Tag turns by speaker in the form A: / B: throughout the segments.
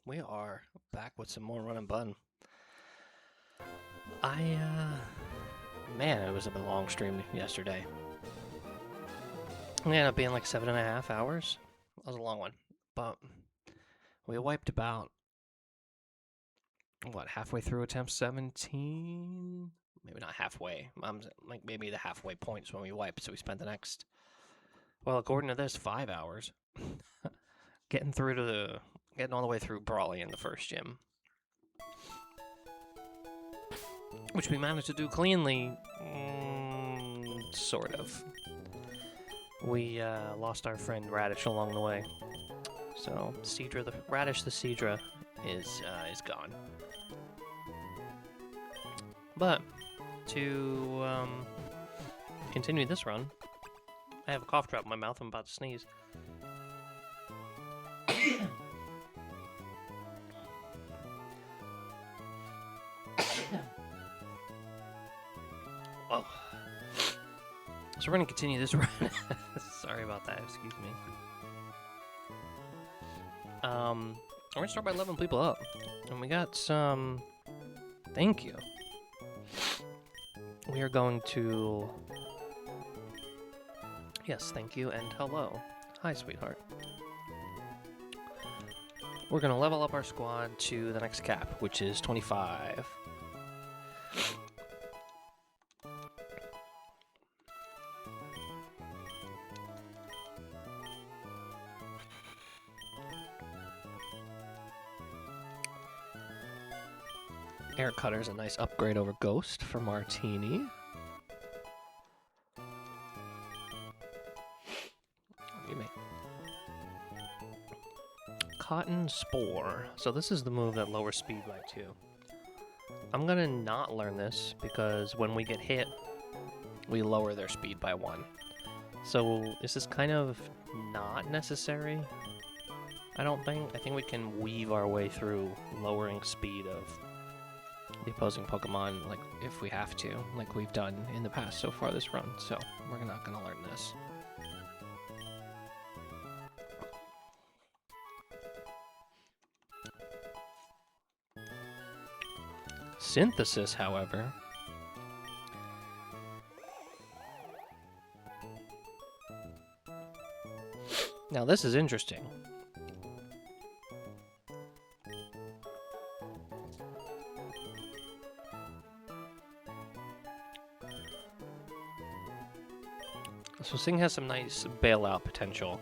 A: We are back with some more Run and Bun. Man, it was a long stream yesterday. It ended up being like 7.5 hours. That was a long one. But we wiped about, halfway through attempt 17? Maybe not halfway. Like maybe the halfway point is when we wiped, so we spent the next, according to this, 5 hours getting all the way through Brawley in the first gym. Which we managed to do cleanly, sort of. We lost our friend Radish along the way, so Radish the Seadra is gone. But to continue this run, I have a cough drop in my mouth. I'm about to sneeze. Oh. So we're going to continue this run. Sorry about that, excuse me. We're going to start by leveling people up. And we got some... Thank you. We are going to... Yes, thank you, and hello. Hi, sweetheart. We're going to level up our squad to the next cap, which is 25. Air Cutter's a nice upgrade over Ghost for Martini. Cotton Spore. So this is the move that lowers speed by 2. I'm gonna not learn this because when we get hit, we lower their speed by 1. So is this kind of not necessary? I don't think. I think we can weave our way through lowering speed of the opposing Pokemon, like, if we have to, like we've done in the past so far this run, so we're not gonna learn this. Synthesis, however, now this is interesting. So Sing has some nice bailout potential,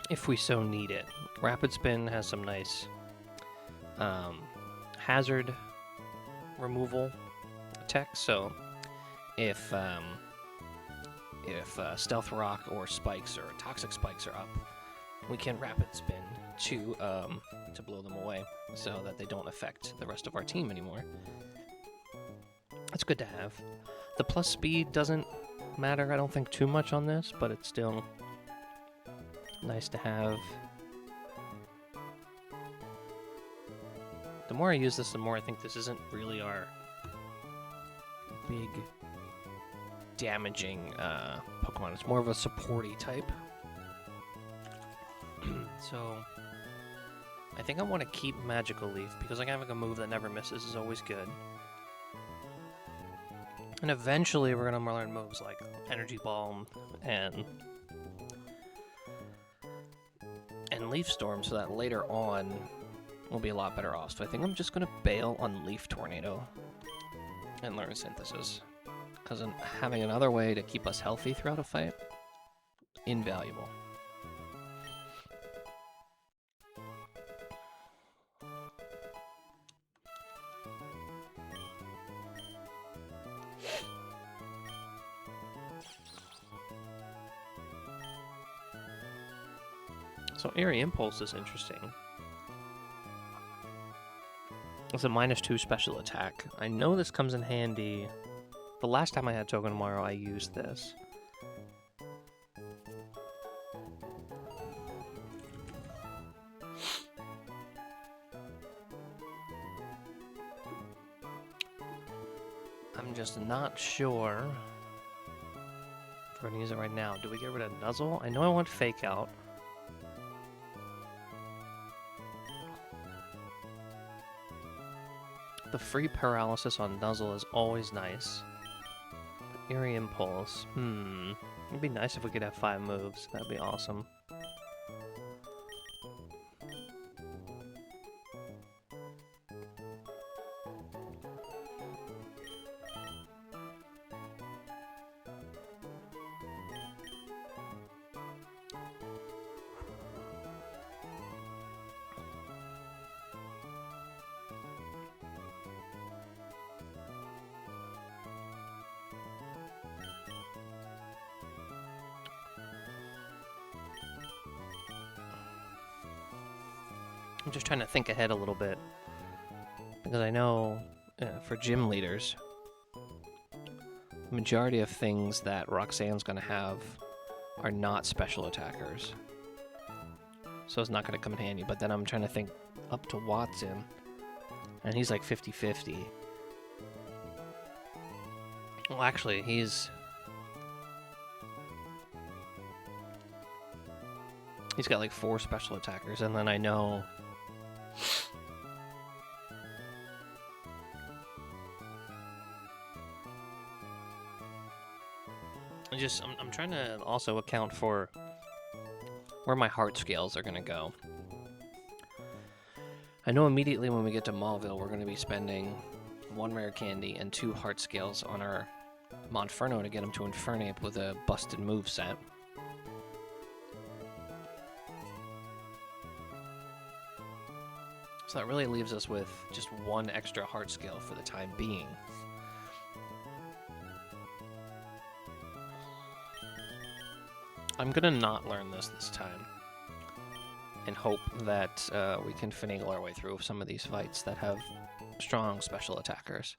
A: if we so need it. Rapid Spin has some nice hazard removal tech, so if Stealth Rock or Spikes or Toxic Spikes are up, we can Rapid Spin to blow them away so that they don't affect the rest of our team anymore. That's good to have. The plus speed doesn't matter, I don't think, too much on this, but it's still nice to have. The more I use this, the more I think this isn't really our big damaging Pokemon. It's more of a supporty type. So I think I want to keep Magical Leaf because like having a move that never misses is always good. And eventually we're going to learn moves like Energy Balm and Leaf Storm so that later on we'll be a lot better off. So I think I'm just going to bail on Leaf Tornado and learn Synthesis. Because having another way to keep us healthy throughout a fight, invaluable. So Airy Impulse is interesting. It's a -2 special attack. I know this comes in handy. The last time I had Togedemaru, I used this. I'm just not sure if we're going to use it right now. Do we get rid of Nuzzle? I know I want Fake Out. The free paralysis on Nuzzle is always nice. Eerie Impulse. It'd be nice if we could have 5 moves. That'd be awesome. I'm just trying to think ahead a little bit, because I know for gym leaders, the majority of things that Roxanne's going to have are not special attackers. So it's not going to come in handy, but then I'm trying to think up to Watson, and he's like 50-50. Well, actually, he's got like 4 special attackers, and then I know I'm trying to also account for where my heart scales are going to go. I know immediately when we get to Mauville, we're going to be spending 1 rare candy and 2 heart scales on our Monferno to get him to Infernape with a busted move set. So that really leaves us with just 1 extra heart scale for the time being. I'm gonna not learn this time, and hope that we can finagle our way through some of these fights that have strong special attackers.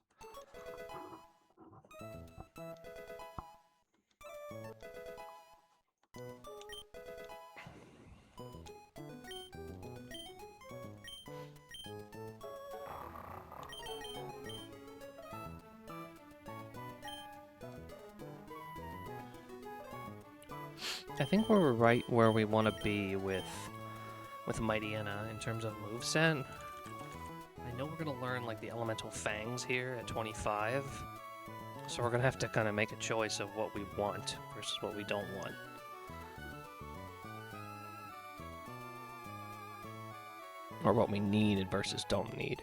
A: I think we're right where we want to be with Mighty Anna in terms of moveset. I know we're going to learn like the Elemental Fangs here at 25, so we're going to have to kind of make a choice of what we want versus what we don't want. Or what we need versus don't need.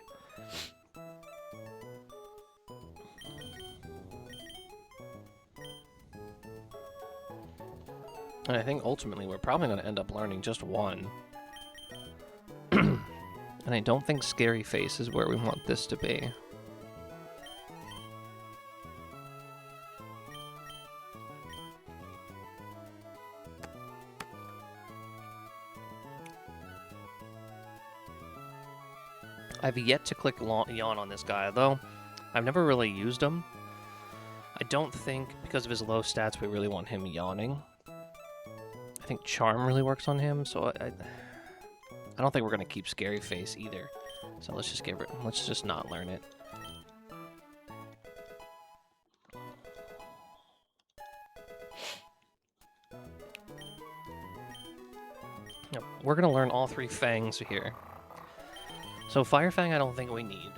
A: And I think ultimately we're probably going to end up learning just 1. And I don't think Scary Face is where we want this to be. I've yet to click Yawn on this guy, though. I've never really used him. I don't think, because of his low stats, we really want him yawning. I think Charm really works on him, so I don't think we're gonna keep Scary Face either. So let's just not learn it. Yep, we're gonna learn all 3 Fangs here. So Fire Fang I don't think we need,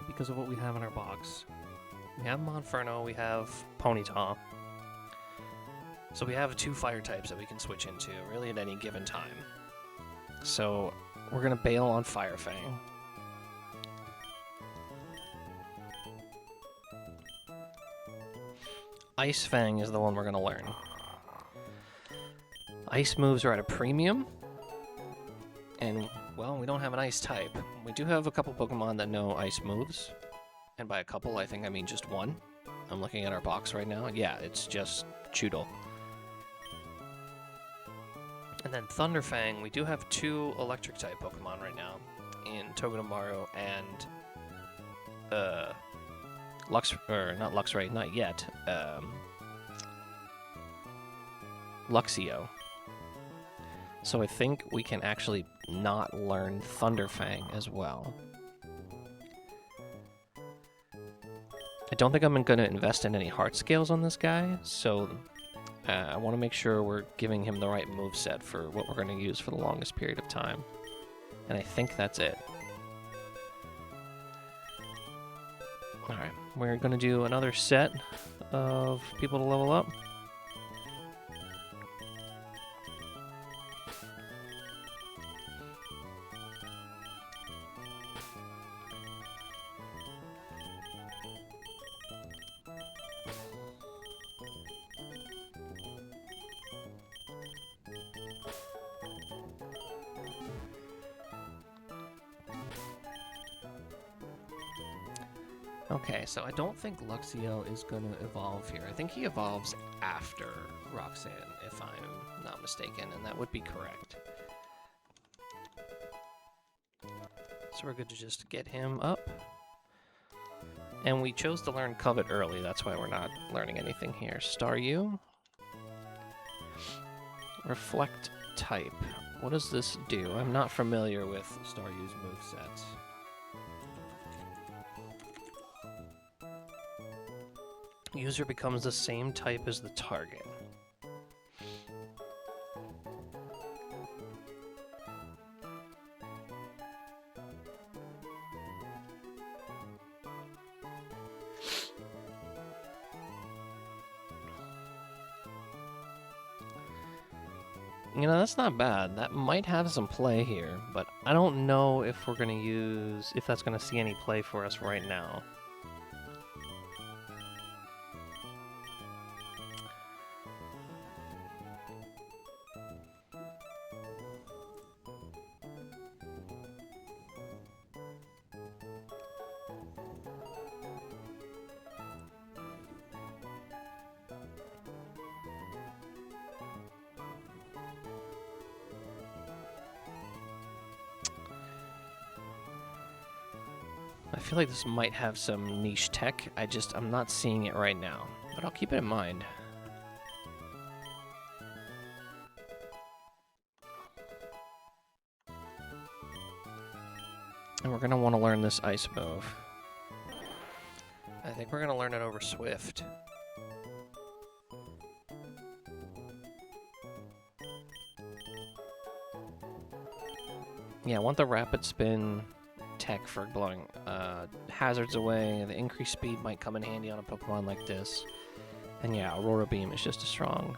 A: because of what we have in our box. We have Monferno, we have Ponyta. So we have 2 fire types that we can switch into, really at any given time. So we're going to bail on Fire Fang. Ice Fang is the one we're going to learn. Ice moves are at a premium. And, well, we don't have an ice type. We do have a couple Pokemon that know ice moves. And by a couple, I think I mean just 1. I'm looking at our box right now. Yeah, it's just Choodle. And then Thunderfang, we do have 2 Electric-type Pokemon right now in Togedemaru and not Luxray, not yet. Luxio. So I think we can actually not learn Thunderfang as well. I don't think I'm going to invest in any heart scales on this guy, so I want to make sure we're giving him the right moveset for what we're going to use for the longest period of time. And I think that's it. Alright, we're gonna do another set of people to level up. Okay, so I don't think Luxio is going to evolve here. I think he evolves after Roxanne, if I'm not mistaken, and that would be correct. So we're good to just get him up. And we chose to learn Covet early, that's why we're not learning anything here. Staryu. Reflect type. What does this do? I'm not familiar with Staryu's moveset. User becomes the same type as the target. You know, that's not bad. That might have some play here, but I don't know if we're going to use... if that's going to see any play for us right now. I feel like this might have some niche tech. I'm not seeing it right now, but I'll keep it in mind. And we're going to want to learn this ice move. I think we're going to learn it over Swift. Yeah, I want the rapid spin tech for blowing hazards away. The increased speed might come in handy on a Pokemon like this. And yeah, Aurora Beam is just a strong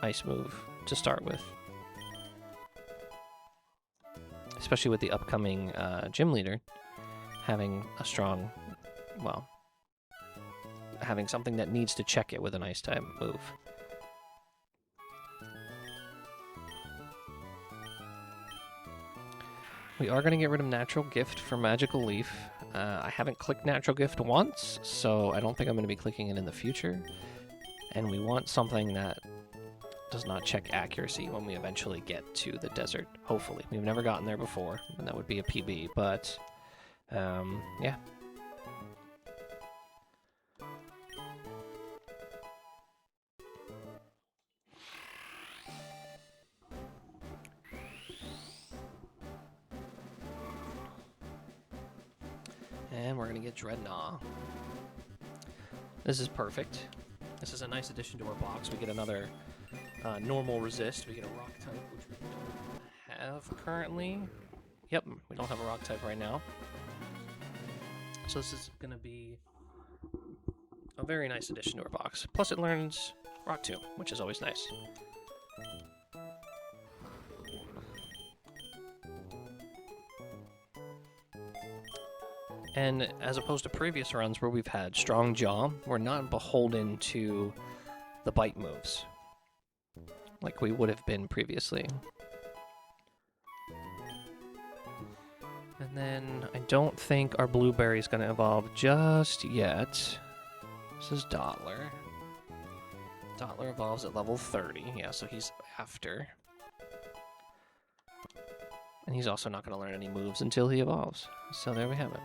A: ice move to start with. Especially with the upcoming gym leader having a strong, well, having something that needs to check it with an ice type move. We are going to get rid of Natural Gift for Magical Leaf. I haven't clicked Natural Gift once, so I don't think I'm going to be clicking it in the future. And we want something that does not check accuracy when we eventually get to the desert, hopefully. We've never gotten there before, and that would be a PB, but, yeah. And we're going to get Dreadnought. This is perfect. This is a nice addition to our box. We get another normal resist. We get a rock type, which we don't have currently. Yep, we don't have a rock type right now. So this is going to be a very nice addition to our box. Plus it learns Rock 2, which is always nice. And as opposed to previous runs where we've had Strong Jaw, we're not beholden to the bite moves like we would have been previously. And then I don't think our Blueberry is going to evolve just yet. This is Dottler. Dottler evolves at level 30. Yeah, so he's after. And he's also not going to learn any moves until he evolves. So there we have it.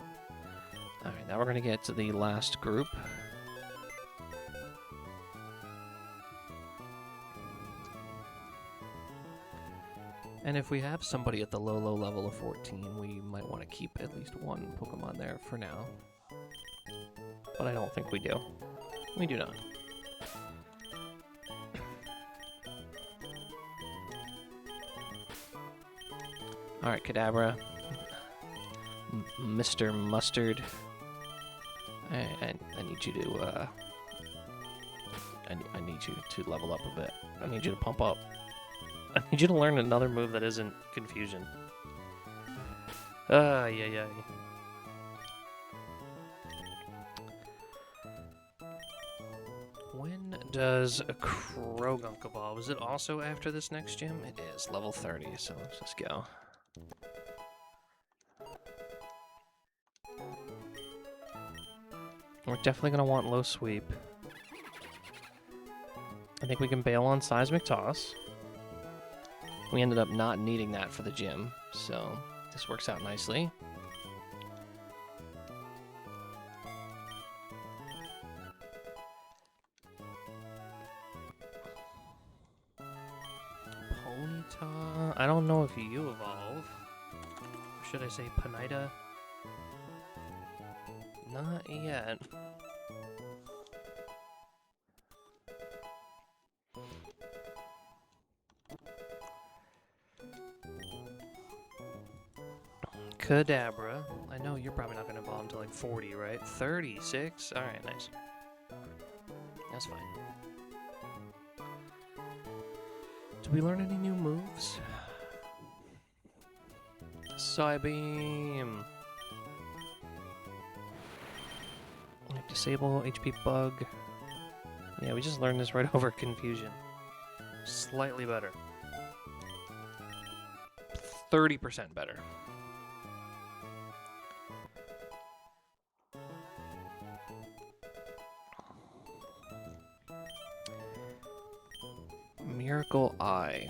A: Alright, now we're going to get to the last group. And if we have somebody at the low level of 14, we might want to keep at least one Pokemon there for now. But I don't think we do. We do not. Alright, Kadabra. Mr. Mustard. I need you to, I need you to level up a bit. I need you to pump up. I need you to learn another move that isn't confusion. Yeah. When does a Krogunk evolve? Is it also after this next gym? It is, level 30, so let's just go. We're definitely going to want low sweep. I think we can bail on Seismic Toss. We ended up not needing that for the gym, so this works out nicely. Ponyta, I don't know if you evolve. Or should I say Ponyta? Not yet. Kadabra. I know you're probably not going to evolve until like 40, right? 36? Alright, nice. That's fine. Did we learn any new moves? Psybeam. Disable HP bug. Yeah, we just learned this right over confusion. Slightly better. 30% better. Miracle Eye.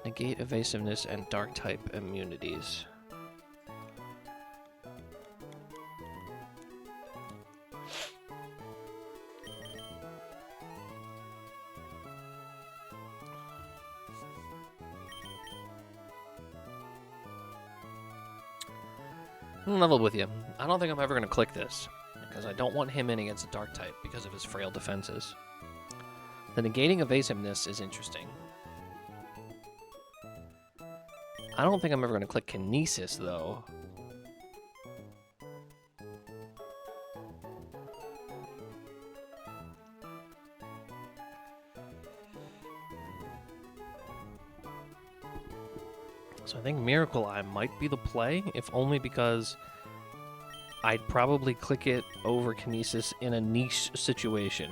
A: Negate evasiveness and dark type immunities. I'm level with you. I don't think I'm ever going to click this, because I don't want him in against a dark type because of his frail defenses. The negating evasiveness is interesting. I don't think I'm ever going to click Kinesis, though. So I think Miracle Eye might be the play, if only because I'd probably click it over Kinesis in a niche situation.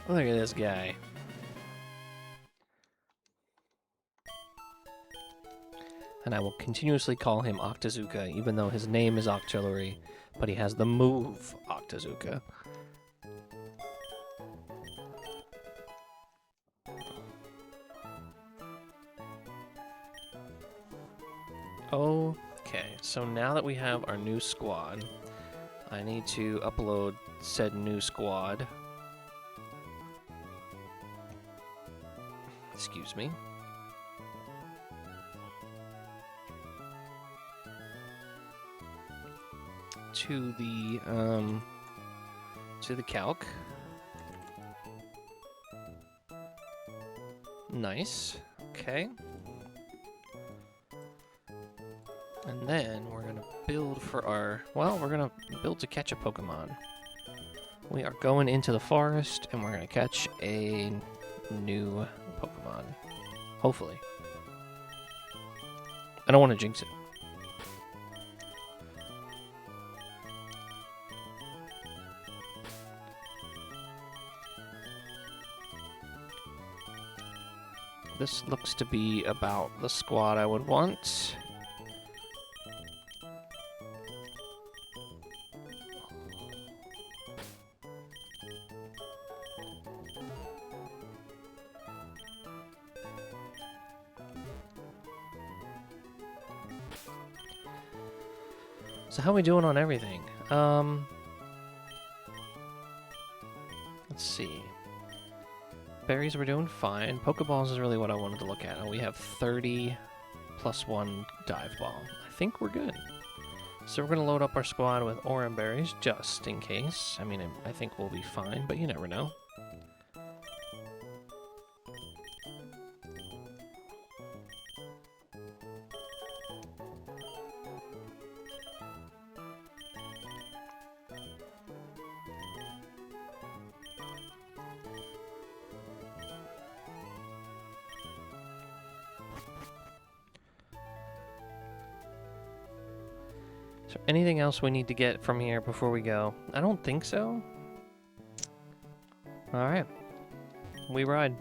A: Look at this guy. And I will continuously call him Octazooka, even though his name is Octillery, but he has the move Octazooka. Okay, so now that we have our new squad, I need to upload said new squad. Excuse me. To the calc. Nice. Okay. And then we're gonna build for our, well, we're gonna build to catch a Pokemon. We are going into the forest and we're gonna catch a new Pokemon. Hopefully. I don't want to jinx it. this looks to be about the squad I would want. So how are we doing on everything? Let's see. Berries, we're doing fine. Pokeballs is really what I wanted to look at. And we have 30 plus 1 dive ball. I think we're good. So we're going to load up our squad with Oran berries just in case. I mean, I think we'll be fine, but you never know. Is there anything else we need to get from here before we go? I don't think so. Alright. We ride.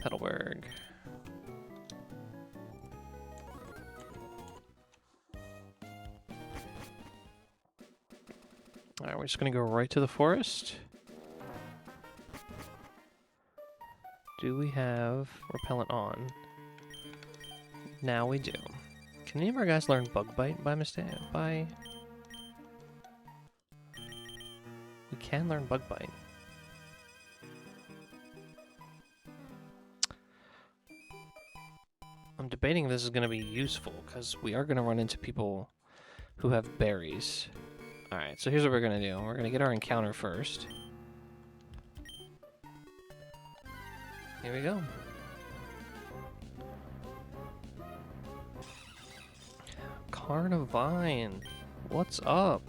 A: Petalburg. Alright, we're just gonna go right to the forest. Do we have repellent on? Now we do. Can any of our guys learn Bug Bite by mistake? We can learn Bug Bite. I'm debating if this is going to be useful, because we are going to run into people who have berries. Alright, so here's what we're going to do. We're going to get our encounter first. Here we go. Carnivine, what's up?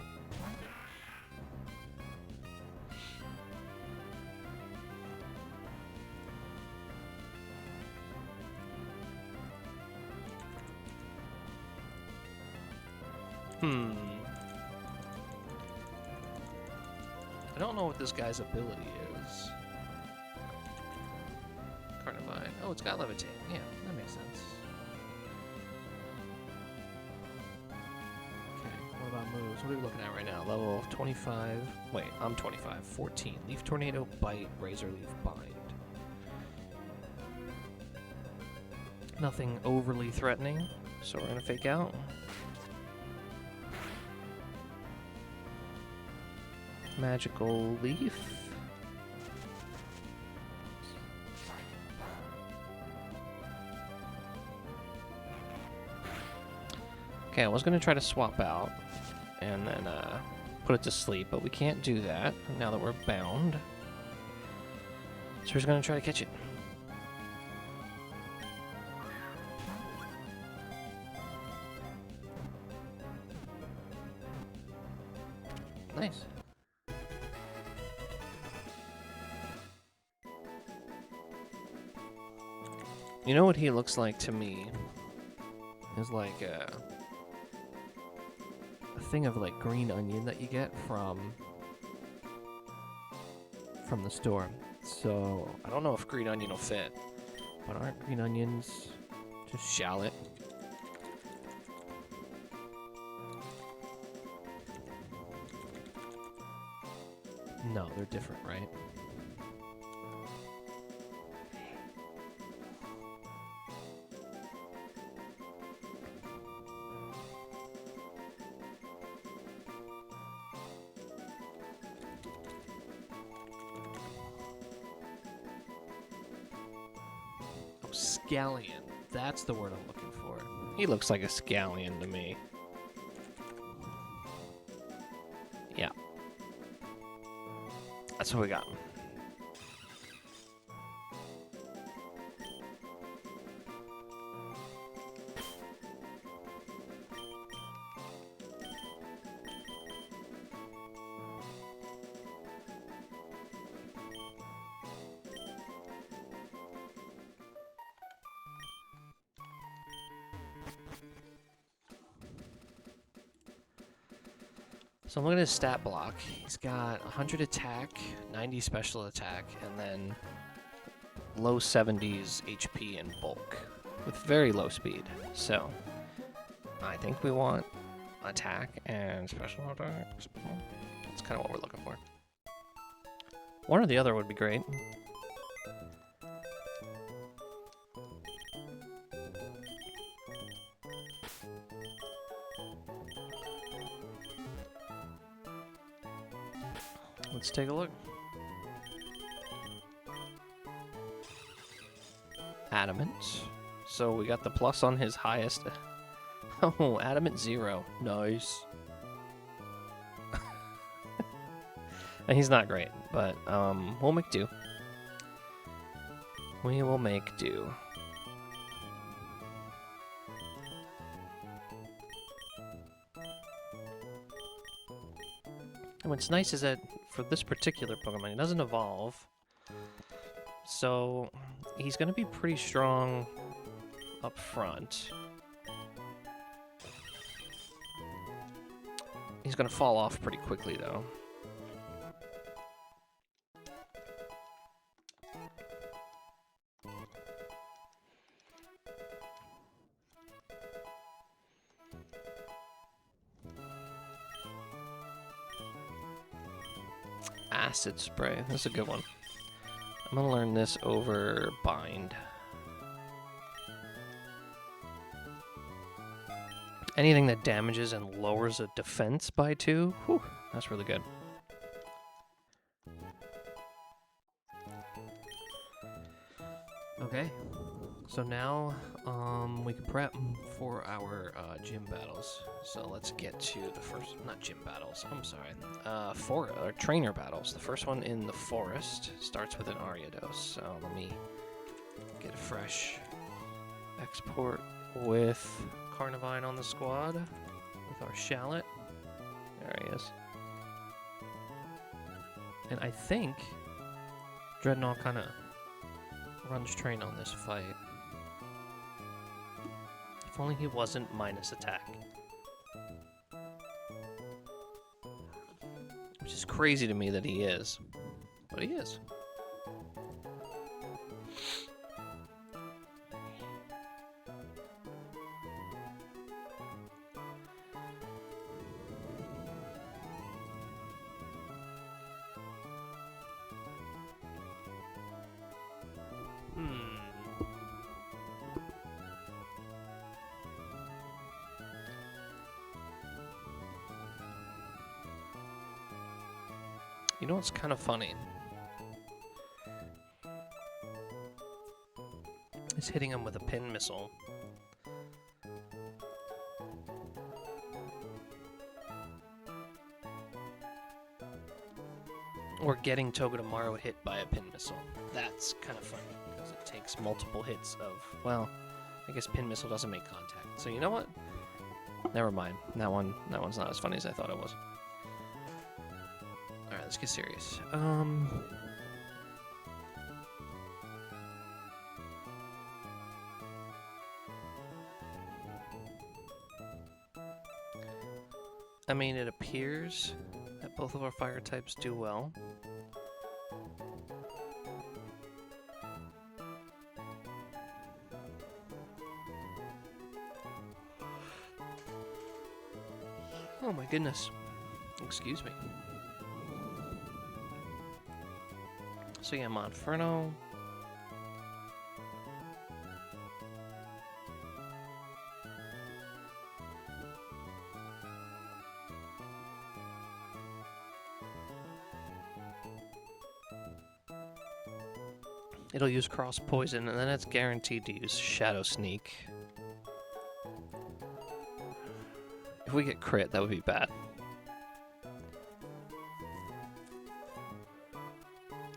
A: I don't know what this guy's ability is. Carnivine. Oh, it's got levitate. Yeah, that makes sense. What about moves? What are we looking at right now? Level 25. Wait, I'm 25. 14. Leaf Tornado, Bite, Razor Leaf, Bind. Nothing overly threatening, so we're gonna fake out. Magical Leaf. Okay, I was gonna try to swap out and then put it to sleep, but we can't do that now that we're bound. So we're just gonna try to catch it. Nice. You know what he looks like to me? Is like a thing of like green onion that you get from the store. So I don't know if green onion will fit, but aren't green onions just shallot? No, they're different, right? Scallion. That's the word I'm looking for. He looks like a scallion to me. Yeah. That's what we got. So I'm looking at his stat block. He's got 100 attack, 90 special attack, and then low 70s HP and bulk with very low speed. So I think we want attack and special attacks. That's kind of what we're looking for. One or the other would be great. Let's take a look. Adamant. So we got the plus on his highest. Oh, Adamant 0. Nice. He's not great, but we'll make do. We will make do. And what's nice is that for this particular Pokemon, he doesn't evolve. So he's going to be pretty strong up front. He's going to fall off pretty quickly, though. Acid Spray. That's a good one. I'm going to learn this over Bind. Anything that damages and lowers a defense by 2, whew, that's really good. Okay, so now we can prep for our gym battles. So let's get to the first, not gym battles, I'm sorry, trainer battles. The first one in the forest starts with an Ariados. So let me get a fresh export with Carnivine on the squad with our Shallot. There he is. And I think Dreadnought kind of runs train on this fight. If only he wasn't minus attack. Which is crazy to me that he is. But he is. You know what's kind of funny? It's hitting him with a pin missile. Or getting Togedemaru hit by a pin missile. That's kind of funny, because it takes multiple hits of, well, I guess pin missile doesn't make contact. So you know what? Never mind. That one's not as funny as I thought it was. Alright, let's get serious. I mean, it appears that both of our fire types do well. Oh my goodness. Excuse me. So yeah, Monferno. It'll use Cross Poison, and then it's guaranteed to use Shadow Sneak. If we get crit, that would be bad.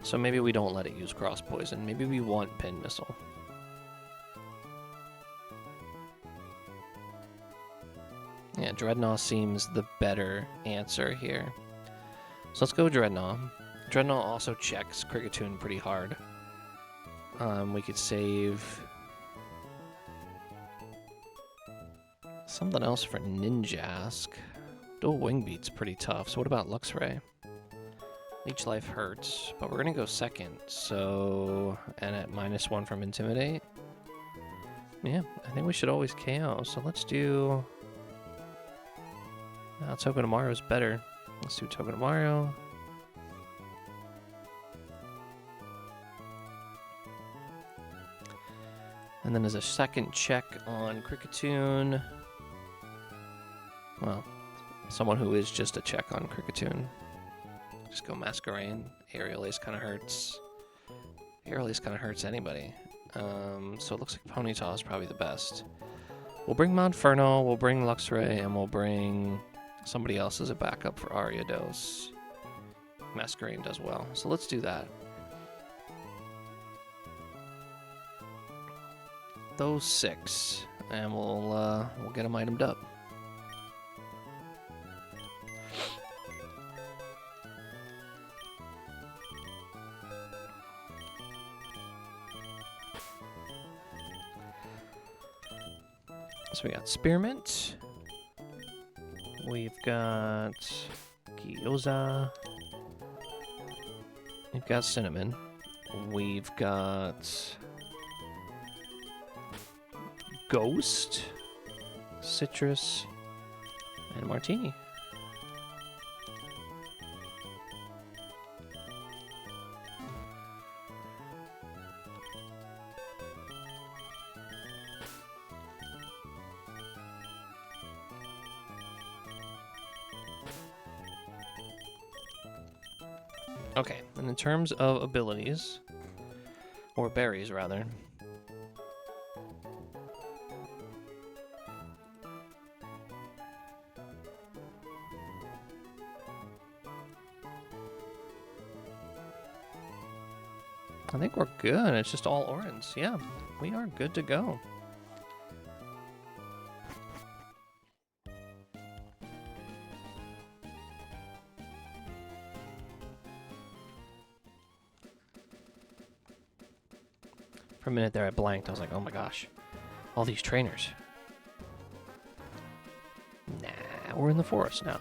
A: So maybe we don't let it use Cross Poison. Maybe we want Pin Missile. Yeah, Dreadnought seems the better answer here. So let's go Dreadnought. Dreadnought also checks Kricketune pretty hard. We could save something else for Ninjask. Dual Wing Beat's pretty tough, so what about Luxray? Leech life hurts, but we're gonna go second, so... And at -1 from Intimidate. Yeah, I think we should always KO, so let's do... Token of Mario is better. Let's do Token of Mario. And then as a second check on Cricketune... Well, someone who is just a check on Cricketune. Just go Masquerain. Aerial Ace kind of hurts. Aerial Ace kind of hurts anybody. So it looks like Ponyta is probably the best. We'll bring Monferno, we'll bring Luxray, and we'll bring somebody else as a backup for Ariados. Masquerain does well, so let's do that. Those 6, and we'll get them itemed up. So we got Spearmint. We've got Gyoza. We've got Cinnamon. We've got Ghost, Citrus, and Martini. Okay, and in terms of abilities, or berries rather, I think we're good. It's just all orange. Yeah, we are good to go. For a minute there, I blanked. I was like, oh my gosh, all these trainers. Nah, we're in the forest now.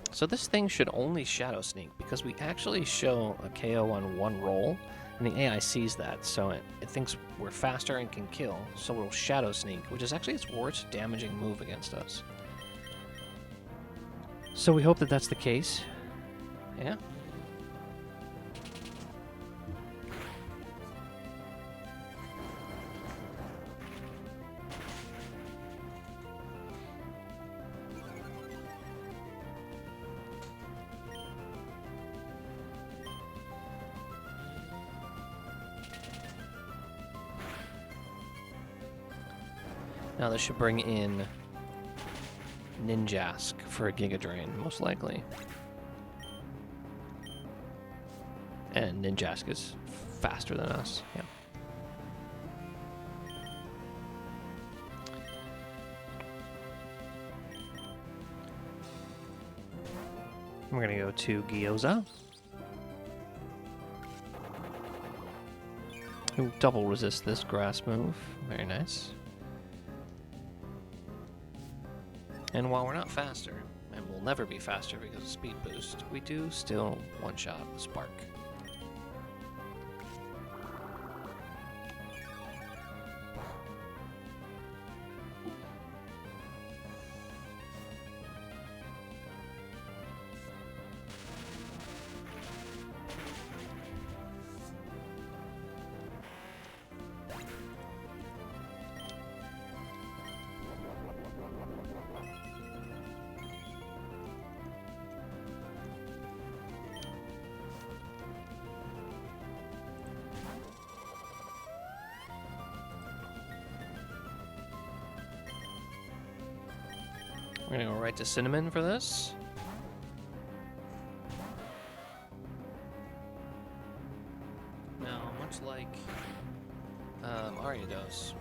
A: So this thing should only Shadow Sneak because we actually show a KO on 1 roll, and the AI sees that, so it thinks we're faster and can kill, so we'll Shadow Sneak, which is actually its worst damaging move against us. So we hope that that's the case. Yeah. Now this should bring in Ninjask for a Giga Drain, most likely. And Ninjask is faster than us, yeah. We're gonna go to Gyoza, who double resist this grass move. Very nice. And while we're not faster, and we'll never be faster because of speed boost, we do still one-shot Spark. We're gonna go right to Cinnamon for this. Now, much like Ariados,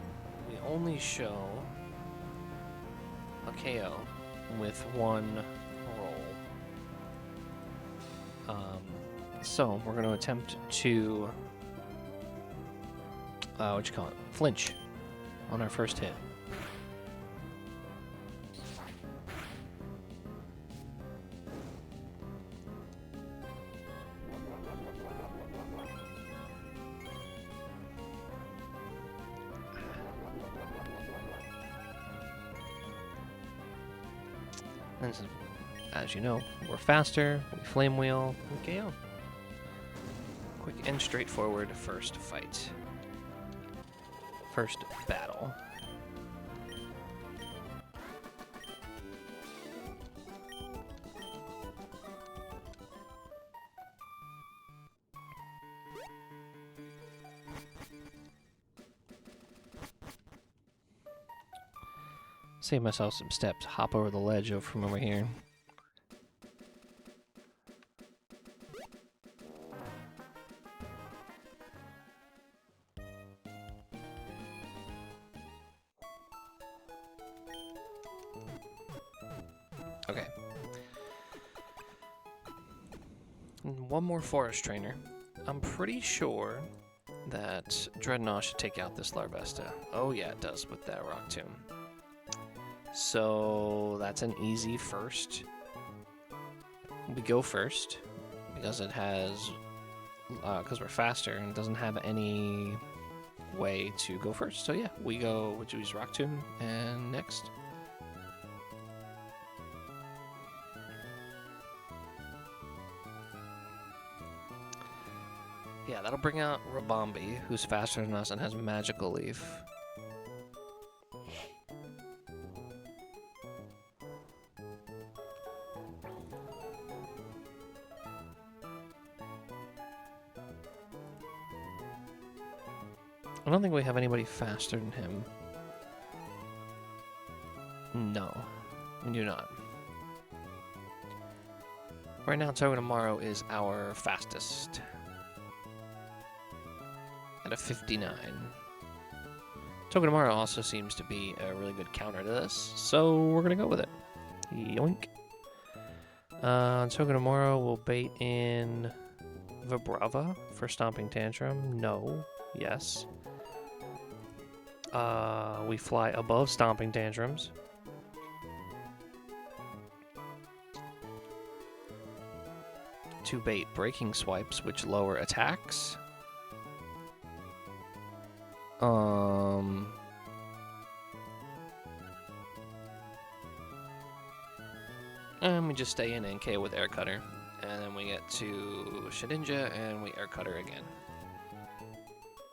A: we only show a KO with one roll. So we're going to attempt to, flinch on our first hit. And as you know, we're faster, we flame wheel, we KO. Quick and straightforward first fight. First battle. Save myself some steps, hop over the ledge from over here. Okay. One more forest trainer. I'm pretty sure that Dreadnought should take out this Larvesta. Oh yeah, it does with that Rock Tomb. So that's an easy first. We go first because it has, because we're faster and it doesn't have any way to go first. So yeah, we use Rock Tomb and next. Yeah, that'll bring out Rabambi, who's faster than us and has Magical Leaf. I don't think we have anybody faster than him. No, we do not. Right now, Togedemaru is our fastest. At a 59. Togedemaru also seems to be a really good counter to this, so we're gonna go with it. Yoink. Togedemaru will bait in Vibrava for Stomping Tantrum. No. Yes. We fly above Stomping Tantrums. To bait Breaking Swipes, which lower attacks. And we just stay in NK with Air Cutter. And then we get to Shedinja and we Air Cutter again.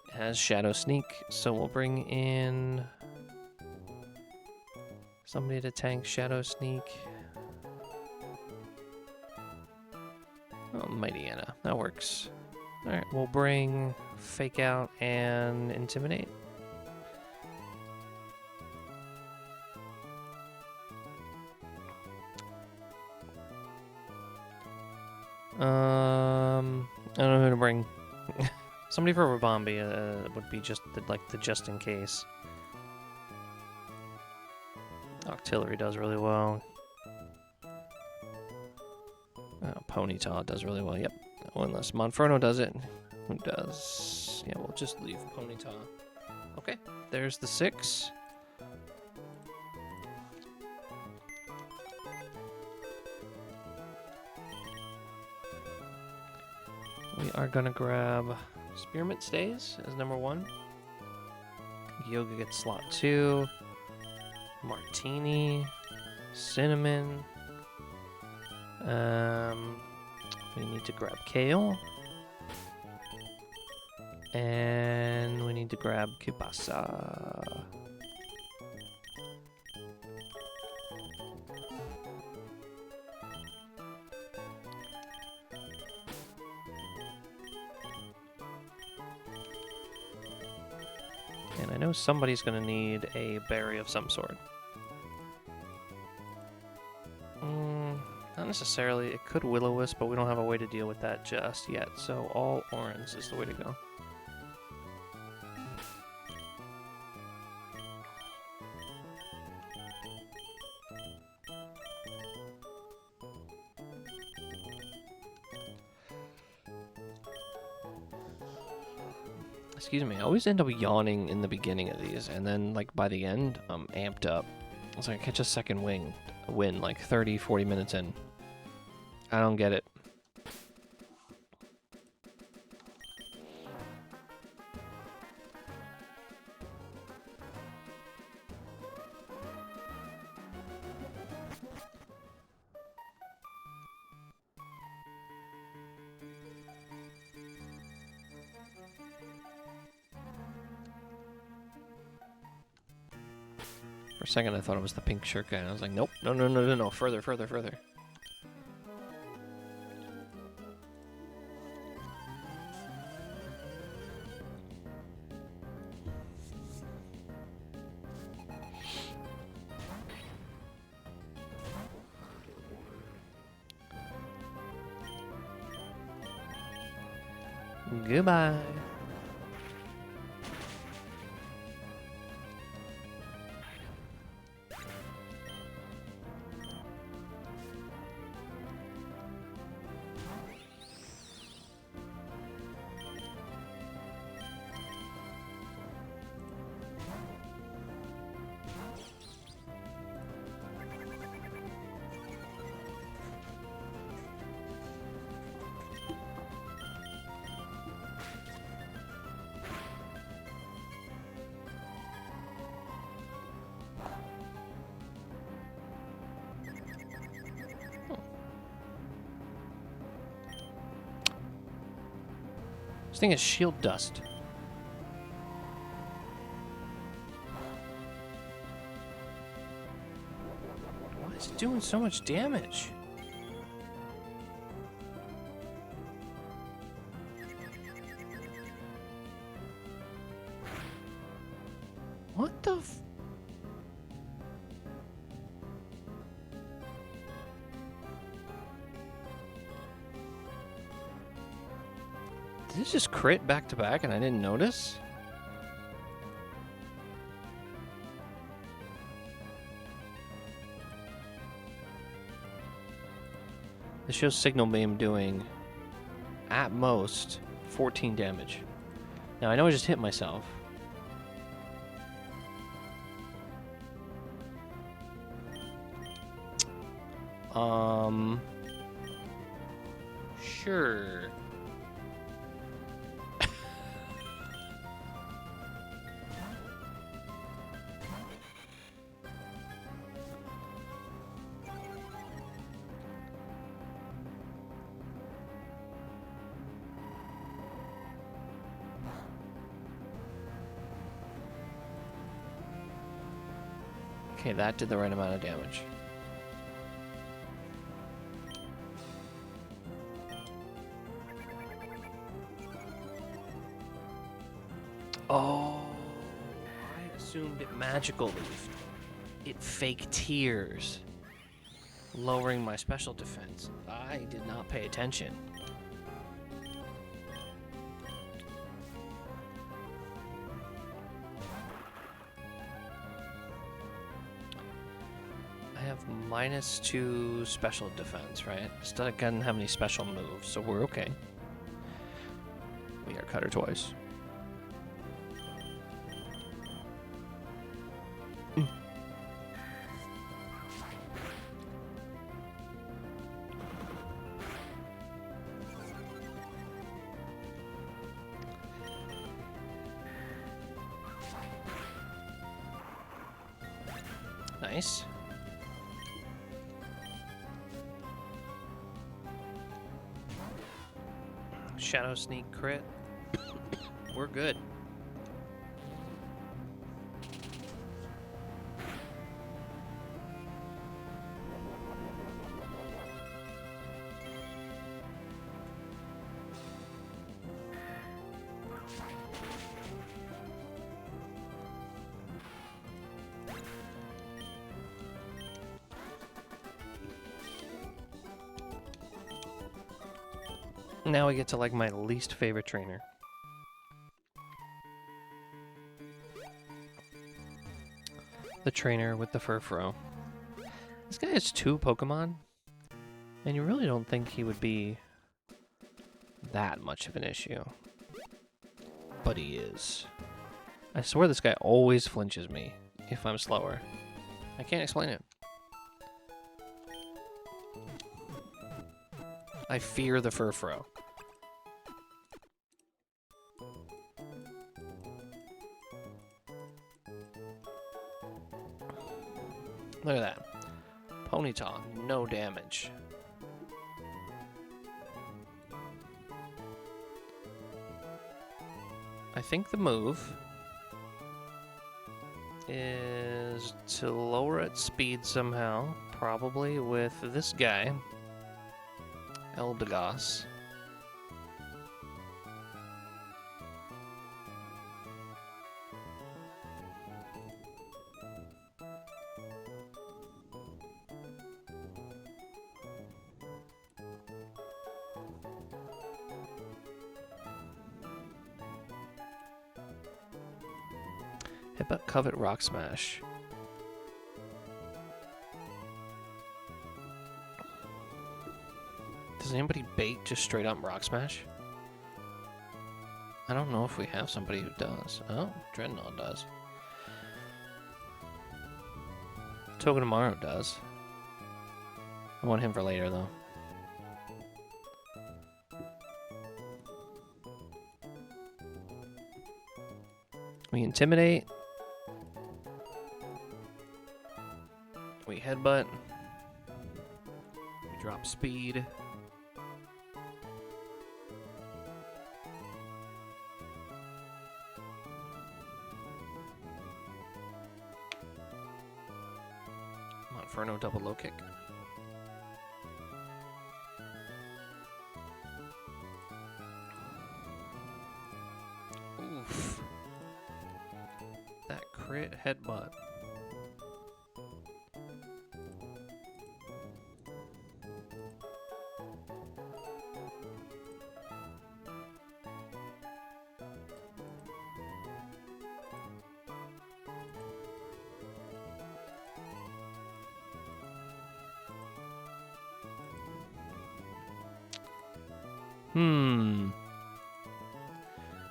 A: It has Shadow Sneak, so we'll bring in somebody to tank Shadow Sneak. Oh, Mighty Anna. That works. Alright, we'll bring Fake Out and Intimidate. I don't know who to bring. Somebody for Rabambi would be just the just in case. Octillery does really well. Ponyta does really well. Yep. Unless Monferno does it. Who does? Yeah, we'll just leave Ponyta. Okay, there's the 6. We are gonna grab Spearmint Stays as number 1. Yoga gets slot 2. Martini. Cinnamon. We need to grab Kale. And we need to grab Kibasa. And I know somebody's going to need a berry of some sort. Not necessarily. It could Will-O-Wisp, but we don't have a way to deal with that just yet. So all orange is the way to go. Excuse me. I always end up yawning in the beginning of these, and then like by the end, I'm amped up. It's like I catch a second win like 30, 40 minutes in. I don't get it. For a second, I thought it was the pink shirt guy, and I was like, nope, no, further. Goodbye. This thing is shield dust. Why is it doing so much damage? What the f... Did this just crit back to back and I didn't notice? This shows Signal Beam doing, at most, 14 damage. Now, I know I just hit myself. Sure. Okay, that did the right amount of damage. Oh, I assumed it magical leafed. It fake tears, lowering my special defense. I did not pay attention. I have -2 special defense, right? Still, I don't have any special moves, so we're okay. We are Cutter twice. Nice. Shadow Sneak crit. We're good. Now we get to like my least favorite trainer. The trainer with the furfro. This guy has 2 Pokemon, and you really don't think he would be that much of an issue. but he is. I swear this guy always flinches me if I'm slower. I can't explain it. I fear the Furfro. Look at that. Ponyta, no damage. I think the move is to lower its speed somehow, probably with this guy, Eldegoss. Headbutt, Covet, Rock Smash. Does anybody bait just straight up Rock Smash? I don't know if we have somebody who does. Oh, Dreadnought does. Togedemaru does. I want him for later, though. We Intimidate. We Headbutt. We drop speed. Monferno double low kick. Oof. That crit headbutt.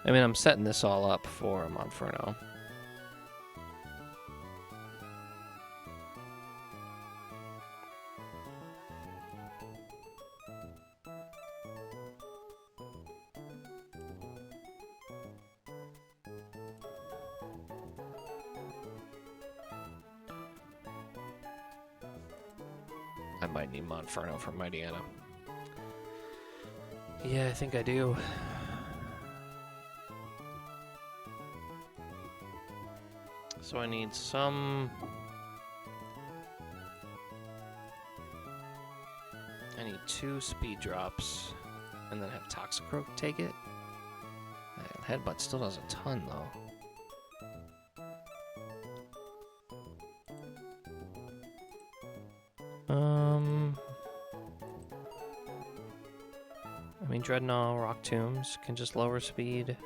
A: I mean, I'm setting this all up for Monferno. I might need Monferno for Mightyena. Yeah, I think I do. So I need some... I need 2 speed drops, and then have Toxicroak take it. Headbutt still does a ton, though. I mean, Dreadnought, Rock Tombs can just lower speed.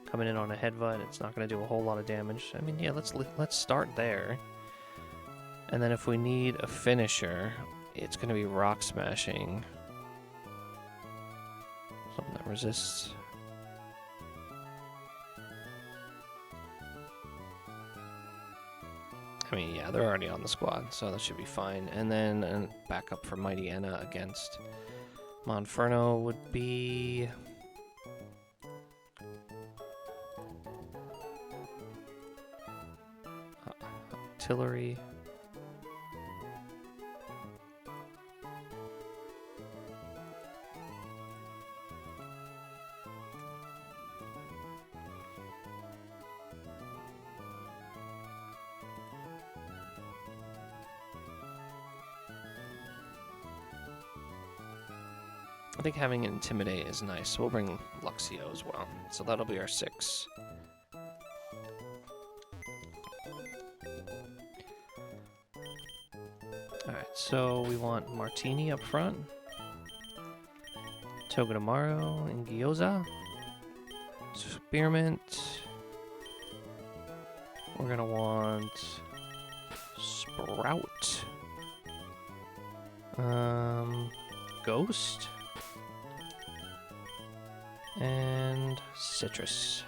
A: Coming in on a headbutt, it's not going to do a whole lot of damage. I mean, yeah, let's start there. And then if we need a finisher, it's going to be Rock Smashing. Something that resists. I mean, yeah, they're already on the squad, so that should be fine. And then a backup for Mightyena against Monferno would be... Artillery. I think having Intimidate is nice, so we'll bring Luxio as well. So that'll be our 6. Alright, so we want Martini up front, Togedemaru and Gyoza, Spearmint. We're gonna want Sprout, Ghost, And citrus.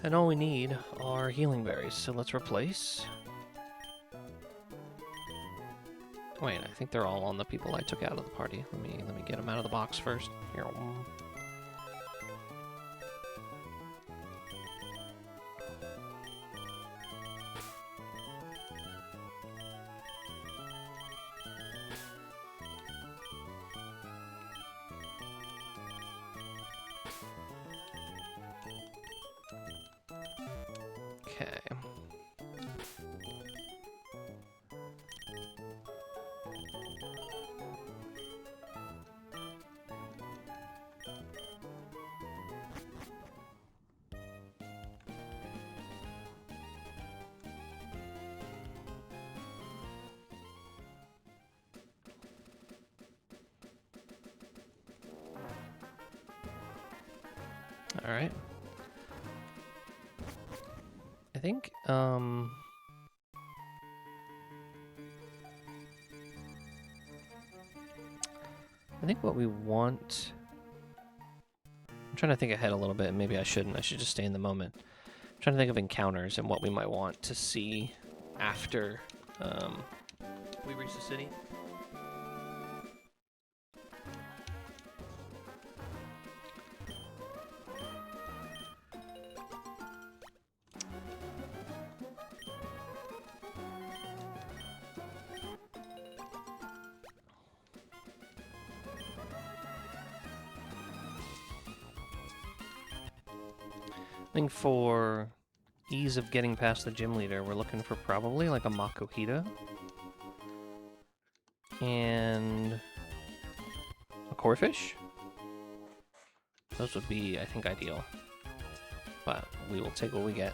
A: And all we need are healing berries, so let's replace. Wait, I think they're all on the people I took out of the party. Let me get them out of the box first. Here. Okay. All right. I think, I think what we want... I'm trying to think ahead a little bit. Maybe I shouldn't. I should just stay in the moment. I'm trying to think of encounters and what we might want to see after we reach the city. I think for ease of getting past the gym leader, we're looking for probably like a Makuhita and a Corefish. Those would be, I think, ideal. But we will take what we get.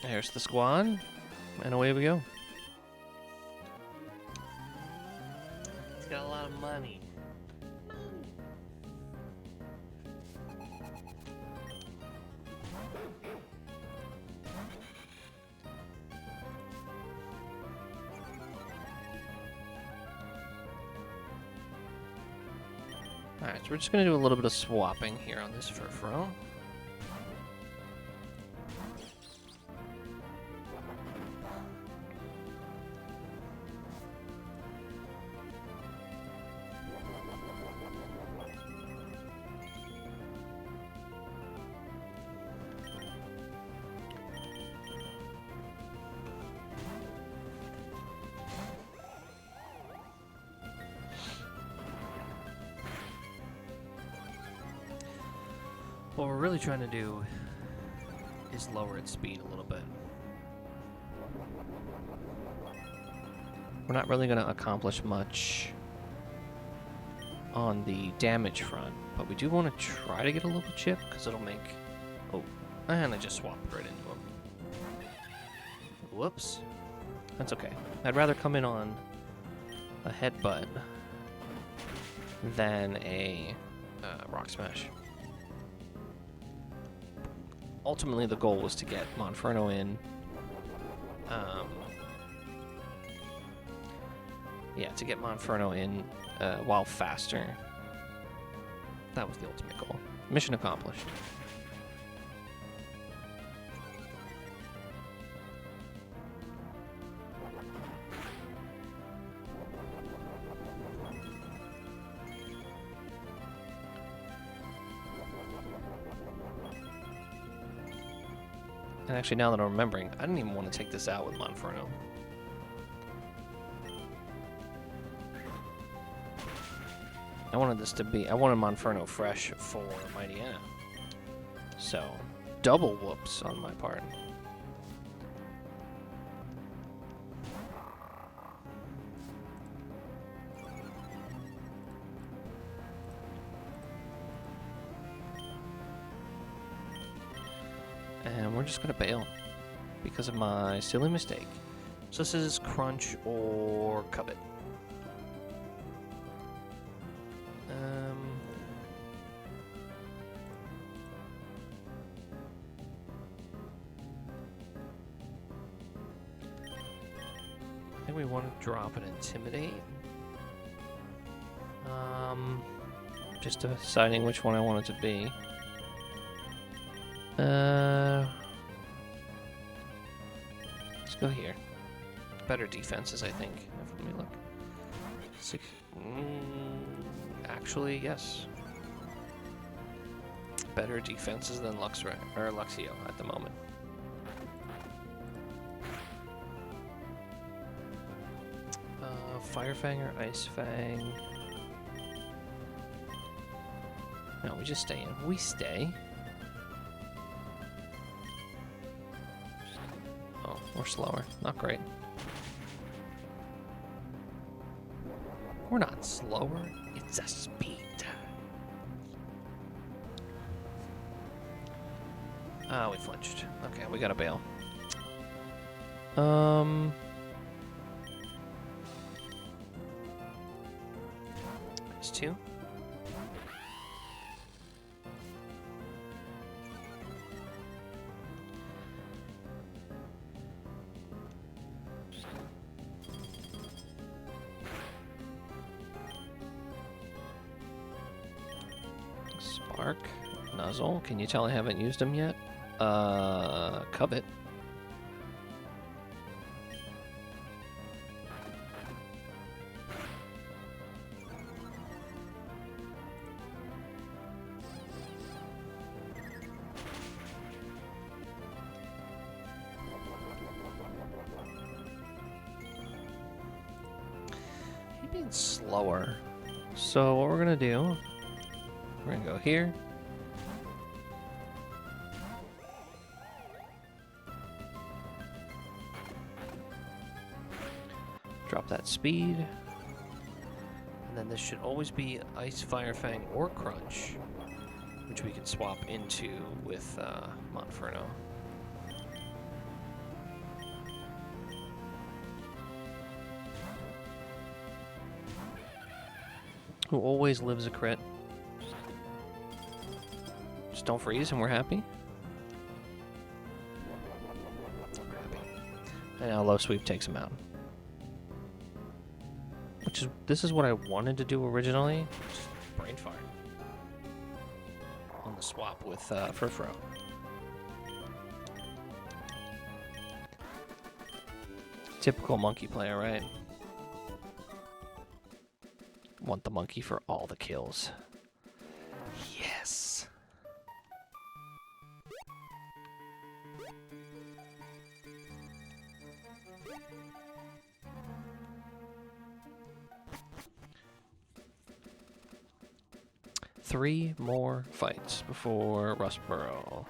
A: There's the squad, and away we go. It's got a lot of money. Alright, so we're just going to do a little bit of swapping here on this Furfro. What we're really trying to do is lower its speed a little bit. We're not really going to accomplish much on the damage front, but we do want to try to get a little chip, because it'll make... Oh, and I just swapped right into him. Whoops. That's okay. I'd rather come in on a headbutt than a rock smash. Ultimately, the goal was to get Monferno in. Yeah, to get Monferno in while faster. That was the ultimate goal. Mission accomplished. And actually, now that I'm remembering, I didn't even want to take this out with Monferno. I wanted Monferno fresh for Mighty Anna. So, double whoops on my part. And we're just gonna bail because of my silly mistake. So this is Crunch or Covet. I think we want to drop an Intimidate. Just deciding which one I want it to be. Let's go here. Better defenses, I think. Let me look. Actually, yes. Better defenses than Luxio at the moment. Firefang or Ice Fang? No, we just stay in. We stay. Oh, we're slower. Not great. We're not slower. It's a speed. Ah, we flinched. Okay, we gotta bail. It's 2. Spark, Nuzzle. Can you tell I haven't used them yet? Covet. He's being slower. So what we're gonna do, we're gonna go here. Drop that speed. And then this should always be Ice, Firefang, or Crunch, which we can swap into with Monferno. Who always lives a crit. Just don't freeze and we're happy. We're happy. And now low sweep takes him out. This is what I wanted to do originally. Just brain fart. On the swap with Furfro. Typical monkey player, right? Want the monkey for all the kills. Yes. Three more fights before Rustboro.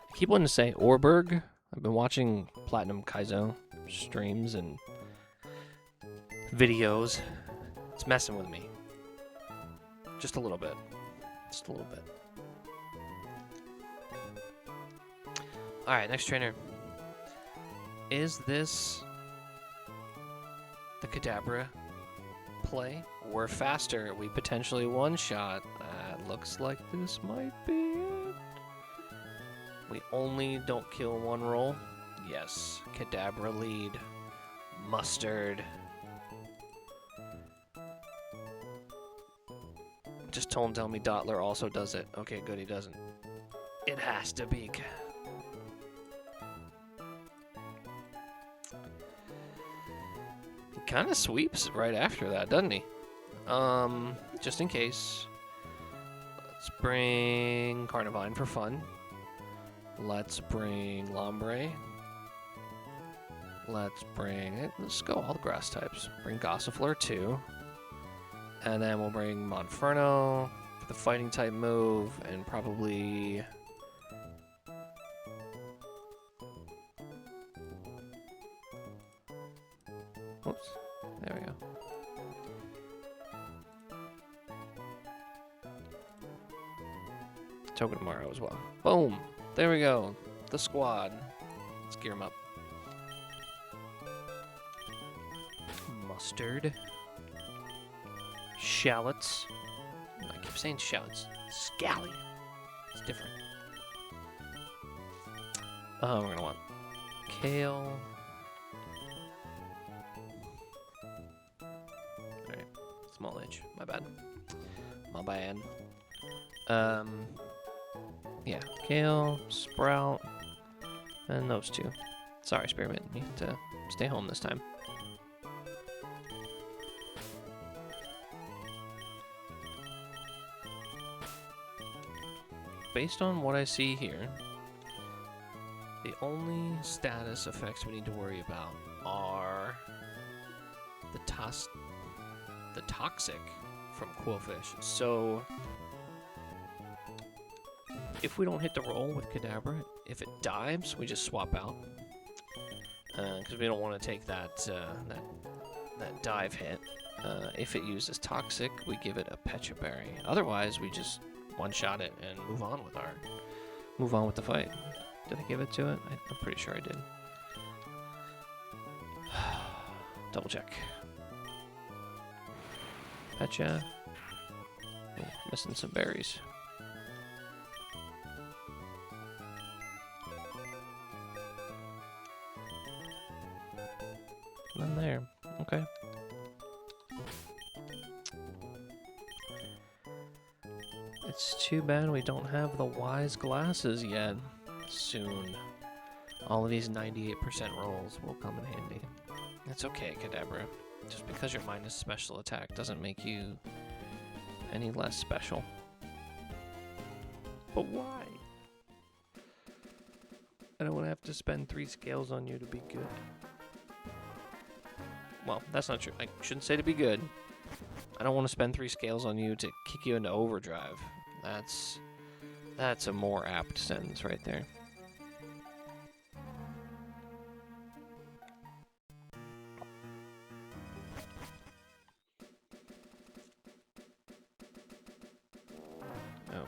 A: I keep wanting to say Orberg. I've been watching Platinum Kaizo streams and videos. It's messing with me. Just a little bit. Just a little bit. Alright, next trainer. Is this the Kadabra play? We're faster. We potentially one-shot. That looks like this might be it. We only don't kill one roll. Yes. Kadabra lead. Mustard. Just tell me Dottler also does it. Okay, good, he doesn't. It has to be. He kind of sweeps right after that, doesn't he? Just in case. Let's bring Carnivine for fun. Let's bring Lombre. Let's go all the grass types. Bring Gossifleur too. And then we'll bring Monferno for the fighting type move, and probably... Whoops. There we go. Togedemaru as well. Boom! There we go. The squad. Let's gear them up. Mustard. Shallots. I keep saying shallots. Scally. It's different. We're gonna want kale. Alright. Small H. My bad. My bad. Yeah. Kale, sprout, and those two. Sorry, Spearmint. You have to stay home this time. Based on what I see here, the only status effects we need to worry about are the toxic from Quillfish. So if we don't hit the roll with Kadabra, if it dives, we just swap out, because we don't want to take that that dive hit. If it uses toxic, we give it a Pecha Berry. Otherwise, we just one-shot it and move on with the fight. Did I give it to it? I'm pretty sure I did. Double check. Pecha. Oh, missing some berries. None there. Okay. It's too bad we don't have the wise glasses yet. Soon. All of these 98% rolls will come in handy. It's okay, Kadabra. Just because you're minus special attack doesn't make you any less special. But why? I don't want to have to spend 3 scales on you to be good. Well, that's not true. I shouldn't say to be good. I don't want to spend 3 scales on you to kick you into overdrive. That's a more apt sentence right there.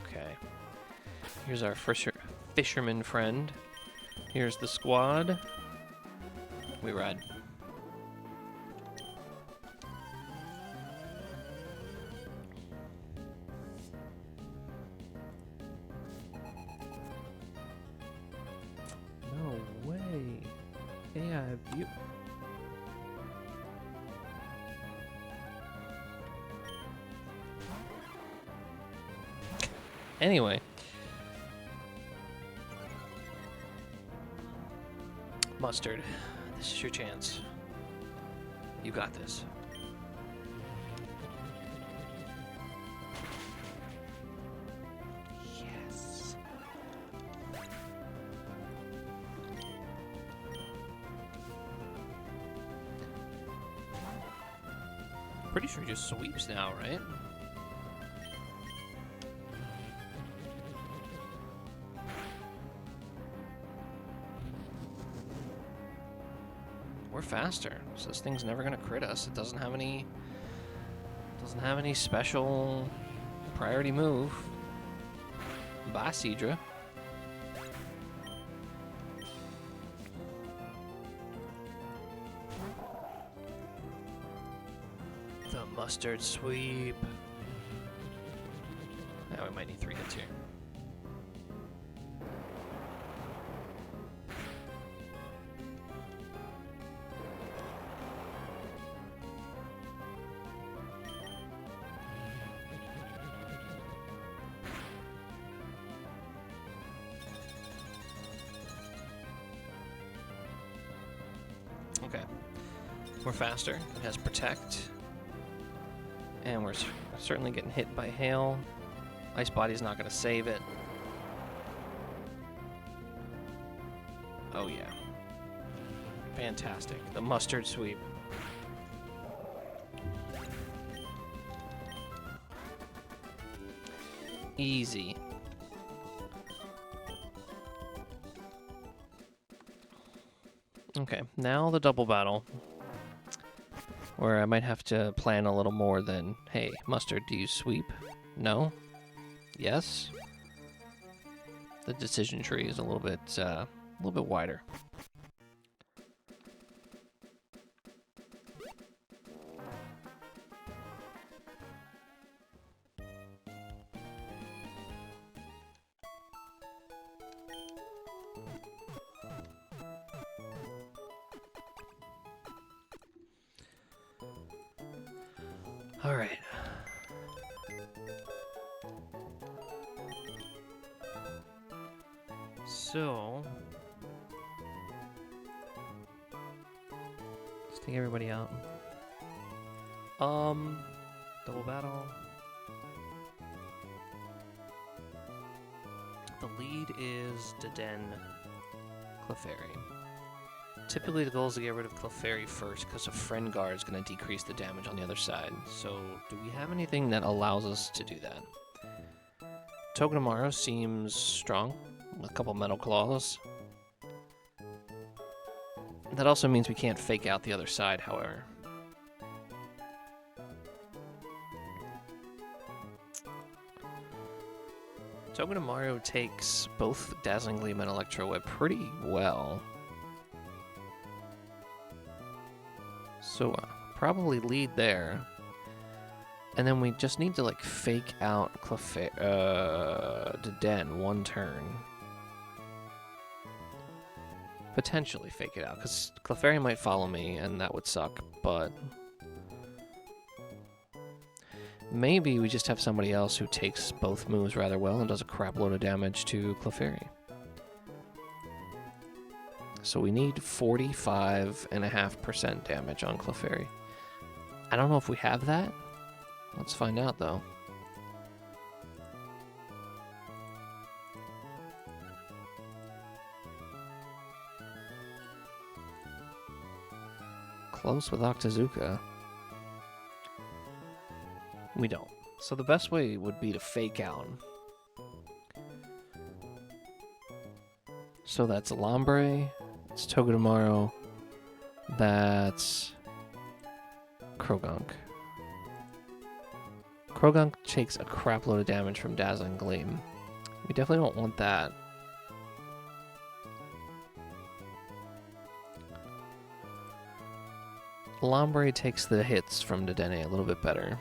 A: Okay. Here's our fisherman friend. Here's the squad. We ride. No way. Yeah, you... Anyway. Mustard, this is your chance. You got this. Yes. Pretty sure he just sweeps now, right? We're faster, so this thing's never gonna crit us. It doesn't have any special priority move. Bye, Seadra. The mustard sweep. Now we might need 3 hits here. Okay, we're faster. It has Protect. And we're certainly getting hit by hail. Ice Body's not going to save it. Oh yeah. Fantastic. The mustard sweep. Easy. Okay, now the double battle, where I might have to plan a little more than, hey, Mustard, do you sweep? No? Yes? the decision tree is a little bit wider. All right. So, let's take everybody out. Double battle. The lead is Deden Clefairy. Typically the goal is to get rid of Clefairy first because a friend guard is going to decrease the damage on the other side. So do we have anything that allows us to do that? Togedemaru seems strong with a couple Metal Claws. That also means we can't fake out the other side, however. Togedemaru takes both Dazzling Gleam and Electro Whip pretty well. So probably lead there. And then we just need to like fake out Deden one turn. Potentially fake it out, because Clefairy might follow me and that would suck, but maybe we just have somebody else who takes both moves rather well and does a crap load of damage to Clefairy. So we need 45.5% damage on Clefairy. I don't know if we have that. Let's find out, though. Close with Octazooka. We don't. So the best way would be to fake out. So that's Lombre. It's Togedemaru. That's Krogunk. Krogunk takes a crap load of damage from Dazzling Gleam. We definitely don't want that. Lombre takes the hits from Dedenne a little bit better.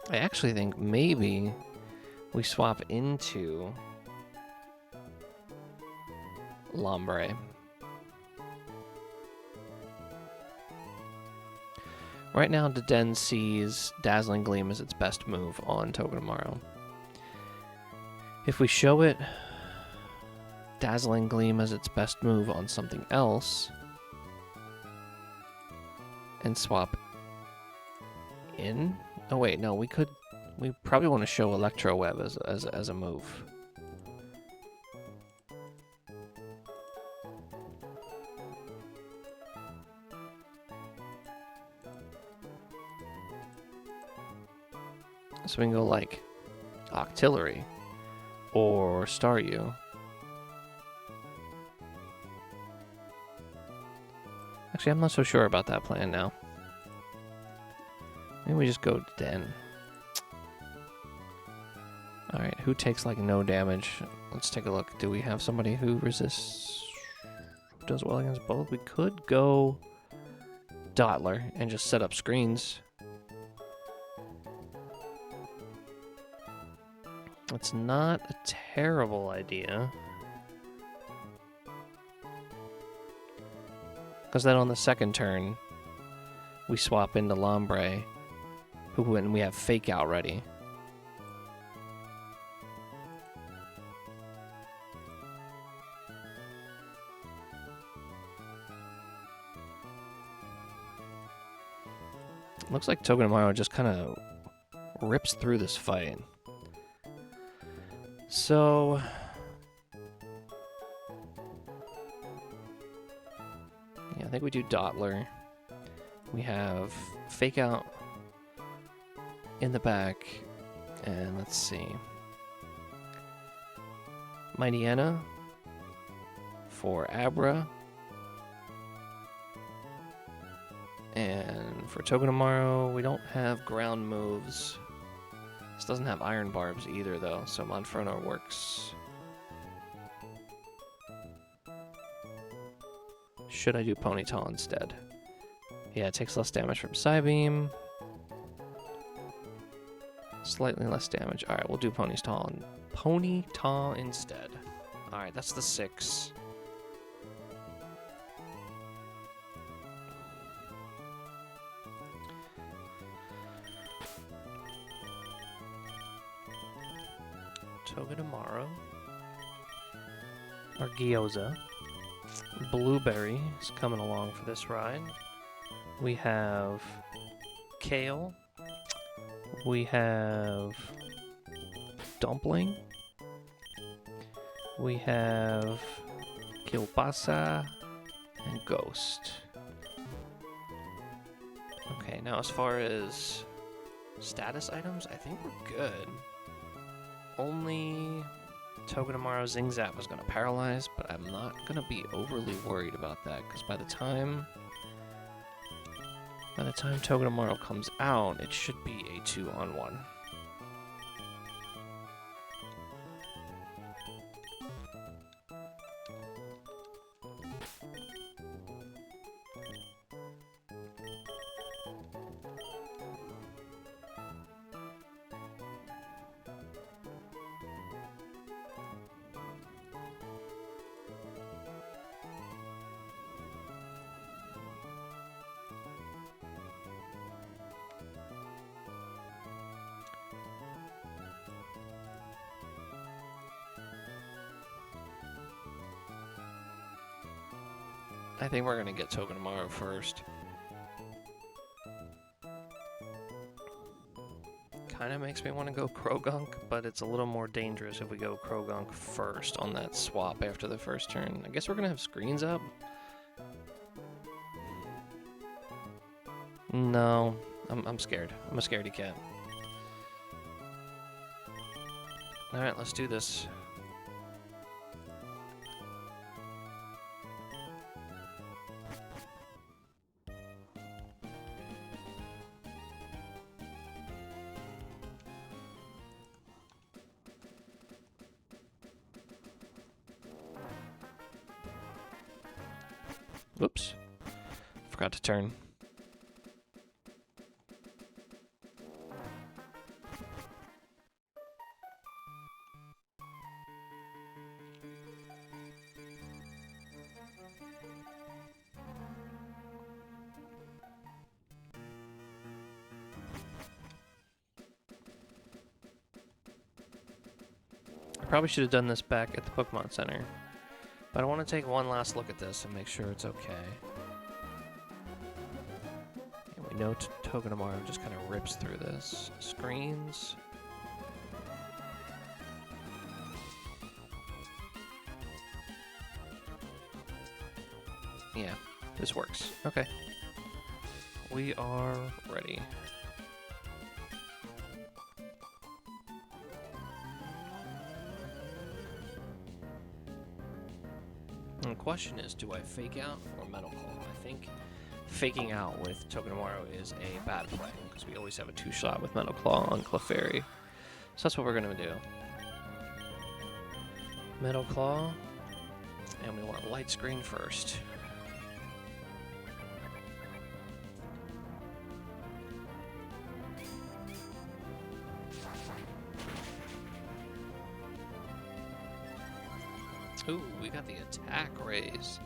A: I actually think maybe we swap into Lombre. Right now, Deden sees Dazzling Gleam as its best move on Togedemaru. If we show it Dazzling Gleam as its best move on something else and swap in... Oh wait, no, we probably want to show Electro Web as a move. So we can go like Octillery or Staryu. Actually, I'm not so sure about that plan now. Maybe we just go Den. Alright, who takes like no damage? Let's take a look. Do we have somebody who resists, who does well against both? We could go Dotler and just set up screens. It's not a terrible idea. Because then on the second turn, we swap into Lombre, and we have Fake Out ready. Looks like Togedemaru just kind of rips through this fight. So... yeah, I think we do Dotler. We have Fake Out in the back, and let's see. Mighty Anna for Abra. And for Togedemaru, we don't have ground moves. This doesn't have iron barbs either, though, so Monferno works. Should I do Ponyta instead? Yeah, it takes less damage from Psybeam. Slightly less damage. Alright, we'll do Ponyta instead. Alright, that's the 6. Togedemaru. Our Gyoza. Blueberry is coming along for this ride. We have Kale. We have Dumpling. We have Kilpasa and Ghost. Okay, now as far as status items, I think we're good. Only Togedemaru Zingzap is going to paralyze, but I'm not going to be overly worried about that, because by the time Togedemaru comes out, it should be a 2-on-1. I think we're going to get Togedemaru first. Kind of makes me want to go Krogunk, but it's a little more dangerous if we go Krogunk first on that swap after the first turn. I guess we're going to have screens up. No, I'm scared. I'm a scaredy cat. Alright, let's do this. Whoops. Forgot to turn. I probably should have done this back at the Pokemon Center. But I want to take one last look at this and make sure it's okay. And we know Togedemaru just kind of rips through this. Screens. Yeah, this works. Okay. We are ready. And the question is, do I fake out or Metal Claw? I think faking out with Togedemaru is a bad play, because we always have a 2-shot with Metal Claw on Clefairy. So that's what we're going to do. Metal Claw, and we want Light Screen first. Ooh, we got the attack raise.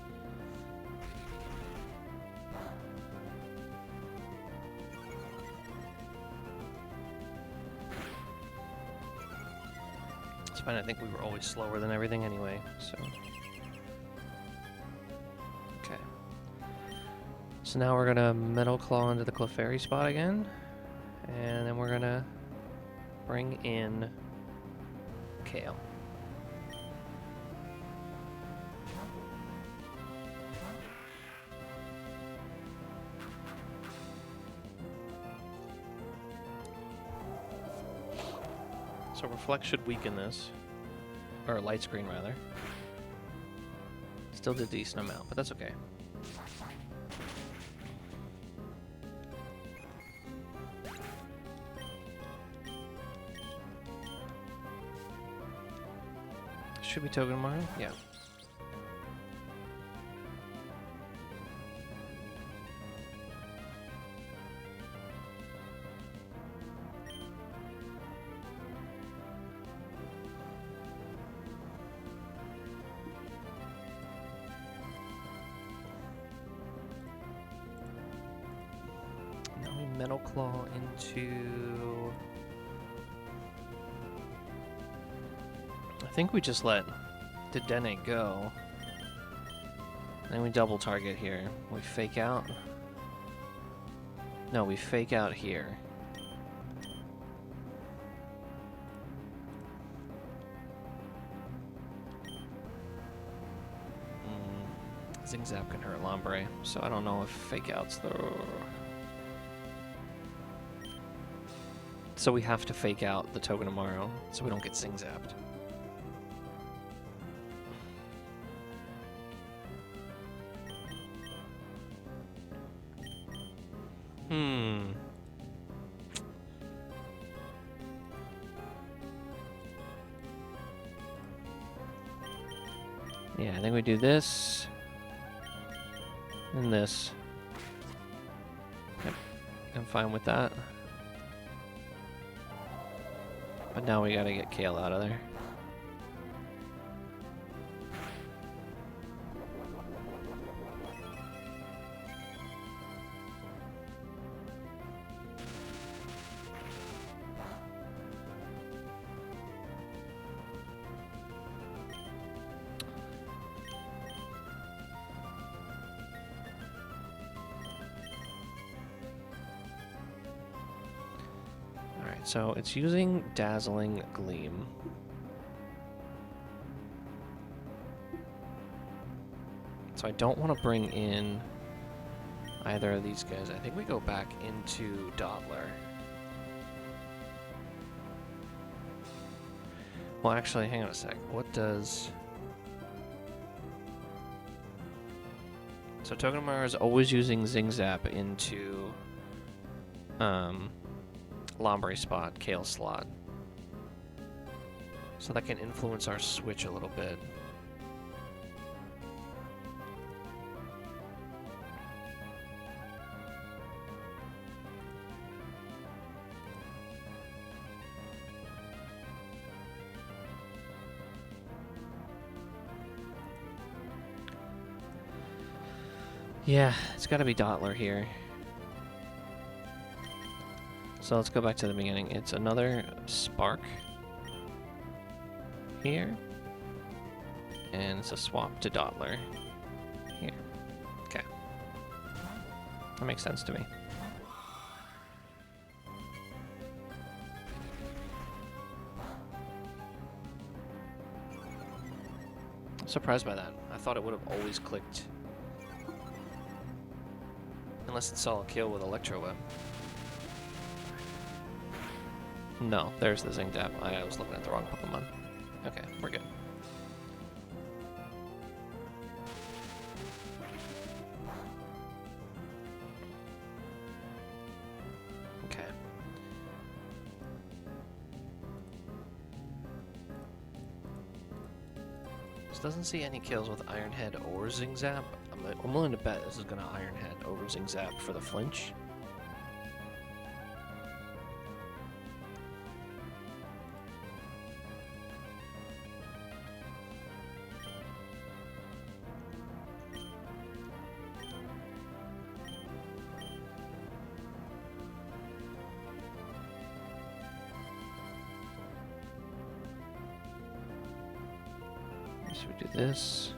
A: It's fine, I think we were always slower than everything anyway, so. Okay. So now we're gonna Metal Claw into the Clefairy spot again. And then we're gonna bring in Kale. So Reflect should weaken this. Or Light Screen, rather. Still did a decent amount, but that's okay. Should be token tomorrow? Yeah. Now we Metal Claw into... I think we just let Dedenne go. Then we double target here. We fake out. No, we fake out here. Zing Zap can hurt Lombre, so I don't know if fake out's the... So we have to fake out the Token tomorrow, so we don't get Zing Zapped. Yeah, I think we do this. And this. Yep, I'm fine with that. But now we gotta get Kale out of there. So it's using Dazzling Gleam. So I don't want to bring in either of these guys. I think we go back into Dottler. Well, actually, hang on a sec. What does... So Togedemaru is always using Zing Zap into... Lombre spot, Kale slot. So that can influence our switch a little bit. Yeah, it's gotta be Dottler here. So let's go back to the beginning. It's another Spark here, and it's a swap to Dottler here. Okay. That makes sense to me. I'm surprised by that. I thought it would have always clicked. Unless it saw a kill with Electro Web. No, there's the Zing Zap. I was looking at the wrong Pokemon. Okay, we're good. Okay. This doesn't see any kills with Iron Head or Zing Zap. I'm willing to bet this is going to Iron Head over Zing Zap for the flinch. So we do this.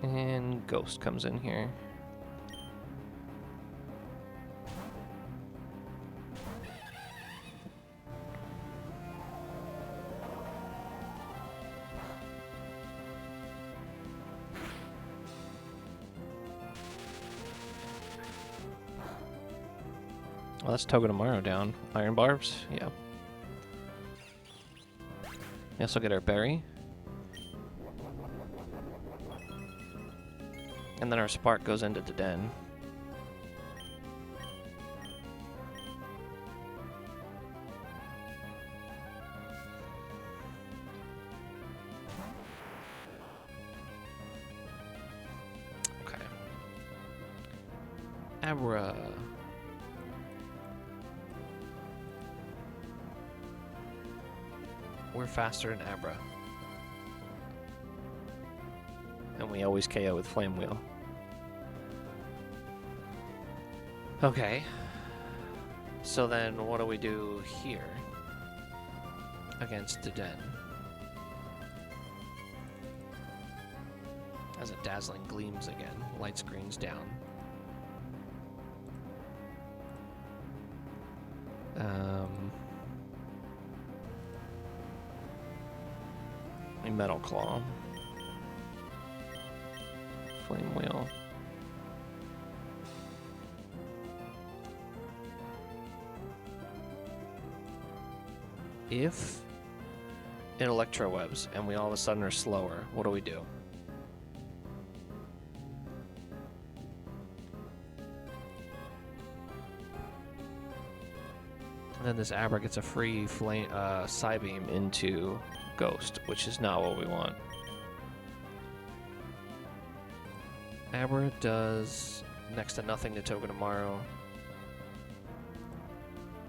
A: And Ghost comes in here. Well, that's Togedemaru down. Iron Barbs? Yeah. We also get our berry. And then our spark goes into the den. Okay. Abra. We're faster than Abra. And we always KO with Flame Wheel. Okay. So then what do we do here? Against the den. As it dazzling gleams again. Light screen's down. Metal Claw. Flame Wheel. If it electrowebs and we all of a sudden are slower, what do we do? And then this Abra gets a free flame, Psybeam into Ghost, which is not what we want. Abra does next to nothing to Togedemaru.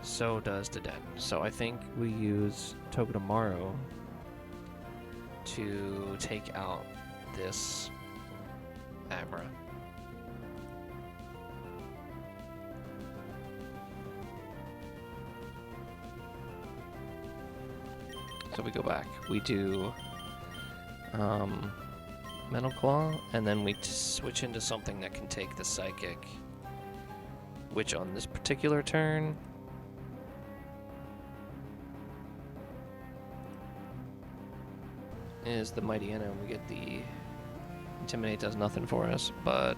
A: So does the den. So I think we use Togedemaru to take out this Abra. So we go back. We do Metal Claw, and then we switch into something that can take the Psychic, which on this particular turn is the Mighty Enna. We get the Intimidate, does nothing for us, but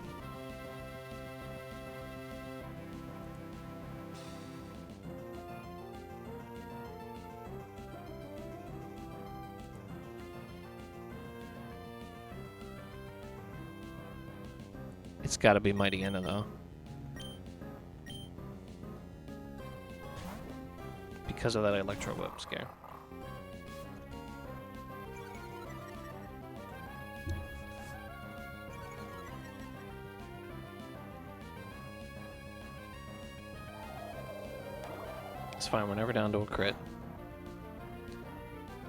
A: it's gotta be Mighty Enna though. Because of that Electro Whip scare. It's fine, we're never down to a crit.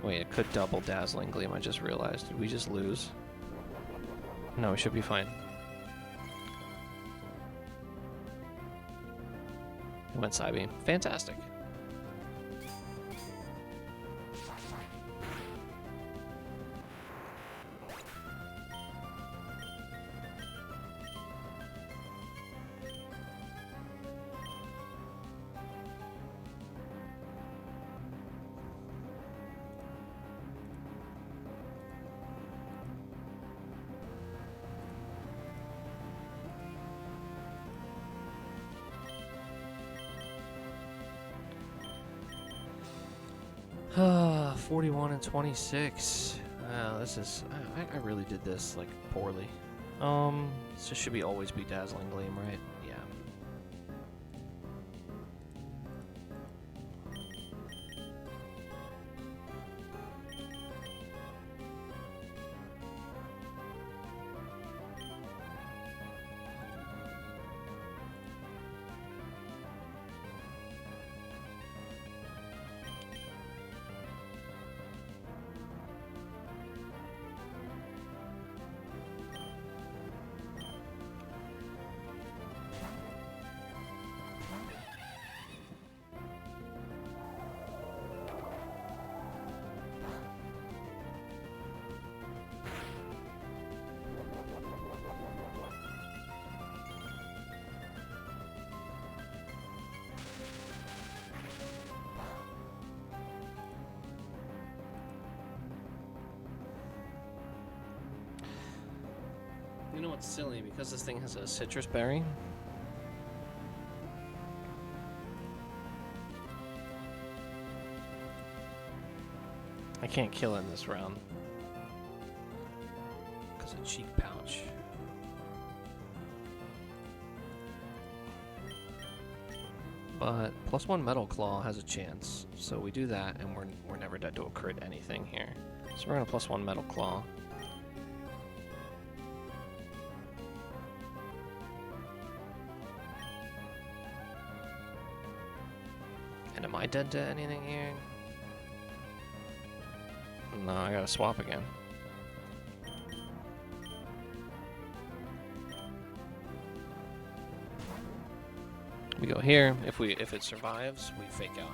A: Wait, it could double Dazzling Gleam, I just realized. Did we just lose? No, we should be fine. It went Psybeam. Fantastic. Ah, 41 and 26. Wow, this is... I really did this, like, poorly. This should be always be Dazzling Gleam, right? Yeah. You know what's silly? Because this thing has a citrus berry, can't kill in this round. Because of cheek pouch. But +1 Metal Claw has a chance. So we do that, and we're never dead to a crit anything here. So we're gonna +1 Metal Claw. And am I dead to anything here? No, I gotta swap again. We go here. If it survives, we fake out.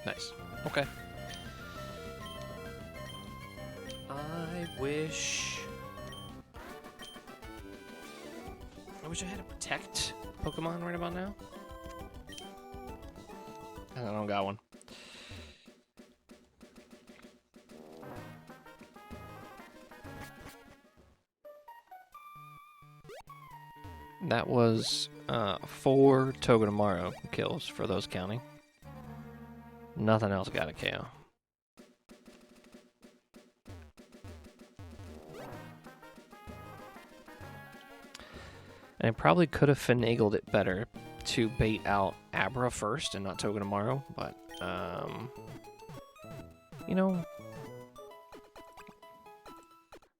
A: Nice. Okay. I wish I had a protect Pokemon right about now. And I don't got one. That was 4 Togedemaru kills for those counting. Nothing else got a KO. And I probably could have finagled it better to bait out Abra first and not Togedemaru, but, you know,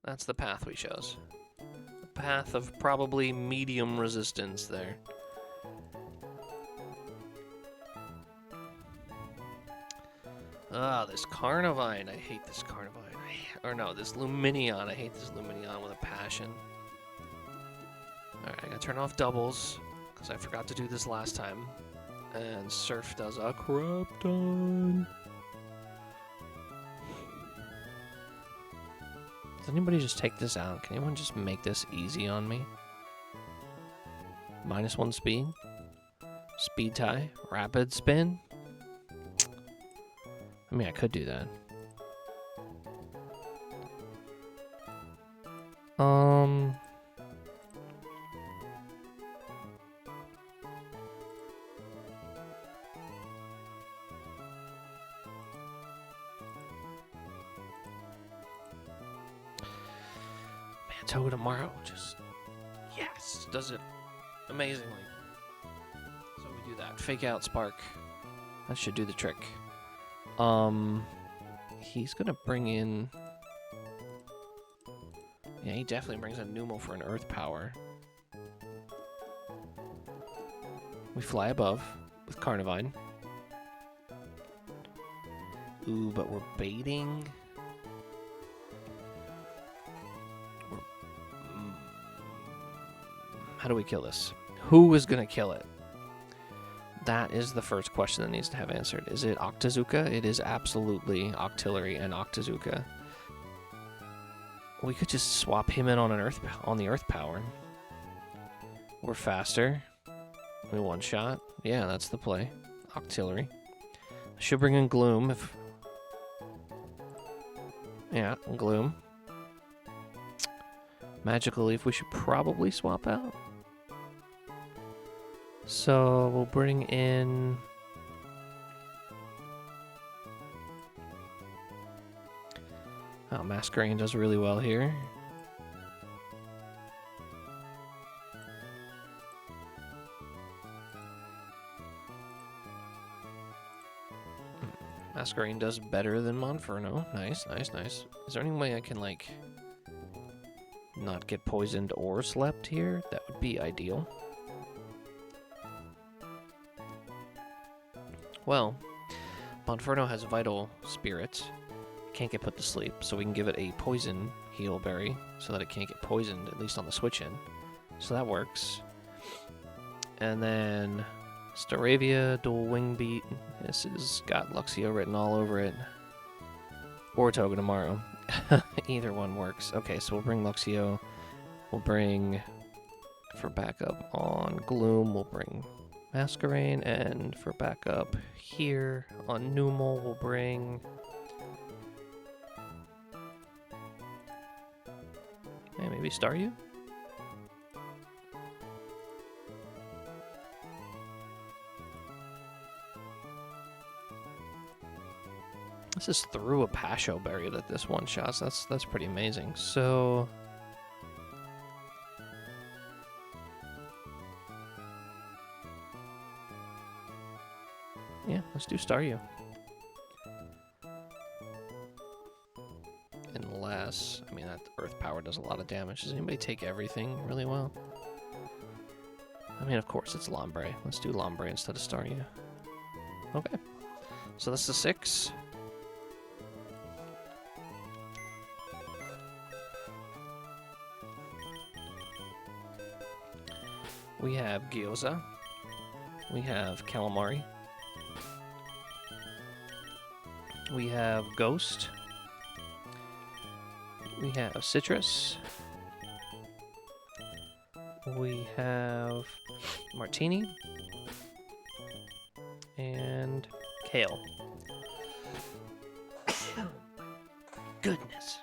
A: that's the path we chose. The path of probably medium resistance there. Ah, this Carnivine. I hate this Carnivine. Or no, this Luminion. I hate this Luminion with a passion. Alright, I gotta turn off doubles, because I forgot to do this last time. And Surf does a crap ton. Does anybody just take this out? Can anyone just make this easy on me? -1 speed. Speed tie. Rapid spin. I mean, I could do that. Man, Togedemaru just, yes, does it amazingly. So we do that. Fake out Spark. That should do the trick. He's gonna bring in... Yeah, he definitely brings in Numel for an Earth Power. We fly above with Carnivine. Ooh, but we're baiting. How do we kill this? Who is gonna kill it? That is the first question that needs to have answered. Is it Octazooka? It is absolutely Octillery and Octazooka. We could just swap him in on the Earth Power. We're faster. We one shot. Yeah, that's the play. Octillery. Should bring in Gloom if... Yeah, Gloom. Magical Leaf we should probably swap out. So we'll bring in... Oh, Masquerain does really well here. Masquerain does better than Monferno. Nice, nice, nice. Is there any way I can, like, not get poisoned or slept here? That would be ideal. Well, Monferno has Vital Spirit. Can't get put to sleep, so we can give it a Poison Heal Berry so that it can't get poisoned, at least on the switch-in. So that works. And then Staravia, Dual Wing Beat. This has got Luxio written all over it. Or Togedemaru. Either one works. Okay, so we'll bring Luxio. We'll bring, for backup on Gloom, we'll bring Masquerain, and for backup here on Numel, we'll bring... star you? This is through a Pasho berry that this one shots. That's pretty amazing. So yeah, let's do star you. Unless, I mean, that earth power does a lot of damage. Does anybody take everything really well? I mean, of course, it's Lombre. Let's do Lombre instead of star you. Okay. So that's the 6. We have Gyoza. We have Calamari. We have Ghost. We have Citrus. We have Martini. And Kale. Goodness.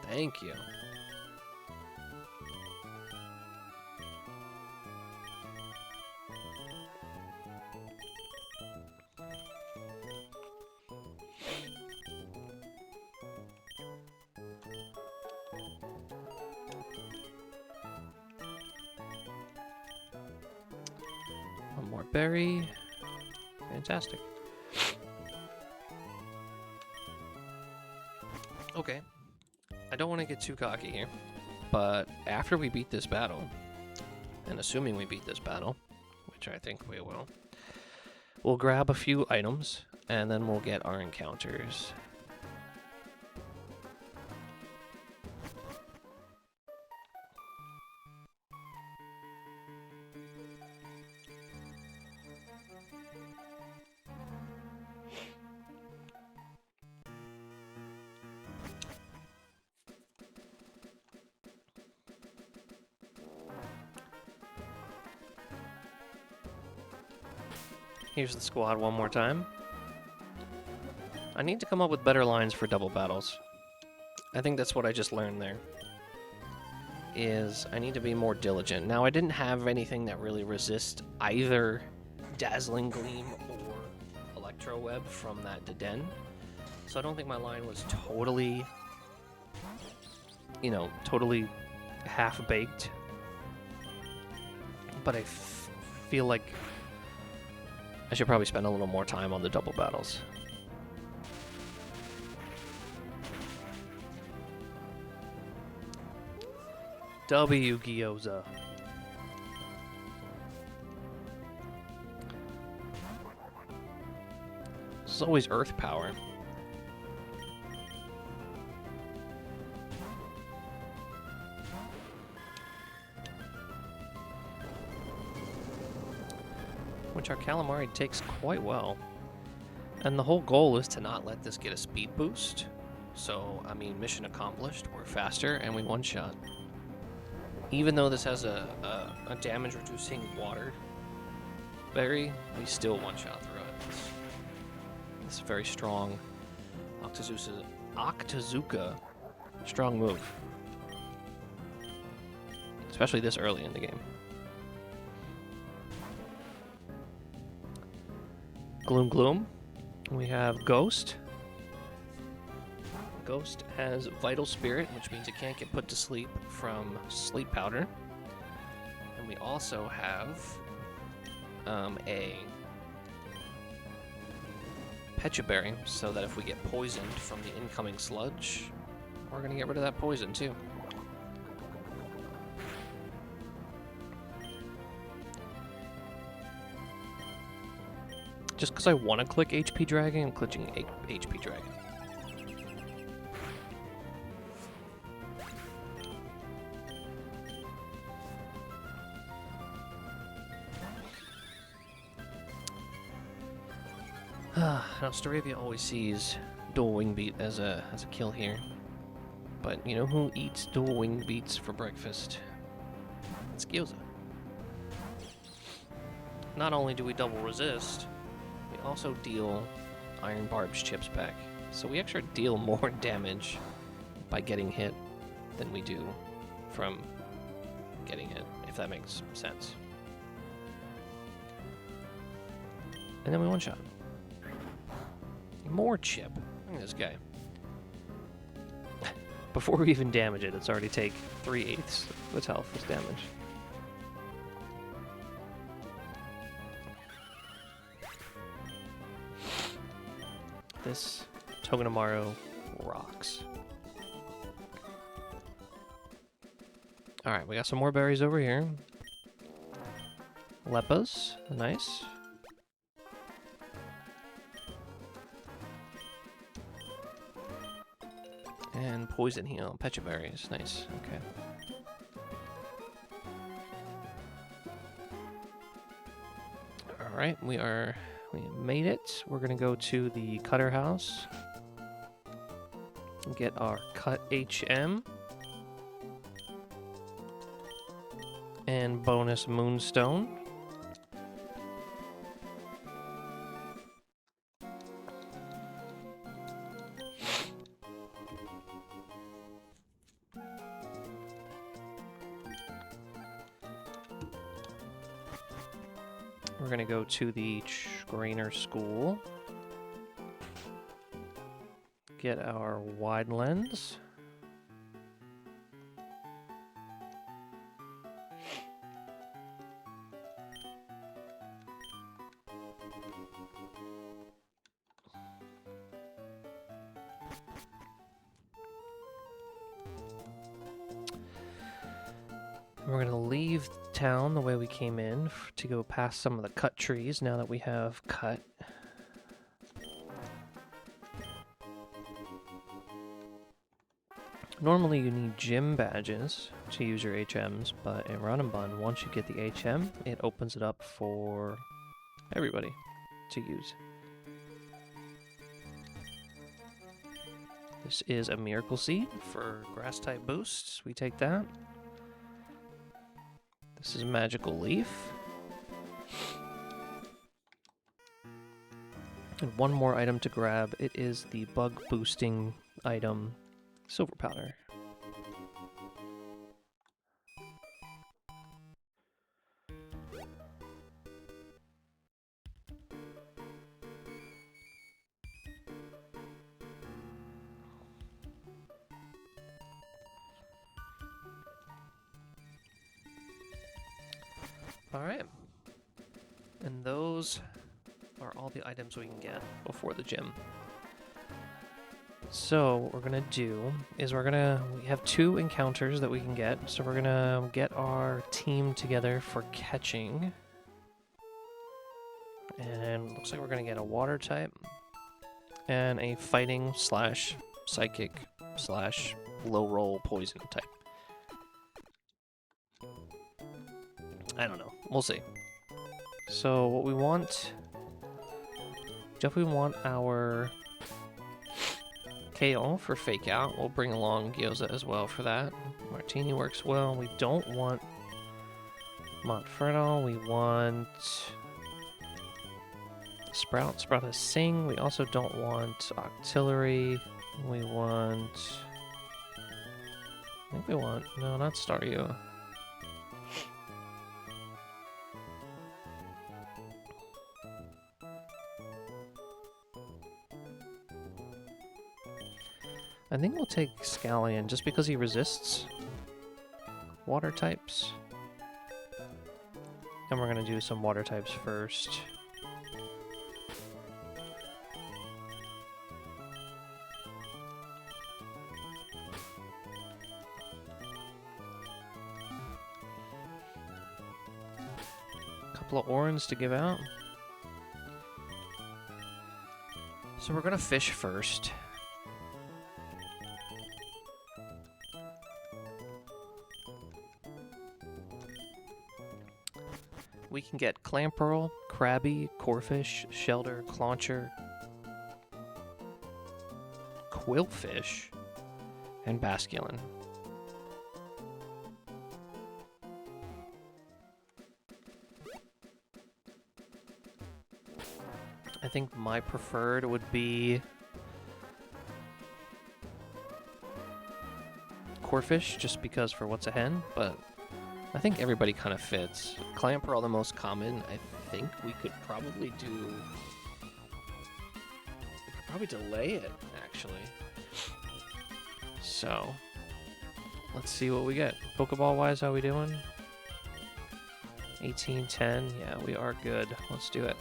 A: Thank you. One more berry. Fantastic. Okay. I don't want to get too cocky here, but after we beat this battle, and assuming we beat this battle, which I think we will, we'll grab a few items, and then we'll get our encounters. Here's the squad one more time. I need to come up with better lines for double battles. I think that's what I just learned there. Is I need to be more diligent. Now, I didn't have anything that really resists either Dazzling Gleam or Electro Web from that Deden. So I don't think my line was totally, totally half-baked. But I feel like I should probably spend a little more time on the double battles. W Gyoza. This is always earth power. Which our Calamari takes quite well. And the whole goal is to not let this get a speed boost. So, I mean, mission accomplished. We're faster and we one-shot. Even though this has a damage-reducing water berry, we still one-shot through it. It's a very strong Octazooka strong move. Especially this early in the game. Gloom Gloom. We have Ghost. Ghost has Vital Spirit, which means it can't get put to sleep from Sleep Powder. And we also have a Pecha Berry, so that if we get poisoned from the incoming sludge, we're going to get rid of that poison too. Just because I want to click HP Dragon, I'm clicking HP Dragon. Now, Staravia always sees Dual Wing Beat as a kill here. But you know who eats dual wing beats for breakfast? It's Gyoza. Not only do we double resist, we also deal Iron Barb's chips back. So we actually deal more damage by getting hit than we do from getting hit, if that makes sense. And then we one-shot. More chip. Look at this guy. Before we even damage it, it's already take 3/8 of its health as damage. This Togedemaru rocks. Alright, we got some more berries over here. Leppas, nice. And poison heal, pecha berries, nice, okay. Alright, we made it. We're gonna go to the cutter house. Get our cut HM. And bonus moonstone. We're gonna go to the Trainer School. Get our wide lens. We're gonna leave town the way we came in to go past some of the cut trees now that we have cut. Normally you need gym badges to use your HMs, but in RUN&BUN, once you get the HM, it opens it up for everybody to use. This is a Miracle Seed for grass type boosts. We take that. This is a Magical Leaf. And one more item to grab. It is the bug boosting item, Silver Powder. Alright. And those are all the items we can get before the gym. So what we're gonna do is we have 2 encounters that we can get. So we're gonna get our team together for catching. And it looks like we're gonna get a water type and a fighting / psychic / low roll poison type. I don't know. We'll see. So what we want... definitely want our Kale for Fake Out. We'll bring along Gyoza as well for that. Martini works well. We don't want Montferno. We want Sprout. Sprout has Sing. We also don't want Octillery. We want... I think we want... no, not Staryu. I think we'll take Scallion just because he resists water types. And we're gonna do some water types first. Couple of Orans to give out. So we're gonna fish first. We can get Clamperl, Crabby, Corefish, Shelter, Clauncher, Quillfish, And Basculin. I think my preferred would be Corphish, just because for what's a hen, but I think everybody kind of fits. Clamper are the most common. I think we could probably delay it, actually. So, let's see what we get. Pokeball-wise, how we doing? 18-10. Yeah, we are good. Let's do it.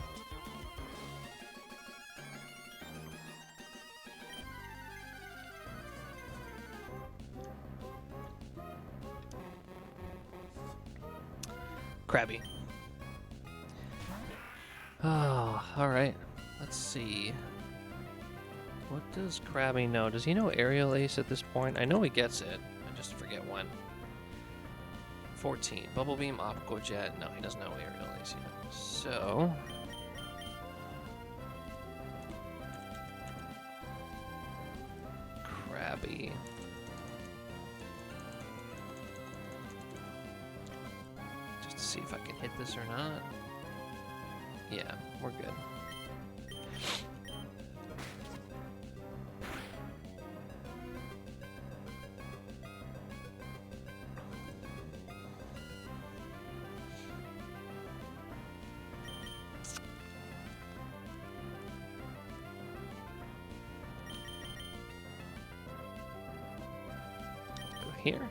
A: Krabby. Oh, alright. Let's see. What does Krabby know? Does he know Aerial Ace at this point? I know he gets it. I just forget when. 14. Bubble Beam, Optical Jet. No, he doesn't know Aerial Ace yet. So... Krabby. Just to see if I can hit this or not. Yeah, we're good. Here.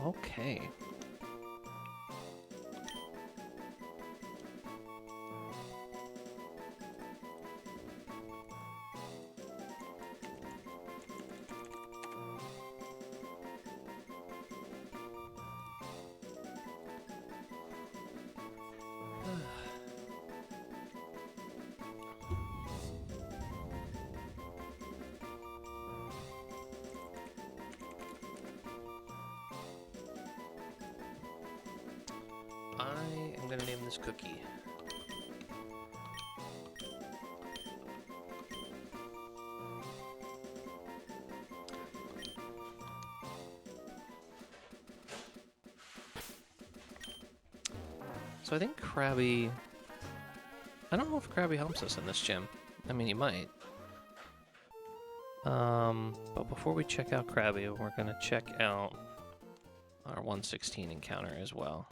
A: Okay. I am going to name this Cookie. So I think Krabby... I don't know if Krabby helps us in this gym. I mean, he might. But before we check out Krabby, we're going to check out our 116 encounter as well.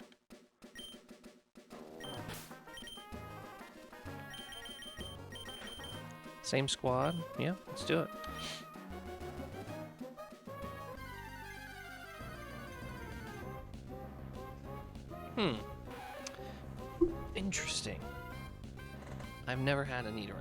A: Same squad? Yeah, let's do it. Interesting. I've never had a Nidoran here.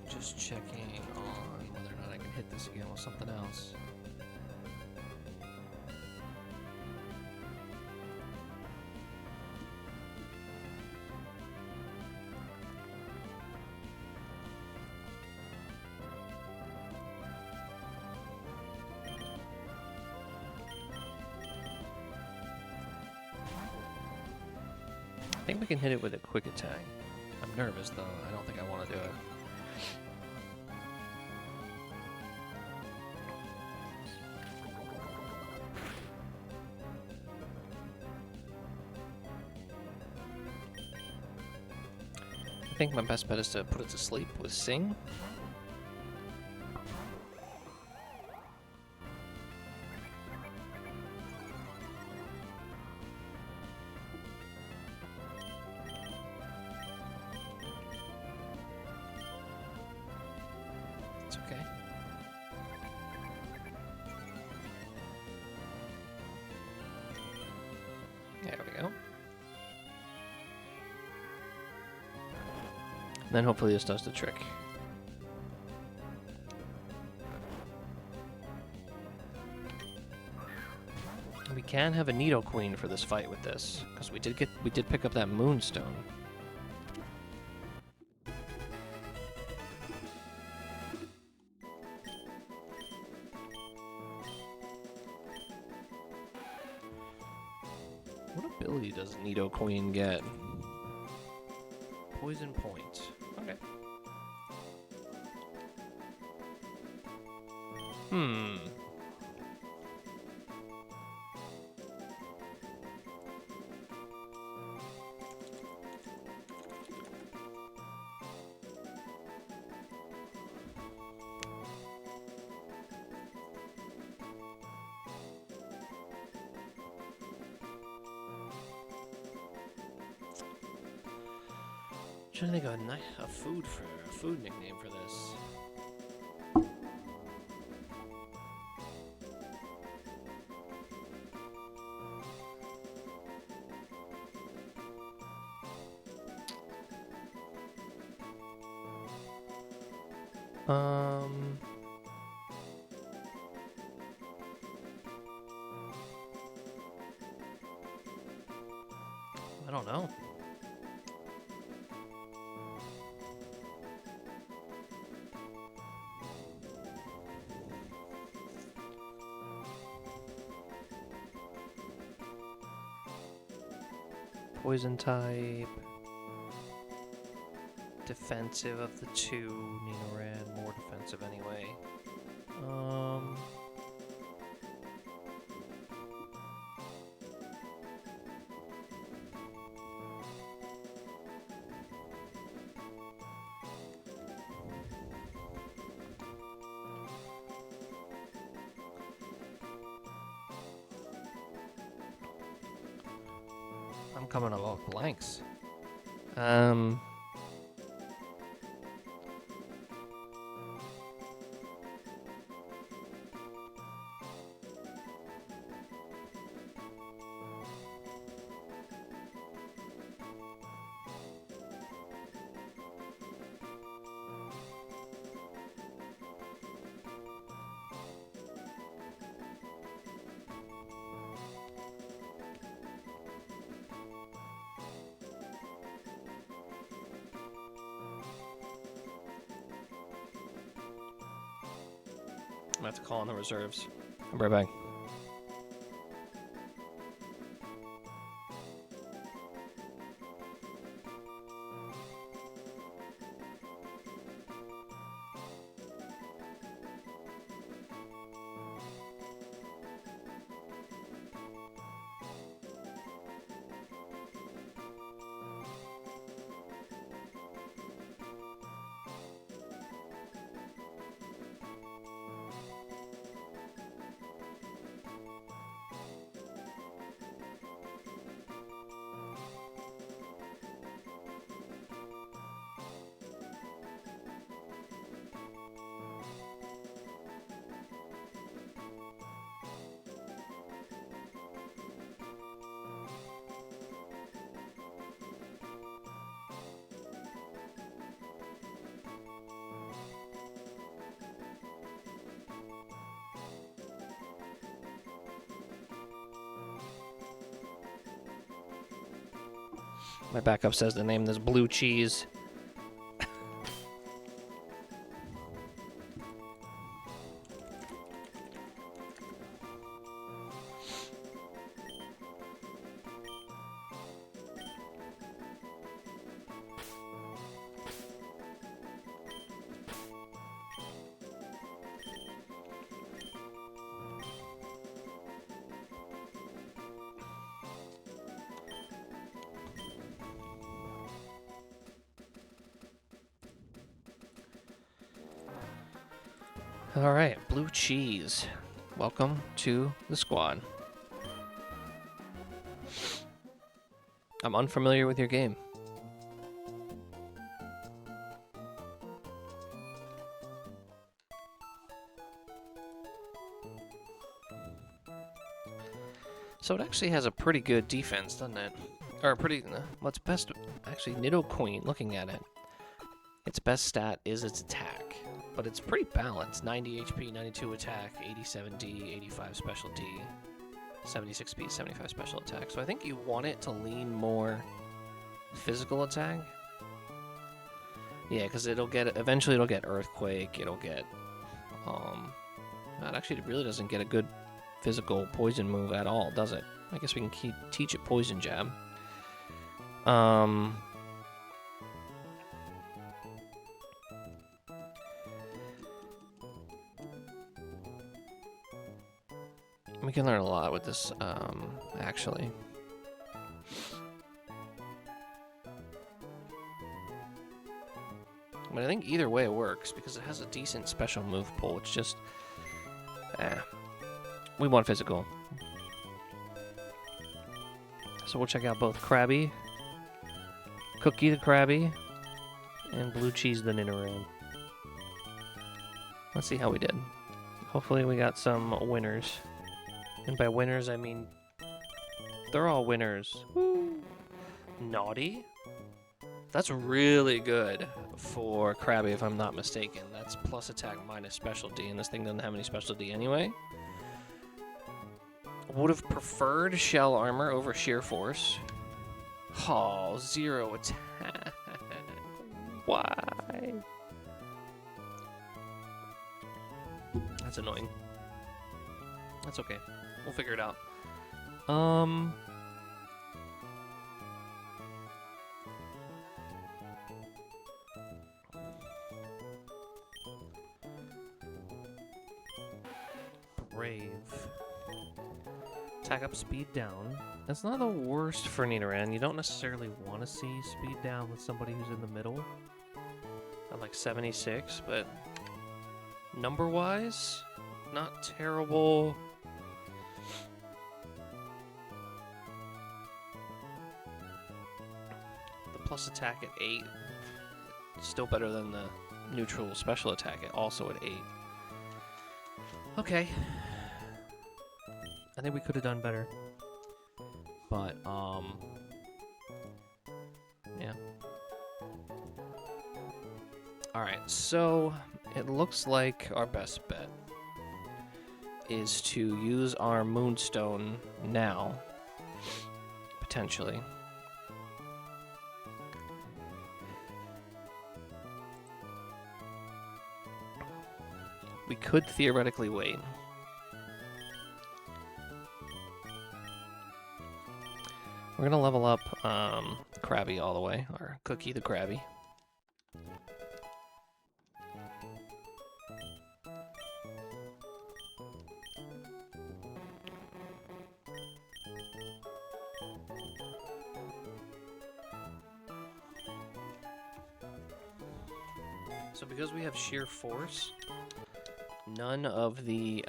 A: Just checking on whether or not I can hit this again with something else. I think we can hit it with a quick attack. I'm nervous though. I don't think I want to do it. think my best bet is to put it to sleep with Sing. It's okay. There we go. Then hopefully this does the trick. We can have a Nidoqueen for this fight with this, because we did pick up that Moonstone. What ability does Nidoqueen get? Poison Point. Okay. Trying to think of a food nickname for this. I don't know. Poison type. Defensive of the two. Nidoran, more defensive anyway. I'm coming up with blanks. I'm gonna have to call on the reserves. I'm right back. My backup says to name this Blue Cheese. Alright, blue cheese. Welcome to the squad. I'm unfamiliar with your game. So it actually has a pretty good defense, doesn't it? Or pretty, what's best, actually, Nidoqueen, looking at it, its best stat is its attack, but it's pretty balanced. 90 HP, 92 attack, 87 D, 85 special D, 76 speed, 75 special attack. So I think you want it to lean more physical attack. Yeah, because eventually it'll get Earthquake, it'll get, actually it really doesn't get a good physical poison move at all, does it? I guess we can teach it Poison Jab. We can learn a lot with this, actually. But I think either way it works, because it has a decent special move pool. It's just, we want physical. So we'll check out both Krabby, Cookie the Krabby, and Blue Cheese the Nidoran. Let's see how we did. Hopefully we got some winners. And by winners, I mean they're all winners. Woo. Naughty? That's really good for Krabby, if I'm not mistaken. That's plus attack minus special D, and this thing doesn't have any special D anyway. Would have preferred Shell Armor over Sheer Force. Oh, 0 attack. Why? That's annoying. That's okay. We'll figure it out. Brave. Attack up, speed down. That's not the worst for Nidoran. You don't necessarily want to see speed down with somebody who's in the middle at like 76, but number-wise, not terrible. The plus attack at 8, still better than the neutral special attack also at 8. Okay. I think we could have done better. But, yeah. Alright, so it looks like our best bet is to use our Moonstone now, potentially. We could theoretically wait. We're gonna level up Krabby all the way, or Cookie the Krabby. So because we have Sheer Force, none of the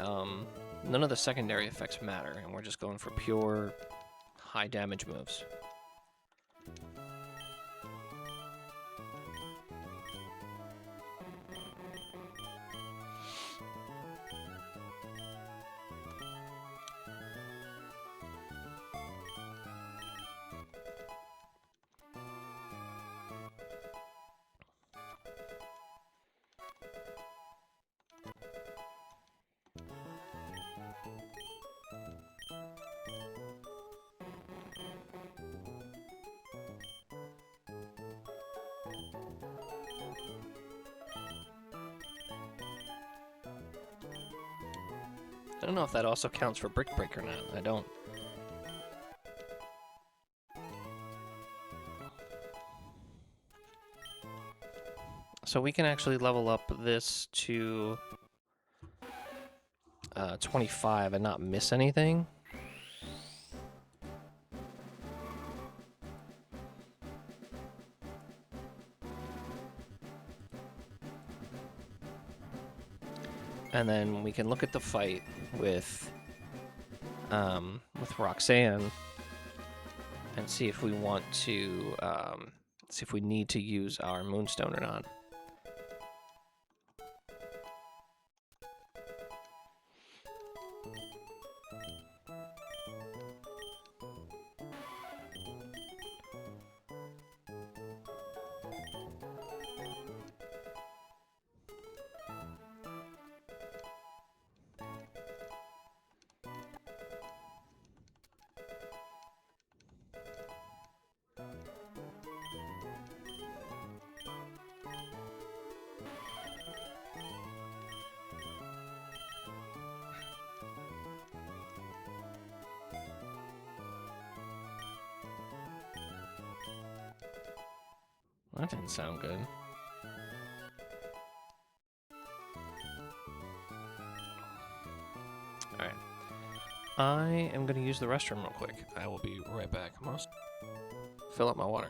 A: secondary effects matter, and we're just going for pure high damage moves. I don't know if that also counts for Brick Break or not. I don't. So we can actually level up this to 25 and not miss anything. and then we can look at the fight with Roxanne and see if we want to see if we need to use our Moonstone or not. That didn't sound good. Alright. I am going to use the restroom real quick. I will be right back. I must fill up my water.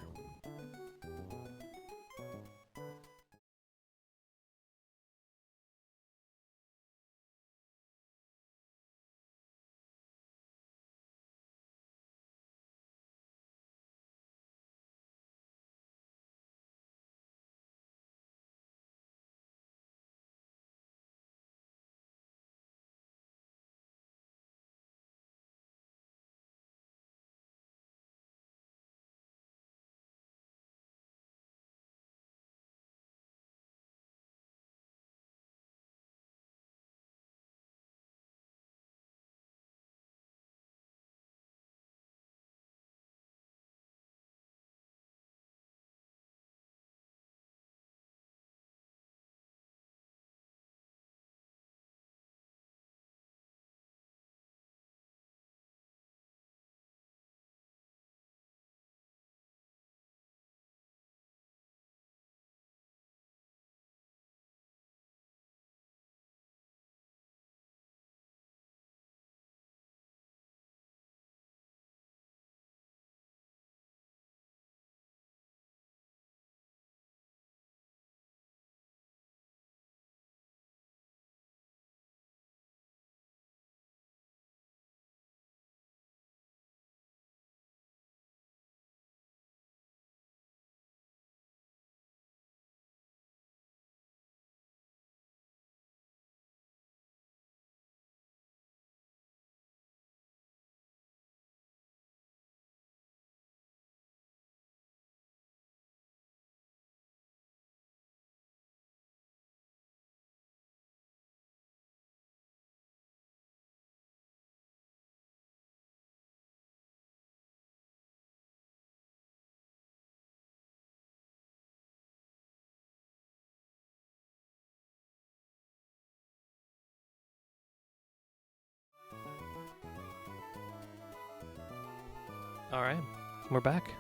A: Alright, we're back.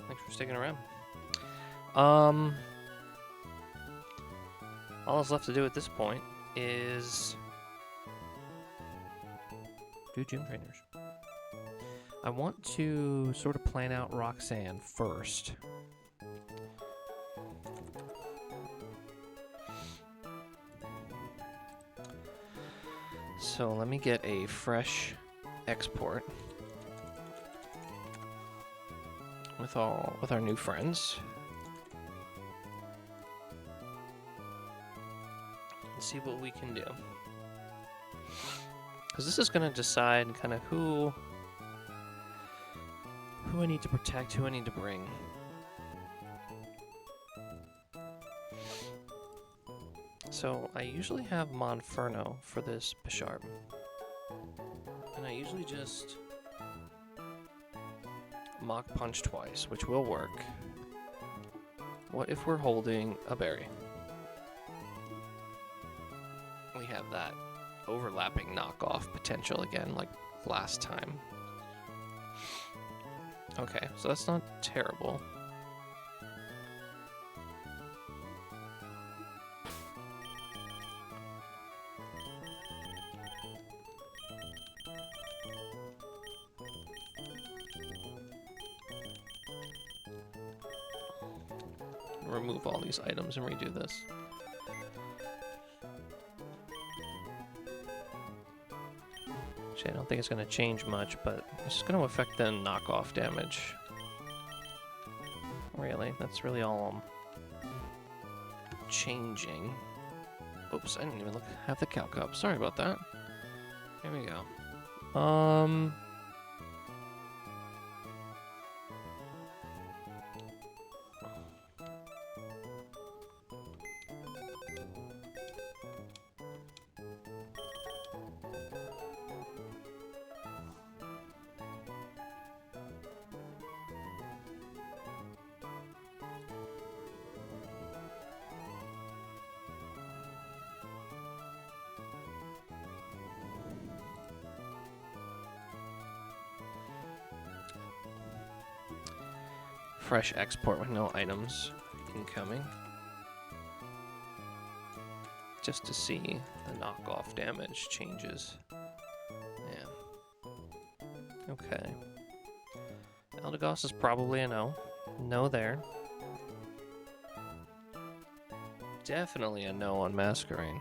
A: Thanks for sticking around. All that's left to do at this point is do gym trainers. I want to sort of plan out Roxanne first. So let me get a fresh export with our new friends. Let's see what we can do. Because this is going to decide kind of who I need to protect, who I need to bring. So I usually have Monferno for this Bisharp. And I usually just Mach Punch twice, which will work. What if we're holding a berry? We have that overlapping knockoff potential again, like last time. Okay, so that's not terrible. Remove all these items and redo this. Actually, I don't think it's going to change much, but it's just going to affect the knockoff damage. Really, that's really all I'm changing. Oops, I didn't even have the calc up. Sorry about that. Here we go. Fresh export with no items incoming. Just to see the knockoff damage changes. Yeah. Okay. Eldegoss is probably a no. No there. Definitely a no on Masquerain.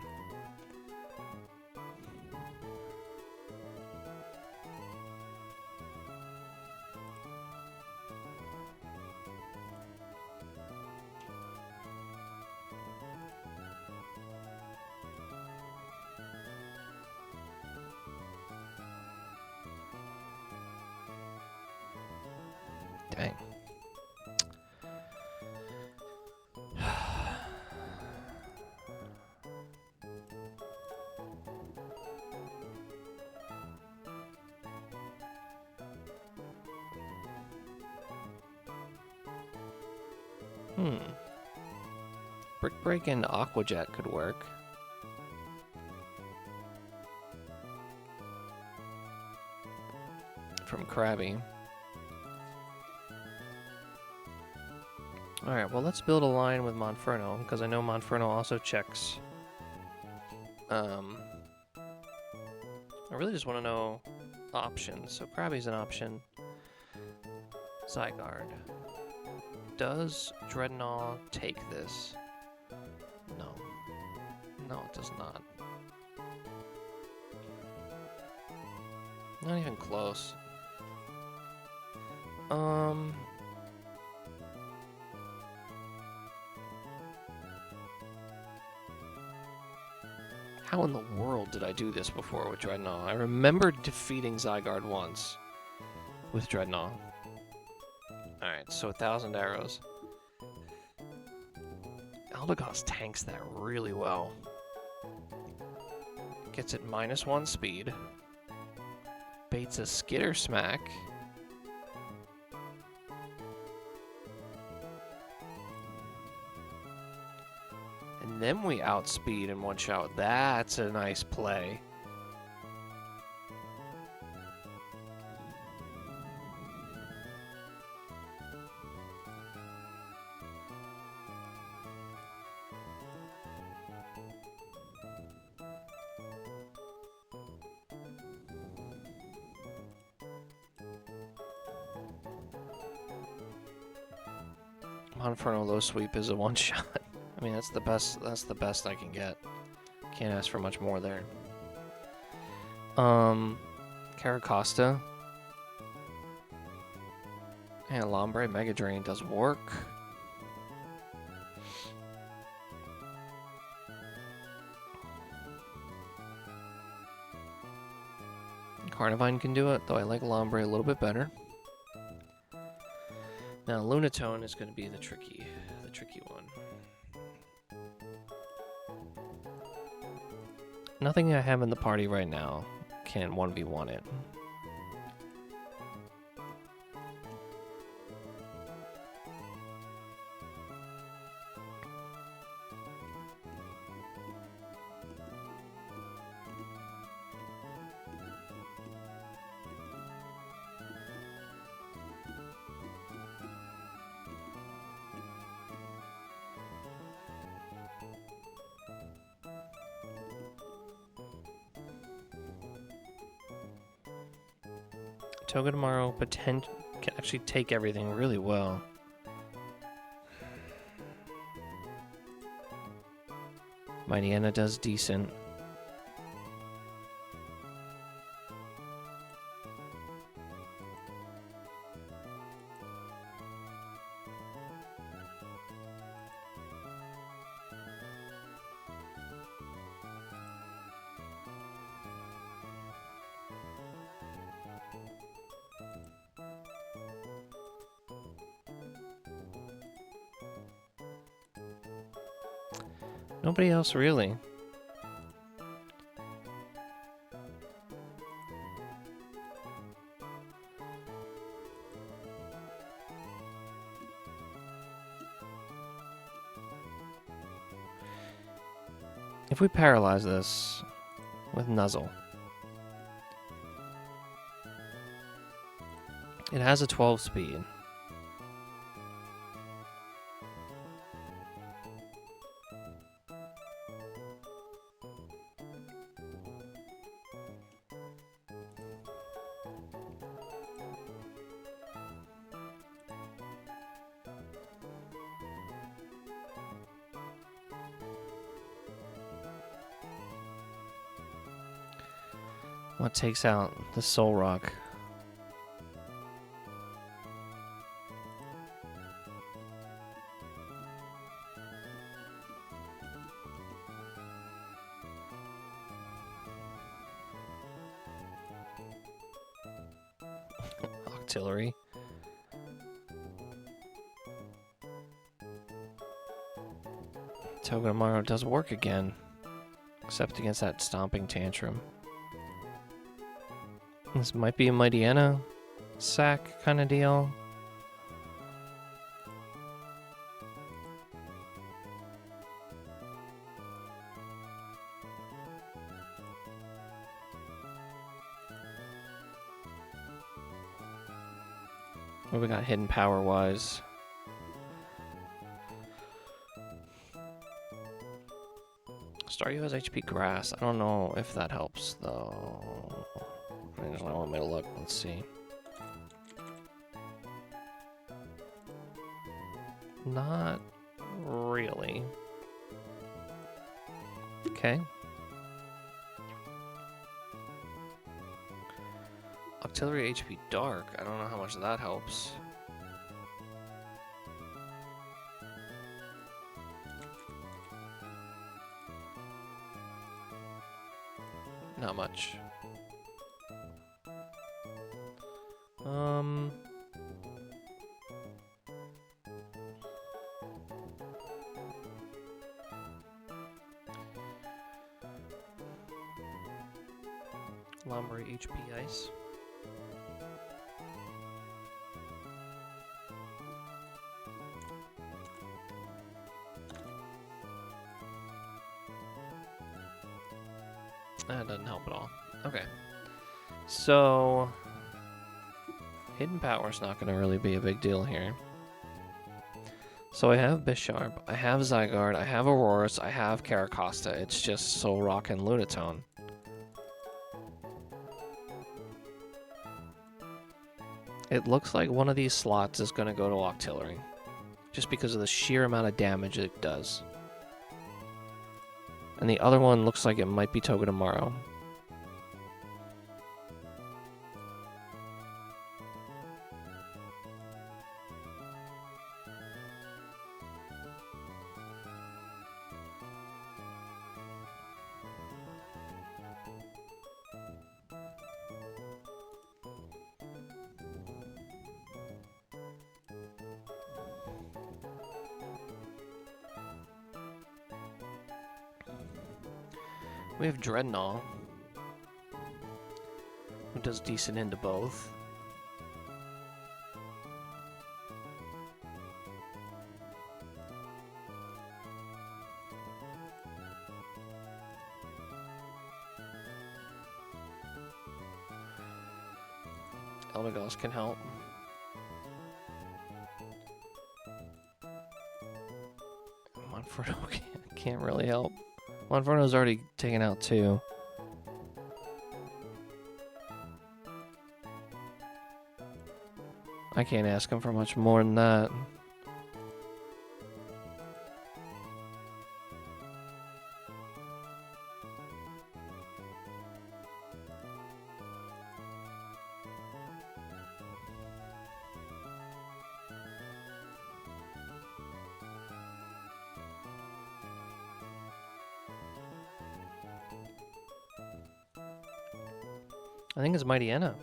A: Dang. Brick Break and Aqua Jet could work. From Krabby. Alright, well let's build a line with Monferno, because I know Monferno also checks. I really just want to know options. So Krabby's an option. Zygarde. Does Dreadnought take this? No. No, it does not. Not even close. How in the world did I do this before with Dreadnought? I remember defeating Zygarde once with Dreadnought. Alright, so 1,000 arrows. Eldegoss tanks that really well. Gets it -1 speed. Baits a Skitter Smack. And then we outspeed and one-shot. That's a nice play. Monferno low sweep is a one-shot. I mean, that's the best I can get. Can't ask for much more there. Caracosta. And Lombre Mega Drain does work. Carnivine can do it, though I like Lombre a little bit better. Now Lunatone is going to be the tricky one. Nothing I have in the party right now can 1v1 it. Togedemaru can actually take everything really well. Mightyena does decent. Nobody else really. If we paralyze this with Nuzzle, it has a 12 speed. What takes out the Soul Rock? Artillery. Togedemaru does work again, except against that Stomping Tantrum. This might be a Mightyena sack kind of deal. What we got hidden power wise? Staryu has HP Grass. I don't know if that helps though. I just want me to look. Let's see. Not really. Okay. Artillery HP Dark. I don't know how much that helps. Not much. Lombre HP Ice. That doesn't help at all. Okay. So, hidden power's not going to really be a big deal here. So I have Bisharp, I have Zygarde, I have Aurorus, I have Caracosta. It's just Soul Rock and Lunatone. It looks like one of these slots is going to go to Octillery, just because of the sheer amount of damage it does. And the other one looks like it might be Togedemaru. We have Dreadnought, who does decent into both. Eldegoss can help. Monferno can't really help. Monferno's already taken out 2. I can't ask him for much more than that. I think it's Mightyena.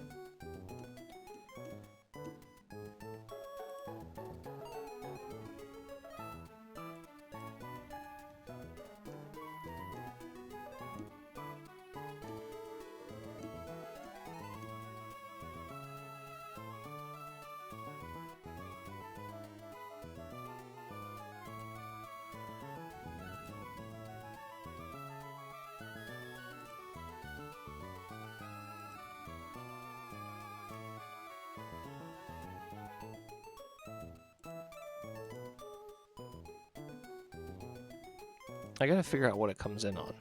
A: I gotta figure out what it comes in on.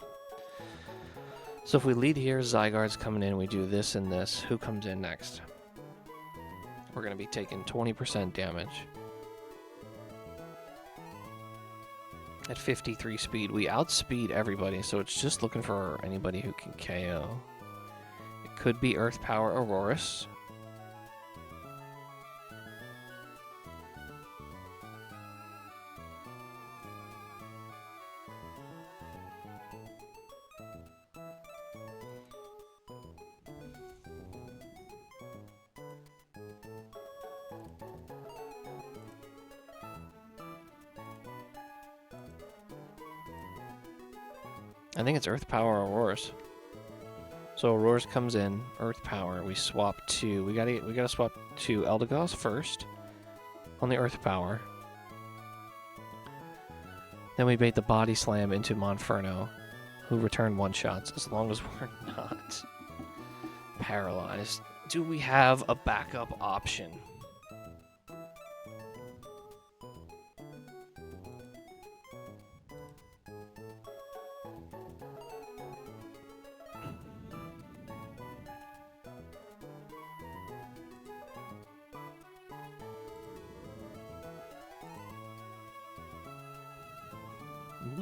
A: So if we lead here, Zygarde's coming in, we do this and this. Who comes in next? We're gonna be taking 20% damage. At 53 speed, we outspeed everybody, so it's just looking for anybody who can KO. It could be Earth Power Aurorus. I think it's Earth Power Aurorus. So Aurorus comes in, Earth Power. We swap to. We gotta swap to Eldegoss first on the Earth Power. Then we bait the Body Slam into Monferno, who return one shots as long as we're not paralyzed. Do we have a backup option?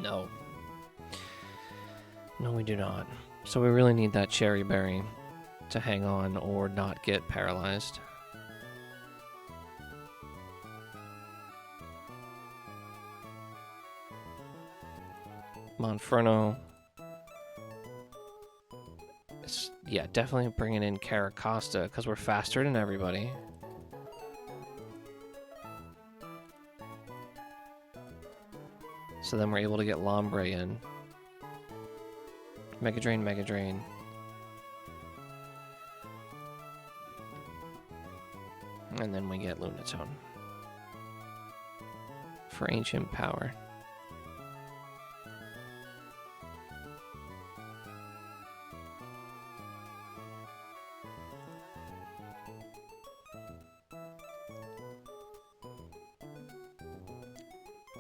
A: No. No, we do not. So we really need that Cherry Berry to hang on or not get paralyzed. Monferno. Yeah, definitely bringing in Caracosta because we're faster than everybody. So then we're able to get Lombre in. Mega Drain, Mega Drain. And then we get Lunatone for Ancient Power.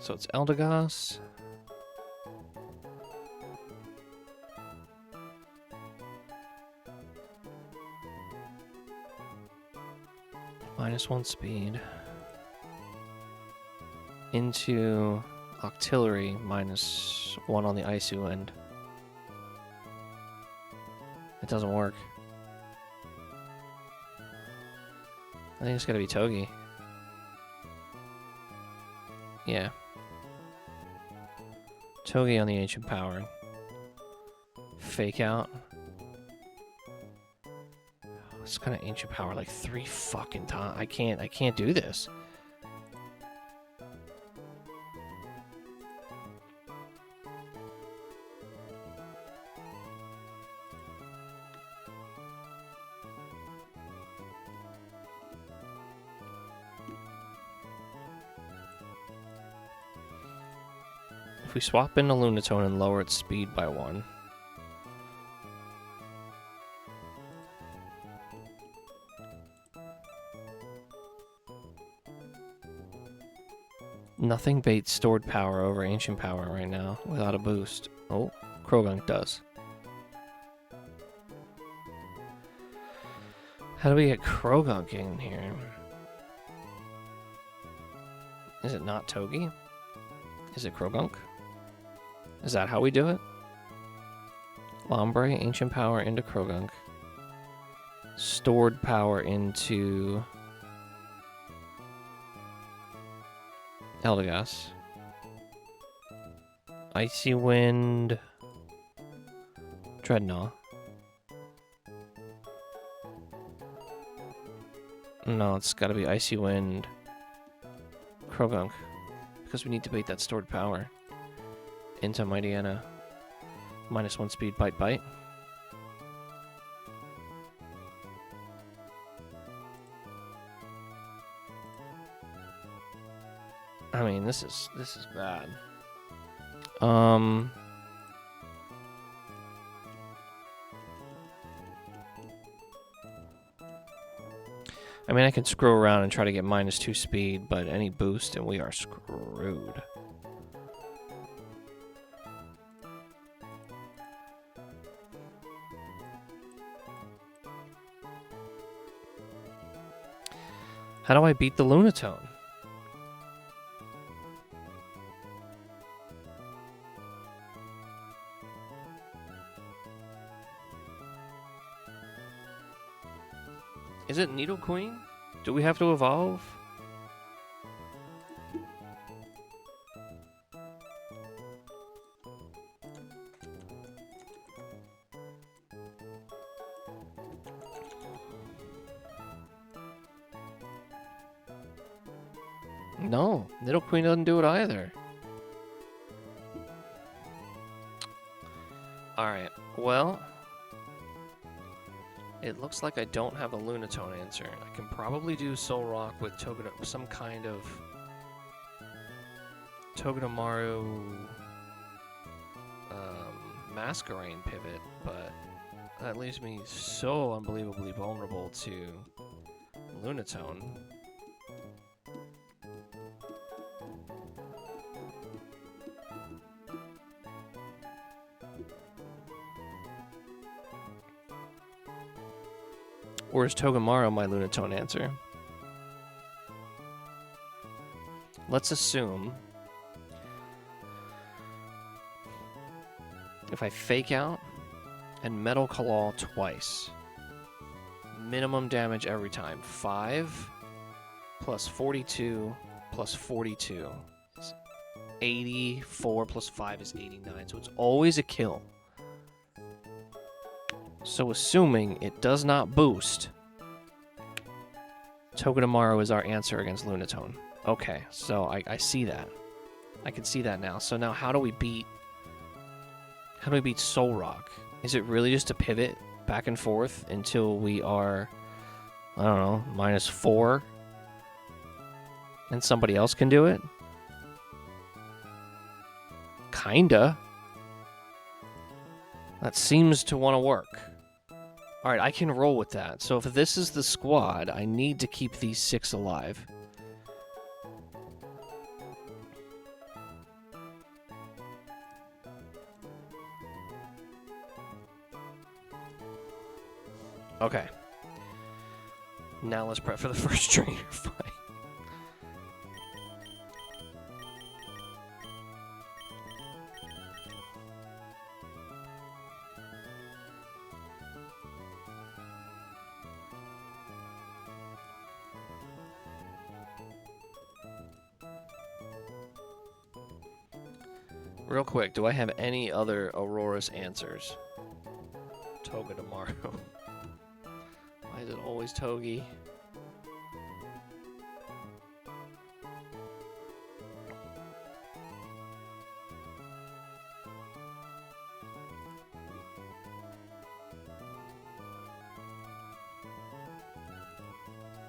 A: So it's Eldegoss. -1 speed. Into Octillery, -1 on the Isu end. It doesn't work. I think it's gotta be Togi. Yeah. Togi on the Ancient Power. Fake out. It's kind of Ancient Power like 3 fucking times. I can't do this. If we swap into Lunatone and lower its speed by 1. Nothing baits Stored Power over Ancient Power right now without a boost. Oh, Krogunk does. How do we get Krogunk in here? Is it not Togi? Is it Krogunk? Is that how we do it? Lombre, Ancient Power into Krogunk. Stored Power into Eldegoss. Icy Wind. Dreadnought. No, it's gotta be Icy Wind. Krogunk. Because we need to bait that Stored Power into Mightyena. -1 speed, Bite Bite. I mean, this is bad. I mean, I can screw around and try to get -2 speed, but any boost and we are screwed. How do I beat the Lunatone? Is it Needle Queen? Do we have to evolve? No, Needle Queen doesn't do it either. Alright, well, it looks like I don't have a Lunatone answer. I can probably do Soul Rock with some kind of Togedemaru Masquerain pivot, but that leaves me so unbelievably vulnerable to Lunatone. Or is Togedemaru my Lunatone answer? Let's assume if I Fake Out and Metal Claw twice, minimum damage every time. 5 plus 42 plus 42 is 84 plus 5 is 89. So it's always a kill. So assuming it does not boost, Togedemaru is our answer against Lunatone. Okay, so I see that. I can see that now. So now how do we beat Soul Rock? Is it really just a pivot back and forth until we are, I don't know, -4 and somebody else can do it? Kinda. That seems to want to work. Alright, I can roll with that. So if this is the squad, I need to keep these 6 alive. Okay. Now let's prep for the first trainer fight. Real quick, do I have any other Aurora's answers? Togedemaru. Why is it always Togi?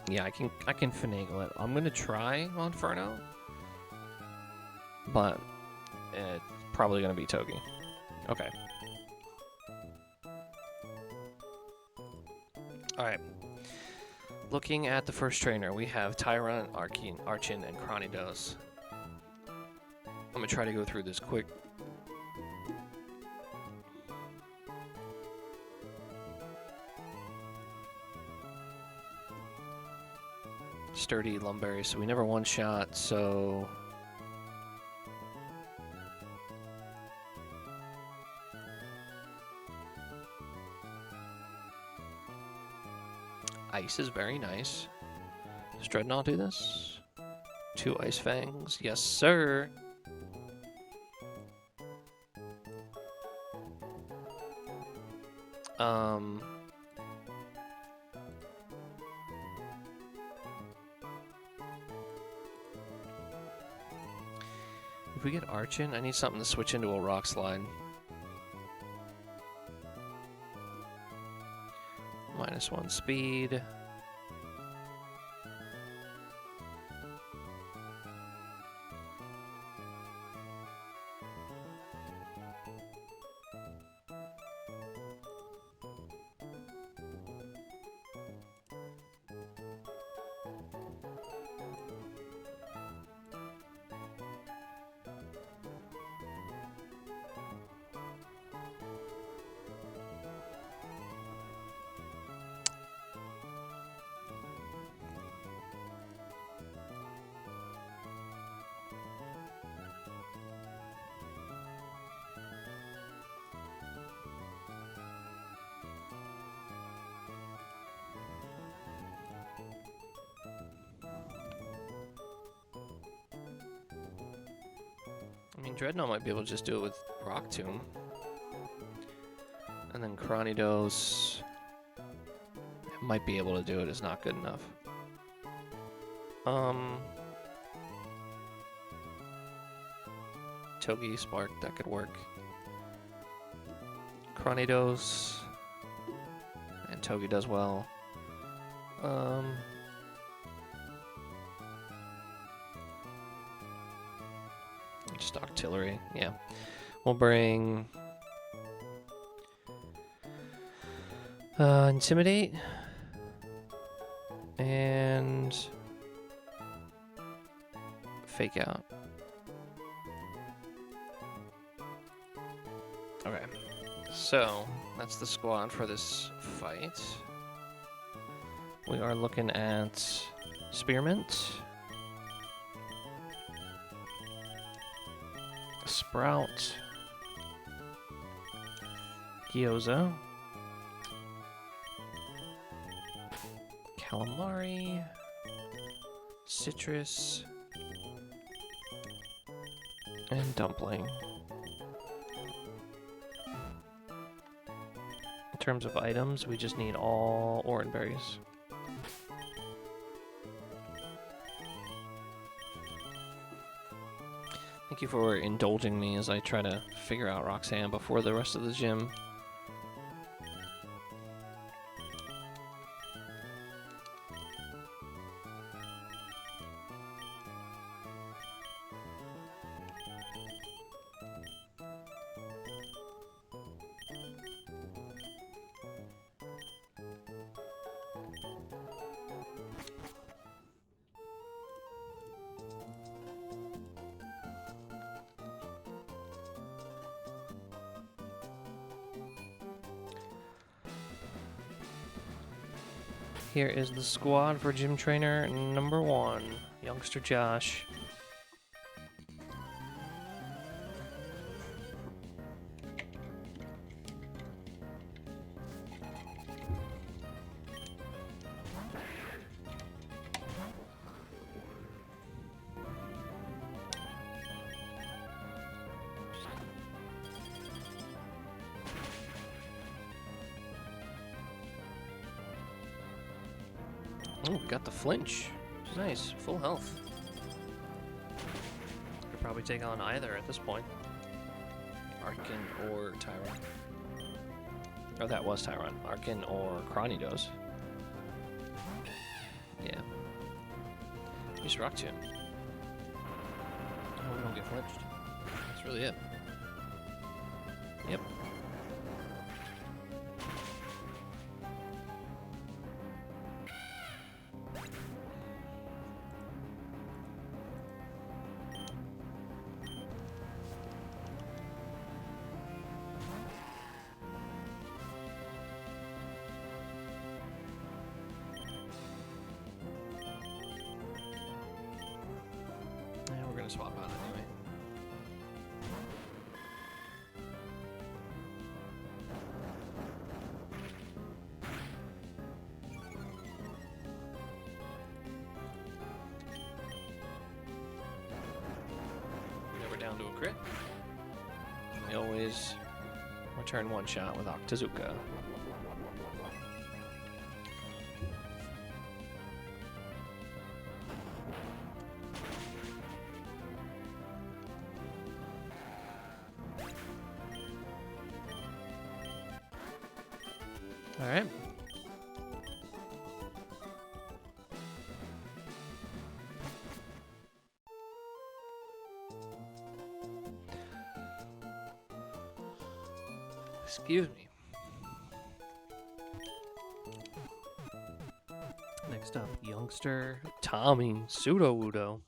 A: Yeah, I can finagle it. I'm gonna try on Inferno, but it's probably gonna be Togi. Okay. Alright. Looking at the first trainer, we have Tyrant, Archon, and Cranidos. I'm gonna try to go through this quick. Sturdy Lumberry, so we never one-shot, so... Ice is very nice. Does Dreadnought do this? 2 Ice Fangs. Yes, sir. If we get Archon, I need something to switch into a Rock Slide. -1 speed. Dreadnought might be able to just do it with Rock Tomb. And then Kranidos might be able to do it, is not good enough. Togi, Spark, that could work. Kranidos. And Togi does well. Just artillery, yeah. We'll bring Intimidate and Fake Out. Okay, so that's the squad for this fight. We are looking at Spearmint, Sprout, Gyoza, Calamari, Citrus, and Dumpling. In terms of items, we just need all orange berries. Thank you for indulging me as I try to figure out Roxanne before the rest of the gym. Here is the squad for gym trainer number 1, youngster Josh. Oh, got the flinch. Nice, full health. Could probably take on either at this point. Arkin or Tyron. Oh, that was Tyron. Arkin or Kranidos. Yeah. Just Rock Tomb. Oh, we don't get flinched. That's really it. Yep. Swap out anyway. Never down to a crit. We always return one shot with Octazooka. All right. Excuse me. Next up, youngster Tommy Pseudo-Wudo.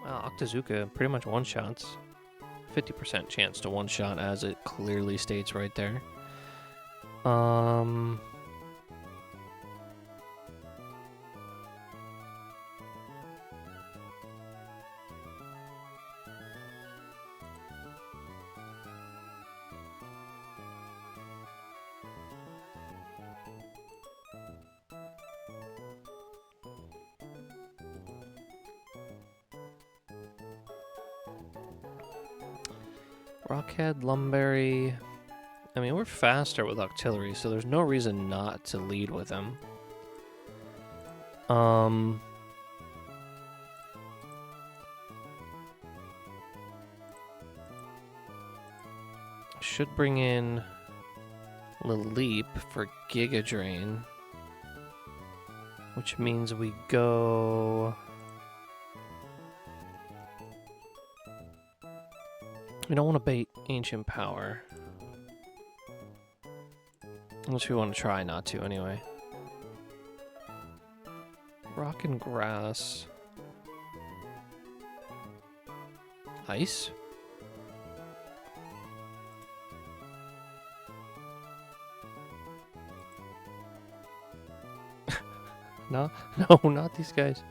A: Well, Octazooka pretty much one-shots. 50% chance to one-shot, as it clearly states right there. Rockhead, Lumberry. I mean, we're faster with artillery, so there's no reason not to lead with them. Should bring in Leap for Giga Drain, which means we go. We don't want to bait Ancient Power. Unless we want to try not to, anyway. Rock and Grass. Ice? No, no, not these guys.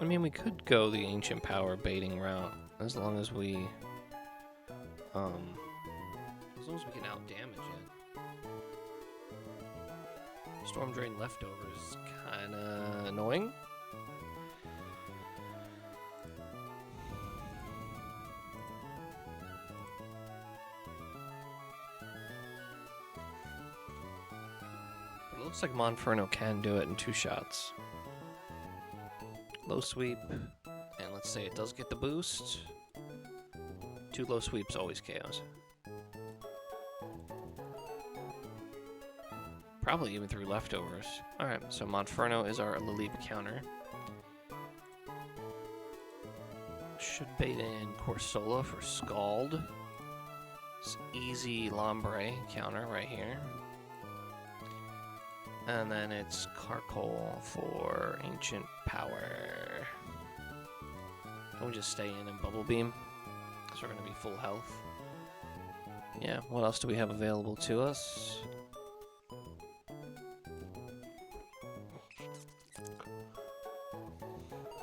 A: I mean, we could go the Ancient Power baiting route, as long as we can out-damage it. Storm Drain Leftovers is kinda annoying. But it looks like Monferno can do it in 2 shots. Low sweep, and let's say it does get the boost. 2 low sweeps always KOs. Probably even through leftovers. Alright, so Monferno is our Lilip counter. Should bait in Corsola for Scald. It's easy Lombre counter right here. And then it's Carcol for Ancient Power. And we just stay in Bubble Beam, because we're going to be full health. Yeah, what else do we have available to us?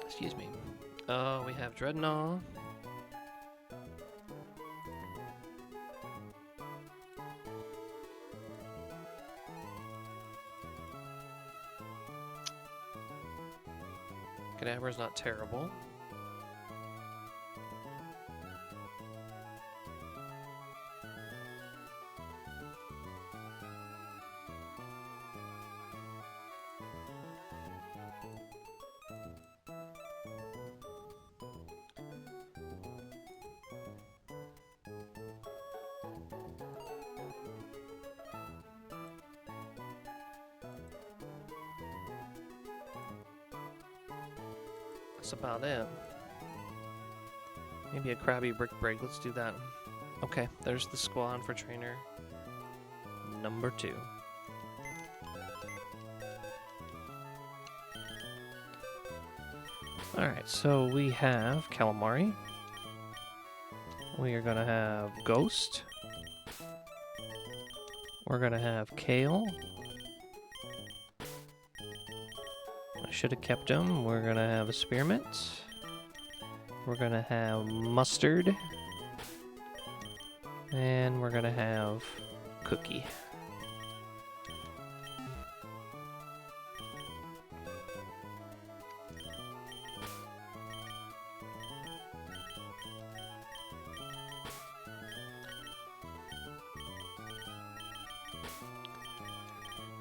A: Excuse me. We have Dreadnought. Cadaver's not terrible. That's about it. Maybe a Krabby Brick Break. Let's do that. Okay, there's the squad for trainer number 2. Alright, so we have Calamari. We are going to have Ghost. We're going to have Kale. I should have kept him. We're going to have a Spearmint. We're going to have Mustard. And we're going to have Cookie.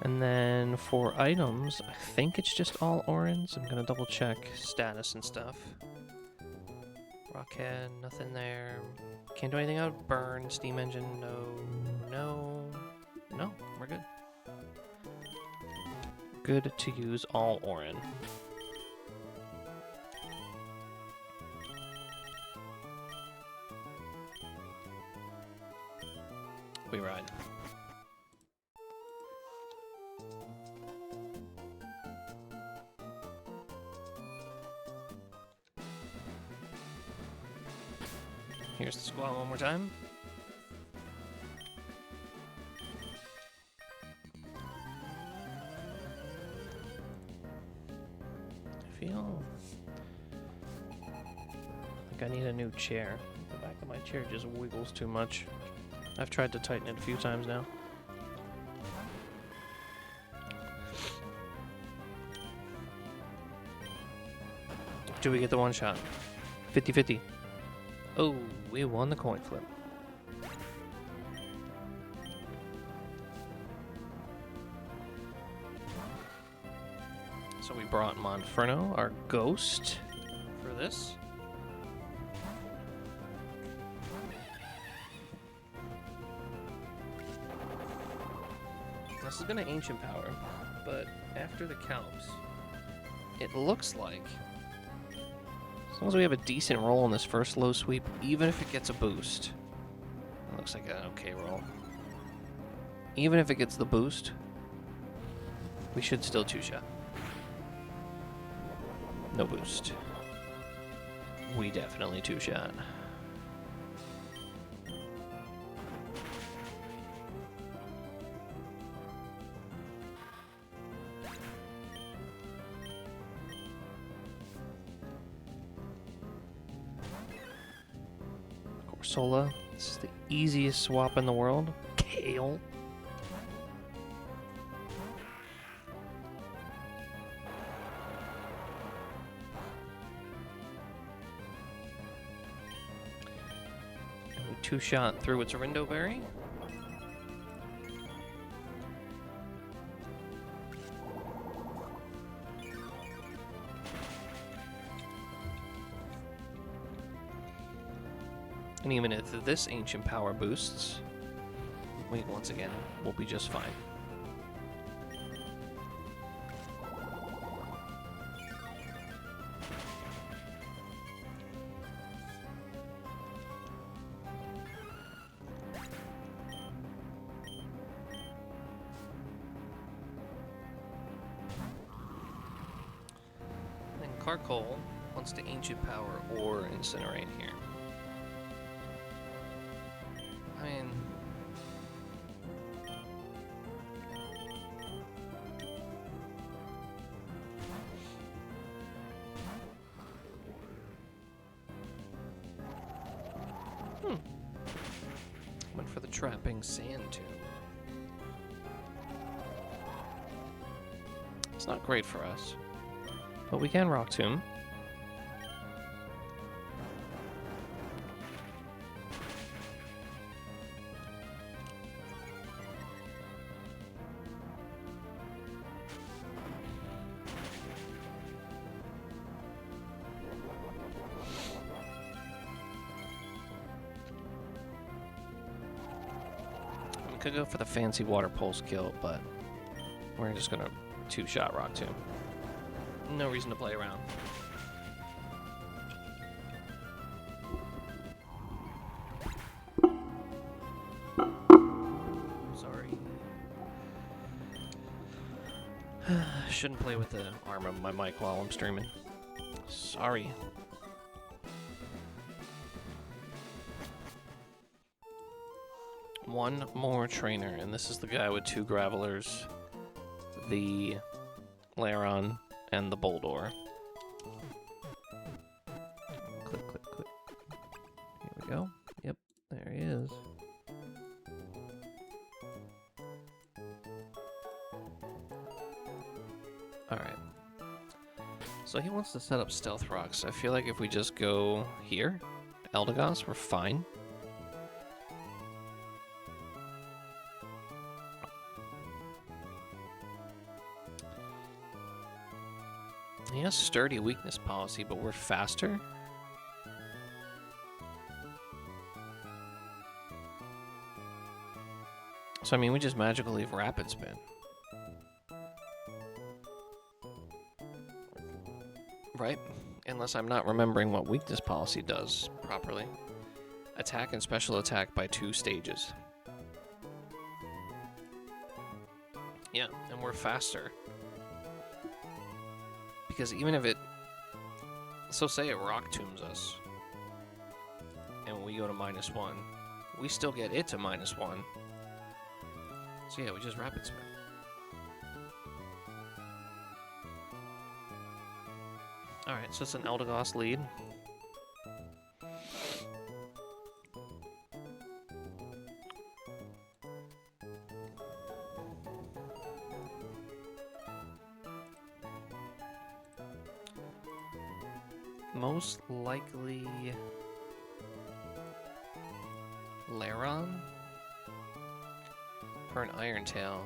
A: And then for items, I think it's just all orange. I'm gonna double check status and stuff. Rockhead, nothing there. Can't do anything out of Burn, Steam Engine, no, we're good. Good to use all Orin. We ride. Here's the squad one more time. I feel like I need a new chair. chair just wiggles too much. I've tried to tighten it a few times now. Do we get the one shot? 50-50. Oh, we won the coin flip. So we brought Monferno, our ghost, for this. This is going to Ancient Power, but after the Calps, it looks like, as long as we have a decent roll on this first low sweep, even if it gets a boost, it looks like an okay roll. Even if it gets the boost, we should still two-shot. No boost. We definitely two-shot. Corsola. This is the easiest swap in the world. Kale. Two-shot through its Rindo Berry. And even if this Ancient Power boosts, we once again will be just fine. Carcoal wants to Ancient Power or Incinerate here. I mean, went for the Trapping Sand Tomb. It's not great for us. But we can Rock Tomb. We could go for the fancy Water Pulse kill, but we're just gonna two-shot Rock Tomb. No reason to play around. Sorry. Shouldn't play with the arm of my mic while I'm streaming. Sorry. One more trainer, and this is the guy with two Gravelers, the Laron, and the Boldor. Click, click, click. Here we go. Yep, there he is. Alright. So he wants to set up Stealth Rocks. I feel like if we just go here, Eldegoss, we're fine. He has Sturdy Weakness Policy, but we're faster. So, I mean, we just magically leave Rapid Spin. Right? Unless I'm not remembering what Weakness Policy does properly. Attack and special attack by 2 stages. Yeah, and we're faster. Because even if it... So say it Rock Tombs us. And we go to -1. We still get it to -1. So yeah, we just Rapid Spin. Alright, so it's an Eldegoss lead. Most likely Laron for an Iron Tail.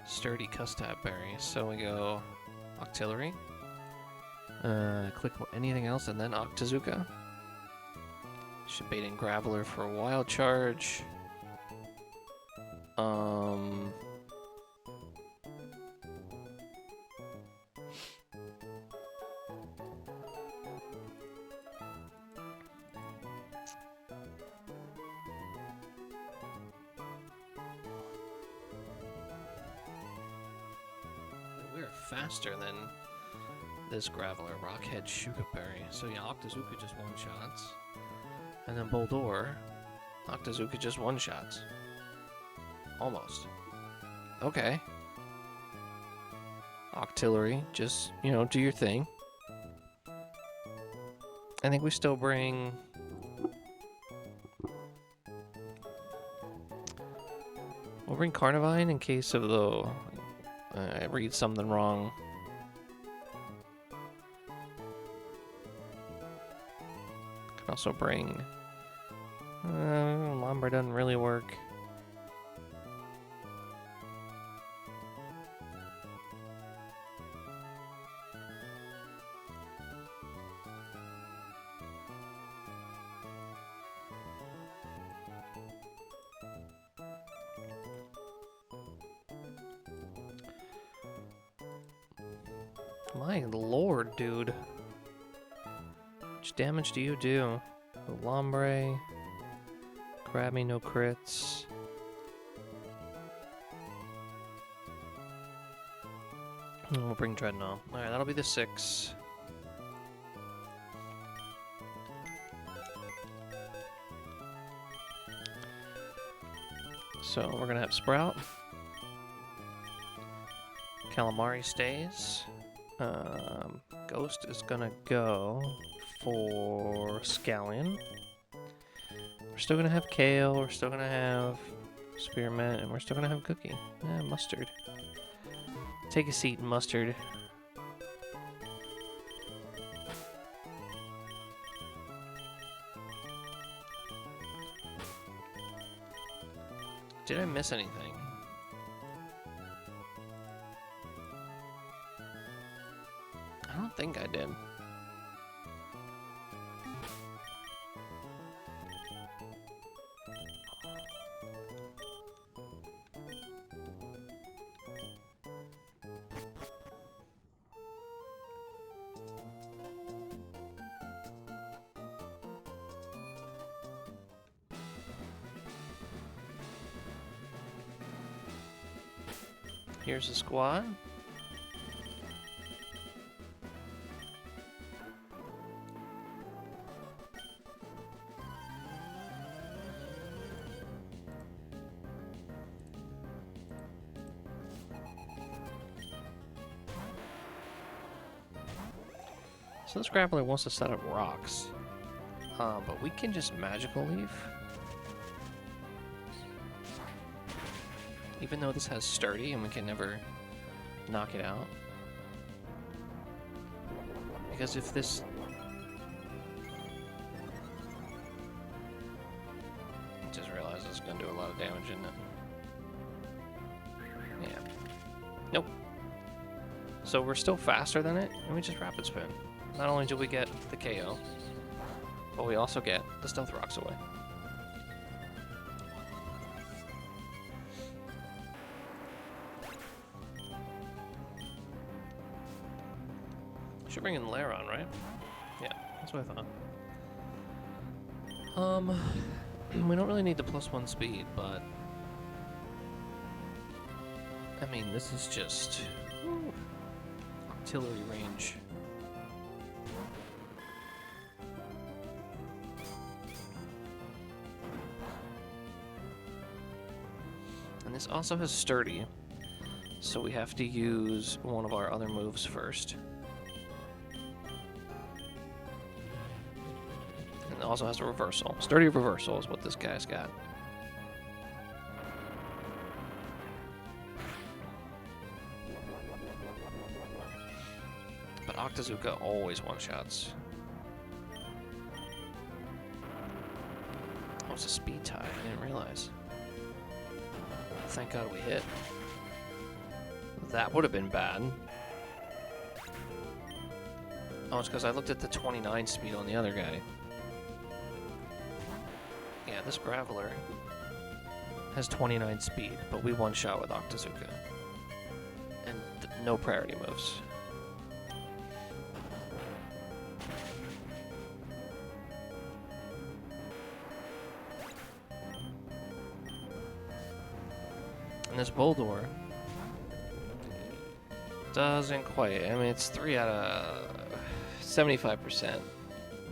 A: Sturdy Custap Berry. So we go Octillery. Click anything else and then Octazooka. Should bait in Graveler for a Wild Charge. We're faster than this Graveler, Rockhead, Shukaberry. So yeah, Octazooka just one-shots. And then Boldore, Octazooka just one-shots. Almost. Okay. Octillery, just, you know, do your thing. I think we still bring... We'll bring Carnivine in case of the... I read something wrong. Can also bring... Lombre doesn't really work. My lord, dude. How much damage do you do? The Lombre. Grab me, no crits. And we'll bring Dreadnought. Alright, that'll be the 6. So we're gonna have Sprout. Calamari stays. Ghost is gonna go for Scallion. We're still gonna have Kale, we're still gonna have Spearmint, and we're still gonna have Cookie. Mustard. Take a seat, Mustard. Did I miss anything? I don't think I did. Here's the squad. So this grappler wants to set up rocks, but we can just magical leaf. Even though this has sturdy and we can never knock it out. Because if this... I just realized it's going to do a lot of damage, isn't it? Yeah. Nope. So we're still faster than it, and we just Rapid Spin. Not only do we get the KO, but we also get the Stealth Rocks away. Should bring in Laron, right? Yeah, that's what I thought. We don't really need the +1 speed, but I mean, this is just artillery range. And this also has sturdy, so we have to use one of our other moves first. And it also has a reversal. Sturdy reversal is what this guy's got. But Octazooka always one-shots. Oh, it's a speed tie. I didn't realize. Thank God we hit. That would have been bad. Oh, it's because I looked at the 29 speed on the other guy. Yeah, this Graveler has 29 speed, but we one-shot with Octazooka. And no priority moves. And this Boldor doesn't quite. I mean, it's 3 out of 75%.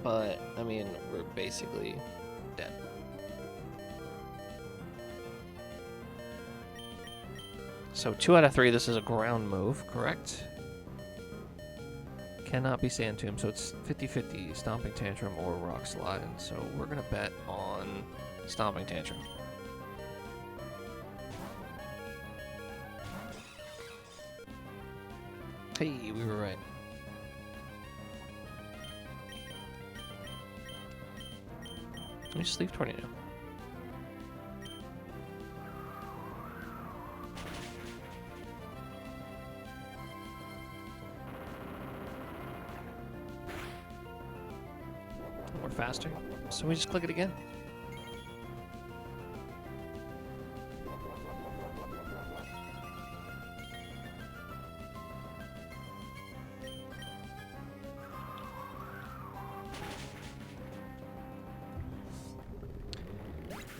A: But, I mean, we're basically dead. So 2 out of 3, this is a ground move, correct? Cannot be Sand Tomb, so it's 50-50, Stomping Tantrum or Rock Slide. So we're going to bet on Stomping Tantrum. Hey, we were right. Let me just leave Tornado. We're faster, so we just click it again.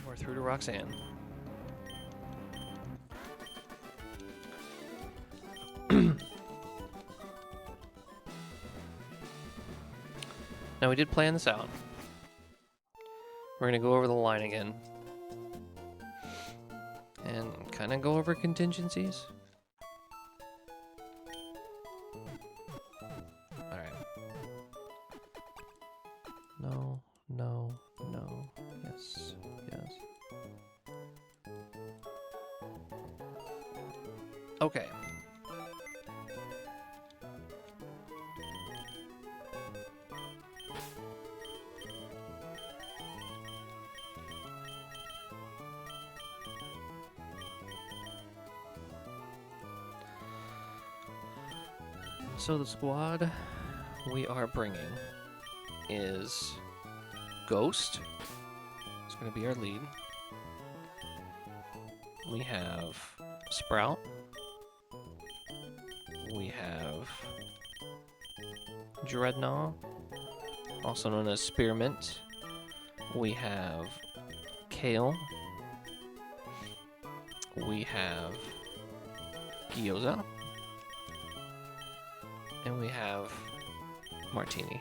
A: We're through to Roxanne. Now we did plan this out. We're gonna go over the line again. And kind of go over contingencies. Alright. No, no, no. Yes, yes. Okay. So the squad we are bringing is Ghost. It's going to be our lead. We have Sprout. We have Dreadnought, also known as Spearmint. We have Kale. We have Gyoza. And we have Martini.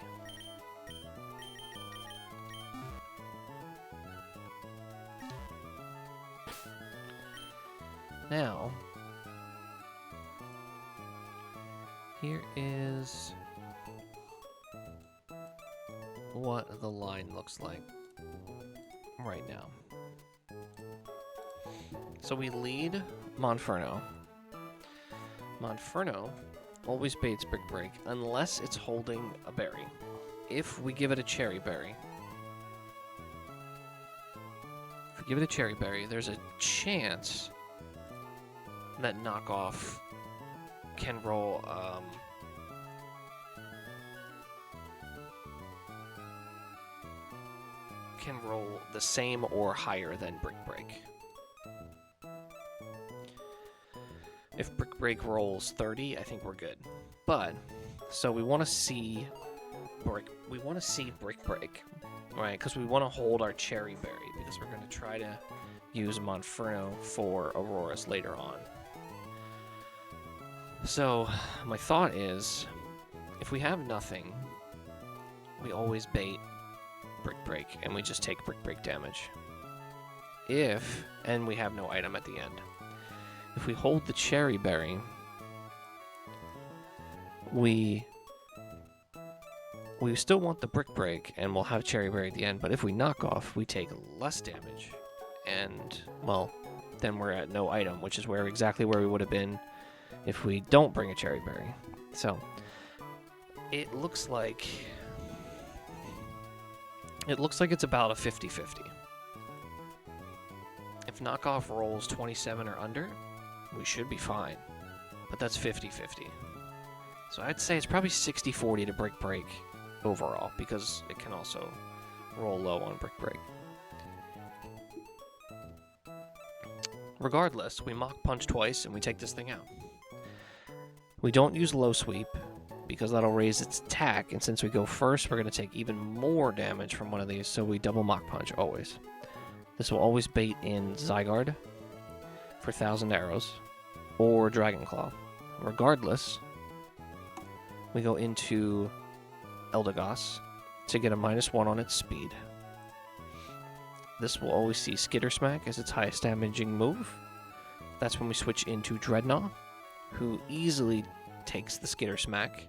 A: Now, here is what the line looks like right now. So we lead Monferno. Monferno always baits Brick Break unless it's holding a berry. If we give it a cherry berry, there's a chance that Knockoff can roll the same or higher than Brick Break. If Brick Break rolls 30, I think we're good. But so we want to see Brick Break, right? Because we want to hold our Cherry Berry because we're going to try to use Monferno for Auroras later on. So my thought is, if we have nothing, we always bait Brick Break and we just take Brick Break damage. And we have no item at the end. If we hold the Cherry Berry, we still want the Brick Break, and we'll have Cherry Berry at the end, but if we knock off, we take less damage. And, well, then we're at no item, which is exactly where we would have been if we don't bring a Cherry Berry. So, It looks like it's about a 50-50. If knockoff rolls 27 or under, we should be fine. But that's 50-50. So I'd say it's probably 60-40 to brick break overall, because it can also roll low on brick break. Regardless, we mock punch twice and we take this thing out. We don't use low sweep because that'll raise its attack, and since we go first, we're going to take even more damage from one of these, so we double mock punch always. This will always bait in Zygarde for 1,000 arrows or Dragon Claw. Regardless, we go into Eldegoss to get a -1 on its speed. This will always see Skitter Smack as its highest damaging move. That's when we switch into Dreadnought, who easily takes the Skitter Smack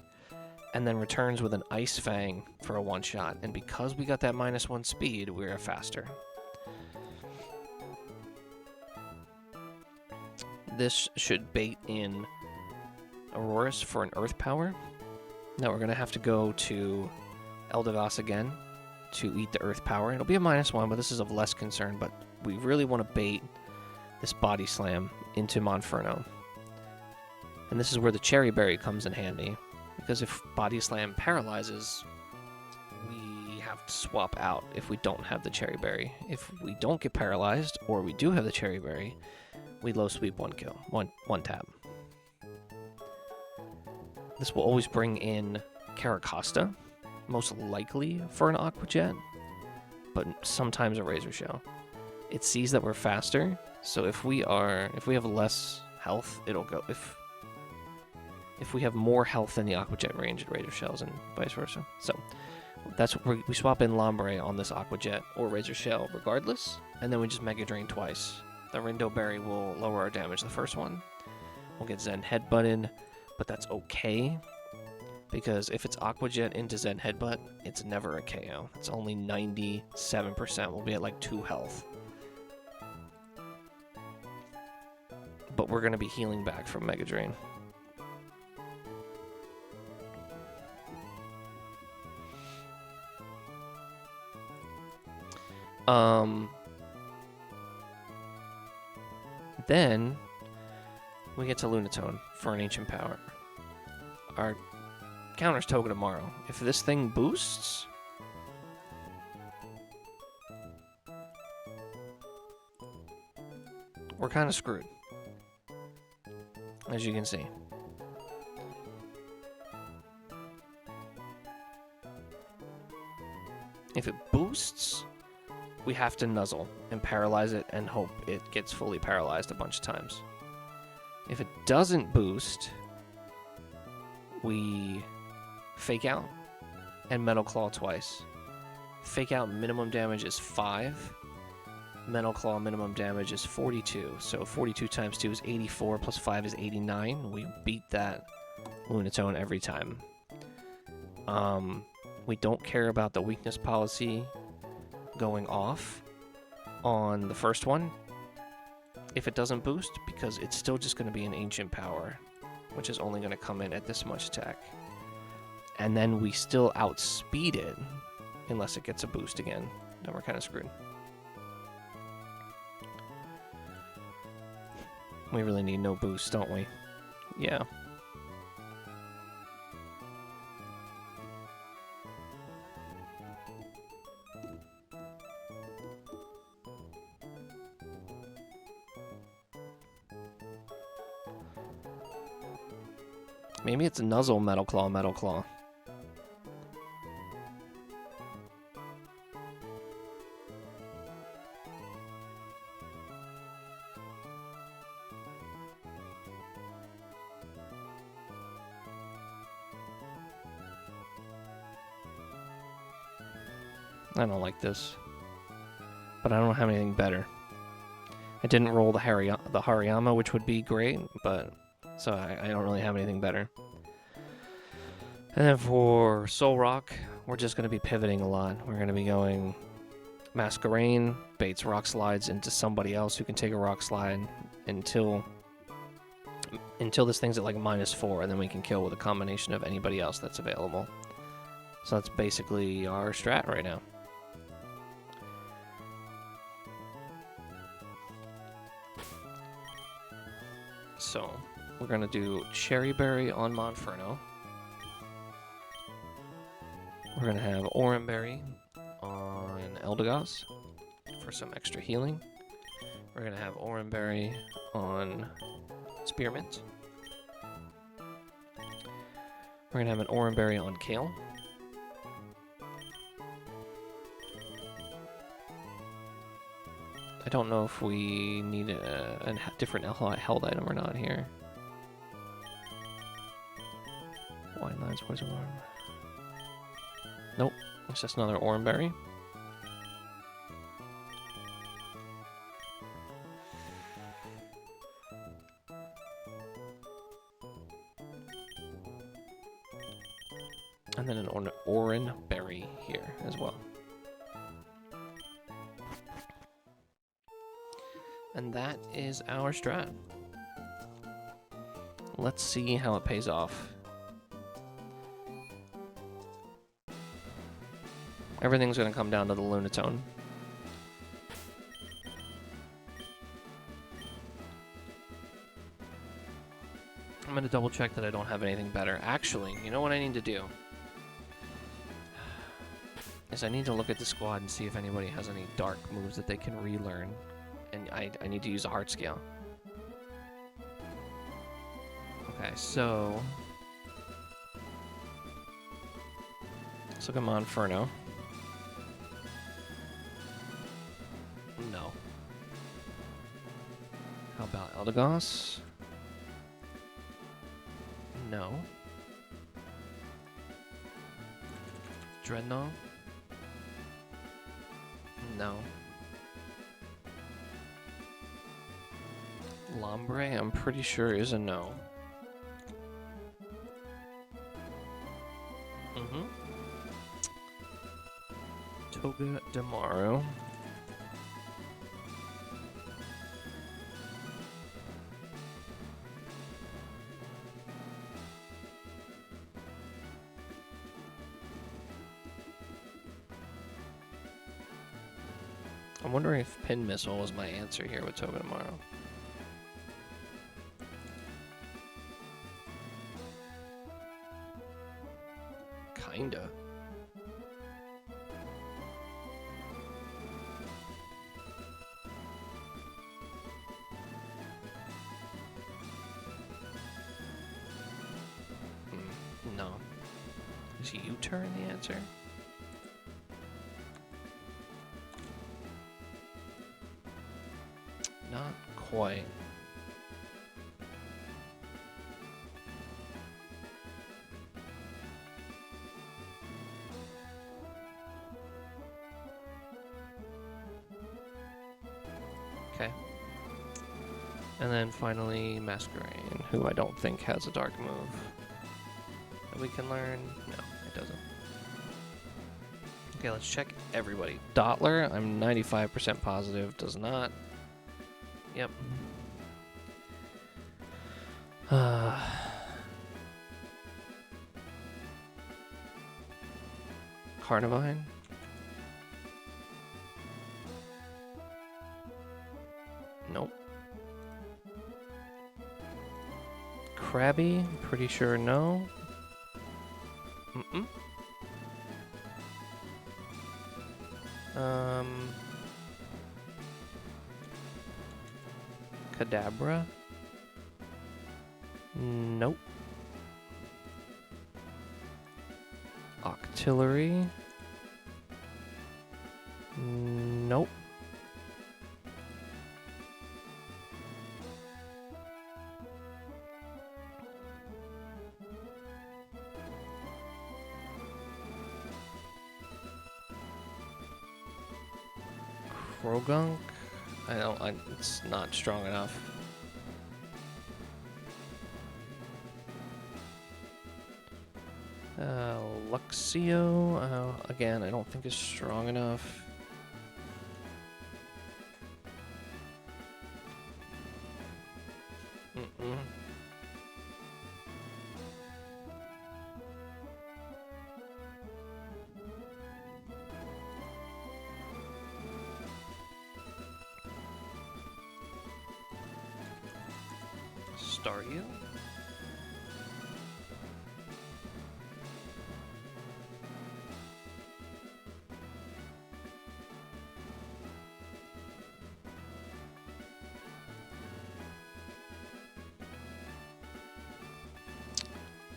A: and then returns with an Ice Fang for a one-shot. And because we got that -1 speed, we're faster. This should bait in Aurorus for an Earth Power. Now we're going to have to go to Eldegoss again to eat the Earth Power. It'll be a -1, but this is of less concern, but we really want to bait this Body Slam into Monferno. And this is where the Cherry Berry comes in handy, because if Body Slam paralyzes, we have to swap out if we don't have the Cherry Berry. If we don't get paralyzed, or we do have the Cherry Berry, we low sweep one kill, one tap. This will always bring in Caracosta, most likely for an Aqua Jet, but sometimes a Razor Shell. It sees that we're faster, so if we have less health, it'll go. If we have more health than the Aqua Jet range, it Razor Shells and vice versa. So that's where we swap in Lombre on this Aqua Jet or Razor Shell regardless, and then we just Mega Drain twice. The Rindo Berry will lower our damage the first one. We'll get Zen Headbutt in, but that's okay, because if it's Aqua Jet into Zen Headbutt, it's never a KO. It's only 97%. We'll be at like 2 health. But we're going to be healing back from Mega Drain. Then we get to Lunatone for an Ancient Power. Our counter's Togedemaru. If this thing boosts, we're kind of screwed, as you can see. If it boosts, we have to Nuzzle and paralyze it and hope it gets fully paralyzed a bunch of times. If it doesn't boost, we Fake Out and Metal Claw twice. Fake Out minimum damage is 5. Metal Claw minimum damage is 42. So 42 times 2 is 84, plus 5 is 89. We beat that Lunatone every time. We don't care about the weakness policy going off on the first one if it doesn't boost, because it's still just going to be an Ancient Power, which is only going to come in at this much attack. And then we still outspeed it unless it gets a boost again. Then we're kind of screwed. We really need no boost, don't we? Yeah. Maybe it's Nuzzle, Metal Claw, Metal Claw. I don't like this, but I don't have anything better. I didn't roll the Hariyama, which would be great, but so I don't really have anything better. And then for Soul Rock, we're just going to be pivoting a lot. We're going to be going Masquerain, baits Rock Slides into somebody else who can take a Rock Slide until until this thing's at like -4, and then we can kill with a combination of anybody else that's available. So that's basically our strat right now. So we're gonna do Cherry Berry on Monferno. We're gonna have Oran Berry on Eldegoss for some extra healing. We're gonna have Oran Berry on Spearmint. We're gonna have an Oran Berry on Kale. I don't know if we need a different held item or not here. Wine Lines, Poison Worm. Nope, it's just another Oran Berry. And then an Oran Berry here as well. And that is our strat. Let's see how it pays off. Everything's going to come down to the Lunatone. I'm going to double check that I don't have anything better. Actually, you know what I need to do? Is I need to look at the squad and see if anybody has any dark moves that they can relearn. And I need to use a heart scale. Okay, so let's look at Monferno. No. How about Eldegoss? No. Dreadnought? No. Lombre, I'm pretty sure is a no. Toga Damaro. I'm wondering if Pin Missile was my answer here with Toga Damaro. Kinda. No. Is U-turn the answer? Not quite. Okay. And then finally, Masquerain, who I don't think has a dark move that we can learn. No, it doesn't. Okay, let's check everybody. Dottler, I'm 95% positive, does not. Yep. Carnivine. Nope. Krabby, pretty sure no. Kadabra? Nope. Octillery? Nope. Krogunk? It's not strong enough. Luxio, again, I don't think is strong enough. start you.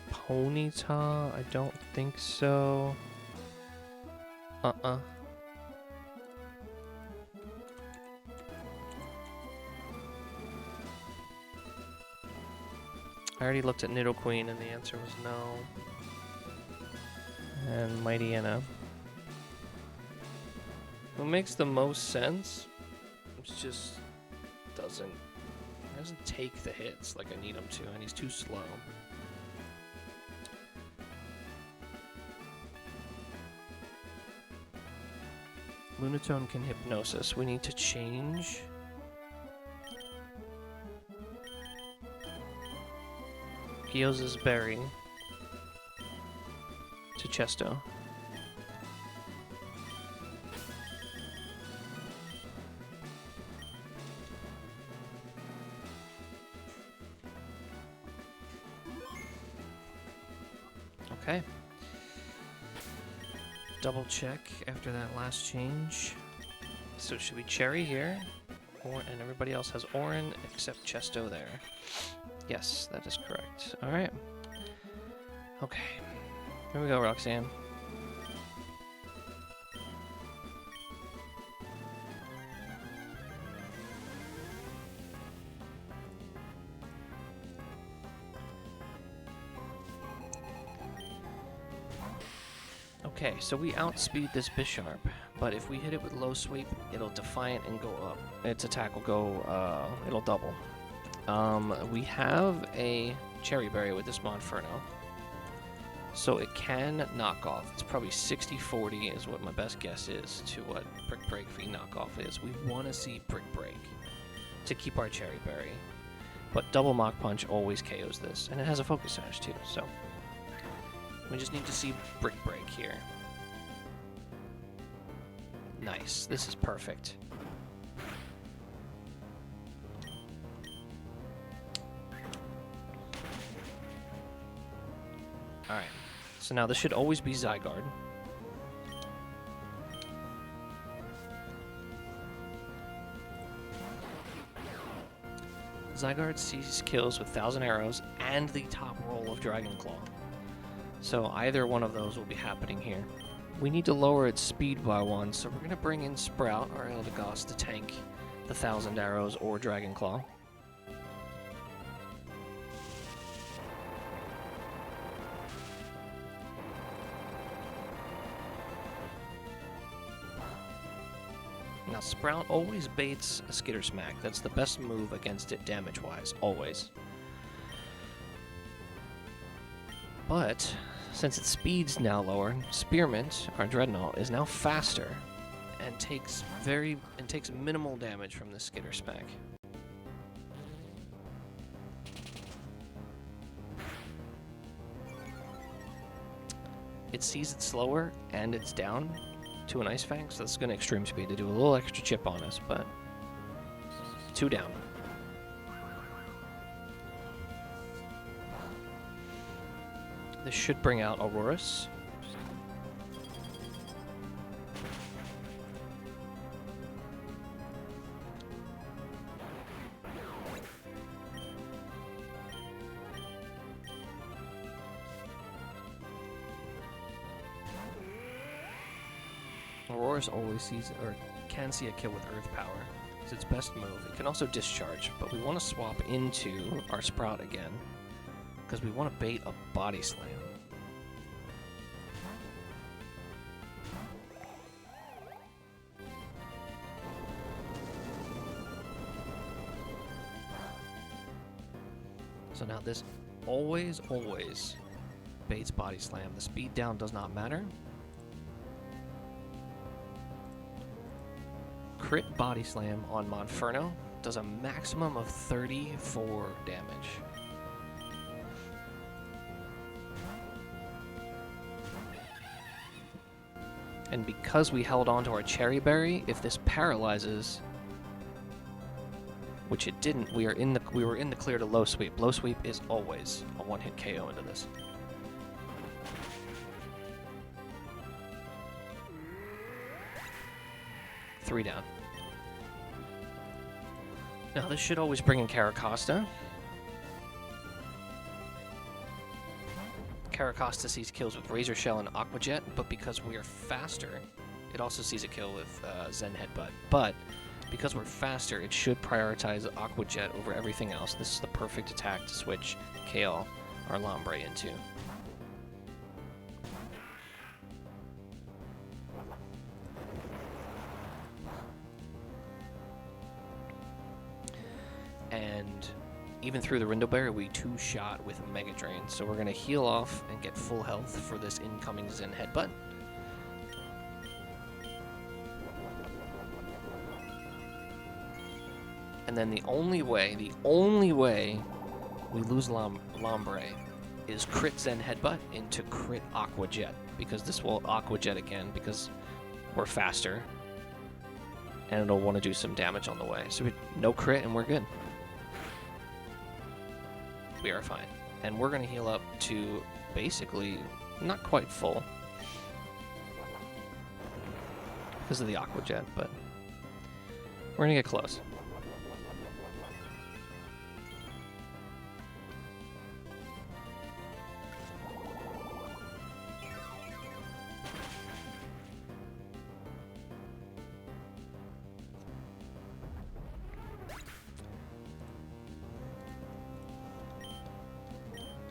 A: Ponyta? I don't think so. I already looked at Nidoqueen and the answer was no. And Mightyena. What makes the most sense? It just doesn't take the hits like I need him to, and he's too slow. Lunatone can Hypnosis. We need to change. Gyoza's Berry to Chesto. Okay. Double check after that last change. So should we Cherry here? And everybody else has Orin except Chesto there. Yes, that is correct. Alright. Okay. Here we go, Roxanne. Okay, so we outspeed this Bisharp, but if we hit it with low sweep, it'll Defiant and go up. Its attack will go, it'll double. We have a Cherry Berry with this Monferno, so it can knock off. It's probably 60-40 is what my best guess is to what Brick Break V knockoff is. We want to see Brick Break to keep our Cherry Berry, but Double Mach Punch always KOs this, and it has a Focus Sash too, so we just need to see Brick Break here. Nice, this is perfect. Alright, so now this should always be Zygarde. Zygarde sees kills with 1,000 arrows and the top roll of Dragon Claw. So either one of those will be happening here. We need to lower its speed by 1, so we're going to bring in Sprout or Eldegoss to tank the 1,000 arrows or Dragon Claw. Now Sprout always baits a Skitter Smack. That's the best move against it damage-wise, always. But since its speed's now lower, Spearmint, our Dreadnought, is now faster and takes minimal damage from the Skitter Smack. It sees it slower and it's down to an Ice Fang, so that's going to Extreme Speed to do a little extra chip on us, but 2 down. This should bring out Aurorus. Aurorus always sees or can see a kill with Earth Power. It's its best move. It can also discharge, but we want to swap into our Sprout again because we want to bait a Body Slam. So now this always baits Body Slam. The speed down does not matter. Crit Body Slam on Monferno does a maximum of 34 damage. And because we held on to our Cherry Berry, if this paralyzes, which it didn't. We were in the clear to low sweep. Low sweep is always a one-hit KO into this. Three down. Now this should always bring in Caracosta. Caracosta sees kills with Razor Shell and Aqua Jet, but because we are faster, it also sees a kill with Zen Headbutt. But because we're faster, it should prioritize Aqua Jet over everything else. This is the perfect attack to switch KL our Lombre into. And even through the Rindo Berry, we two-shot with Mega Drain. So we're going to heal off and get full health for this incoming Zen Headbutt. And then the only way we lose Lombre is crit Zen Headbutt into crit Aqua Jet. Because this will Aqua Jet again, because we're faster. And it'll want to do some damage on the way. So no crit and we're good. We are fine. And we're going to heal up to basically not quite full because of the Aqua Jet, but we're going to get close.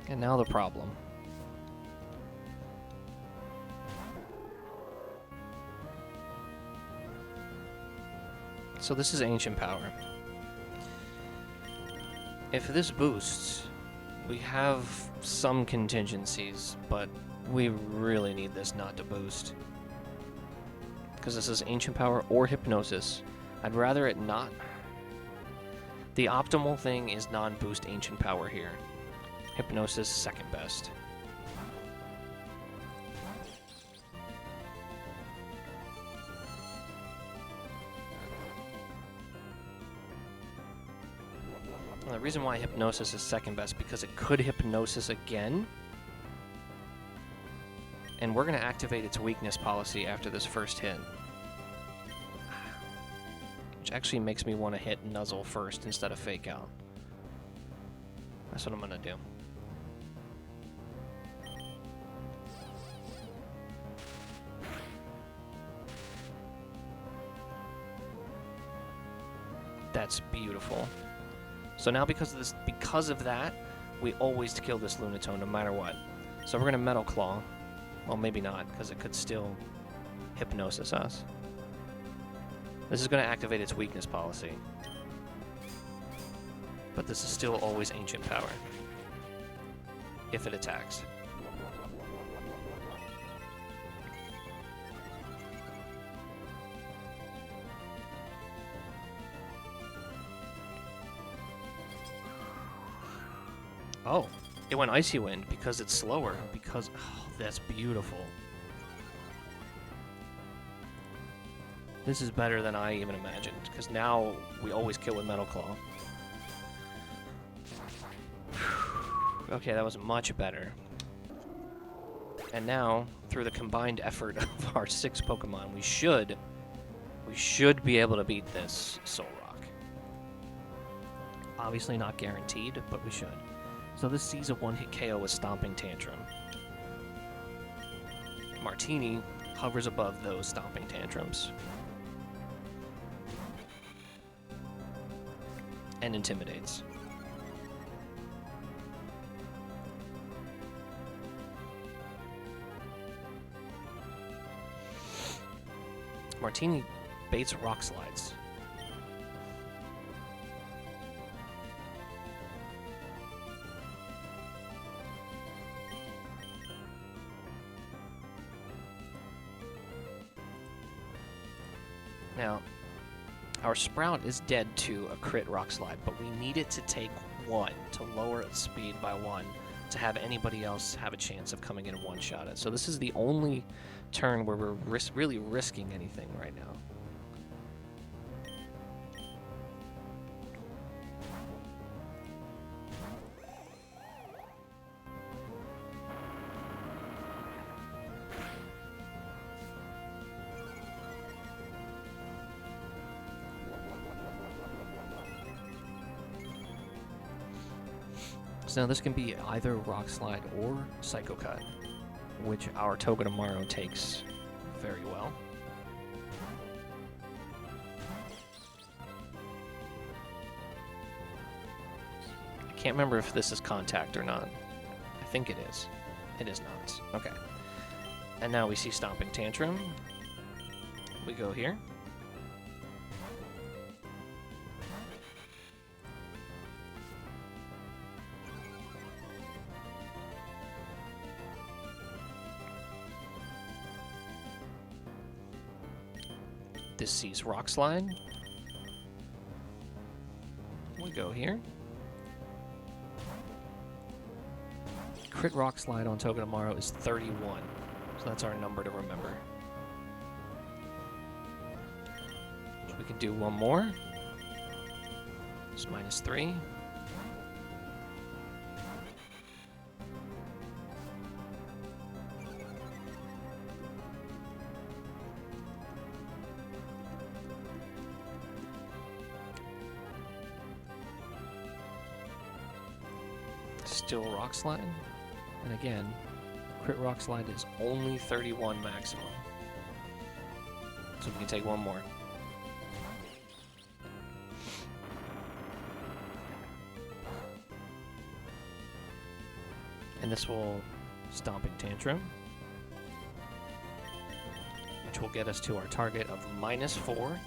A: And now the problem. So this is Ancient Power. If this boosts, we have some contingencies, but we really need this not to boost. Because this is Ancient Power or Hypnosis. I'd rather it not. The optimal thing is non-boost Ancient Power here. Hypnosis, second best. And the reason why Hypnosis is second best, because it could Hypnosis again. And we're going to activate its weakness policy after this first hit. Which actually makes me want to hit Nuzzle first instead of Fake Out. That's what I'm going to do. That's beautiful. So now because of that, we always kill this Lunatone no matter what. So we're gonna Metal Claw. Well, maybe not, because it could still Hypnosis us. This is gonna activate its weakness policy. But this is still always Ancient Power. If it attacks. Oh, it went Icy Wind because it's slower. Because, oh, that's beautiful. This is better than I even imagined, because now we always kill with Metal Claw. Okay, that was much better. And now, through the combined effort of our 6 Pokemon, we should be able to beat this Soul Rock. Obviously not guaranteed, but we should. So this sees a one-hit KO with Stomping Tantrum. Martini hovers above those Stomping Tantrums. And intimidates. Martini baits Rock Slides. Now, our Sprout is dead to a crit Rock Slide, but we need it to take 1 to lower its speed by 1 to have anybody else have a chance of coming in and one-shot it. So this is the only turn where we're really risking anything right now. So now this can be either Rock Slide or Psycho Cut, which our Togedemaru takes very well. I can't remember if this is Contact or not. I think it is. It is not. Okay. And now we see Stomping Tantrum. We go here. This sees Rock Slide. We go here. Crit Rock Slide on Togedemaru is 31. So that's our number to remember. So we can do one more. It's -3. Still Rock Slide. And again, Crit Rock Slide is only 31 maximum. So we can take one more. And this will Stomping Tantrum, which will get us to our target of -4.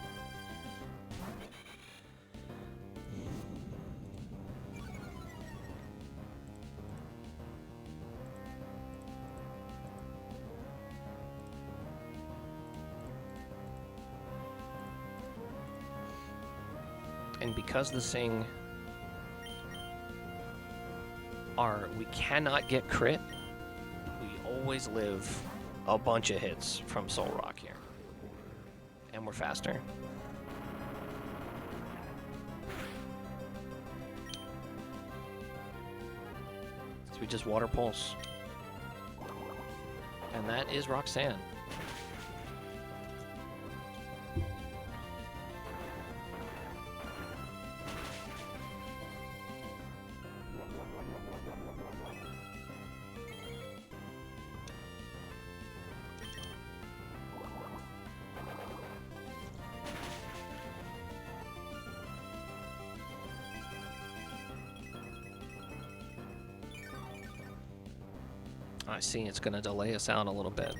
A: And because the Sing we cannot get crit, we always live a bunch of hits from Soul Rock here. And we're faster. So we just Water Pulse. And that is Roxanne. I see it's going to delay us out a little bit.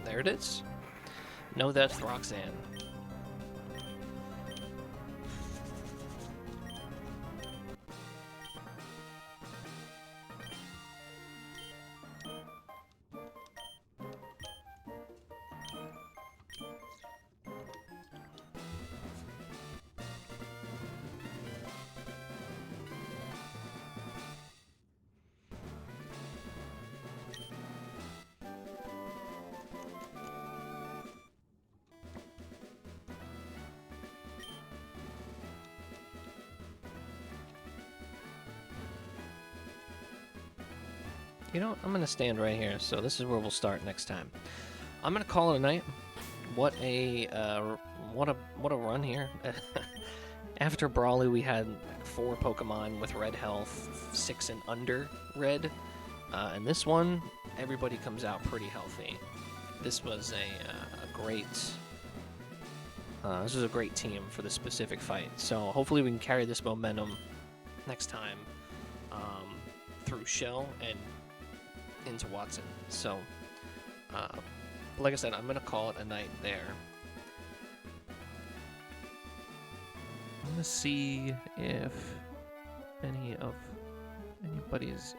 A: There it is. No, that's Roxanne. You know, I'm gonna stand right here, so this is where we'll start next time. I'm gonna call it a night. What a run here. After Brawly, we had 4 Pokemon with red health, 6 and under red, and this one, everybody comes out pretty healthy. This was a great. This was a great team for this specific fight. So hopefully we can carry this momentum next time through Shell and into Watson. So, like I said, I'm gonna call it a night there. I'm gonna see if anybody's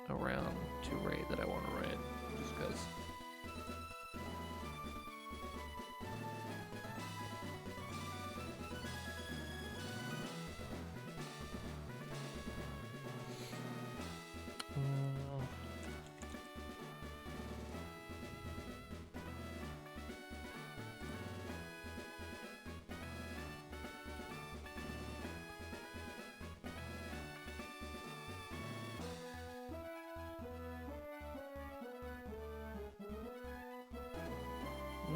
A: around to raid that I want to raid, just because.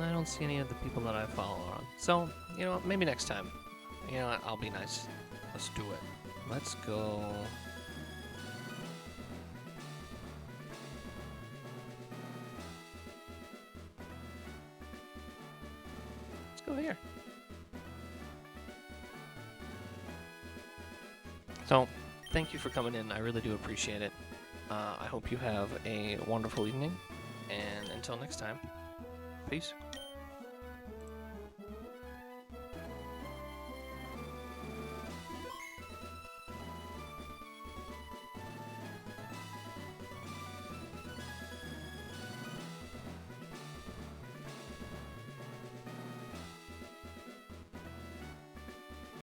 A: I don't see any of the people that I follow on. So, you know what, maybe next time. You know what, I'll be nice. Let's do it. Let's go... Let's go here. So, thank you for coming in. I really do appreciate it. I hope you have a wonderful evening. And until next time, peace.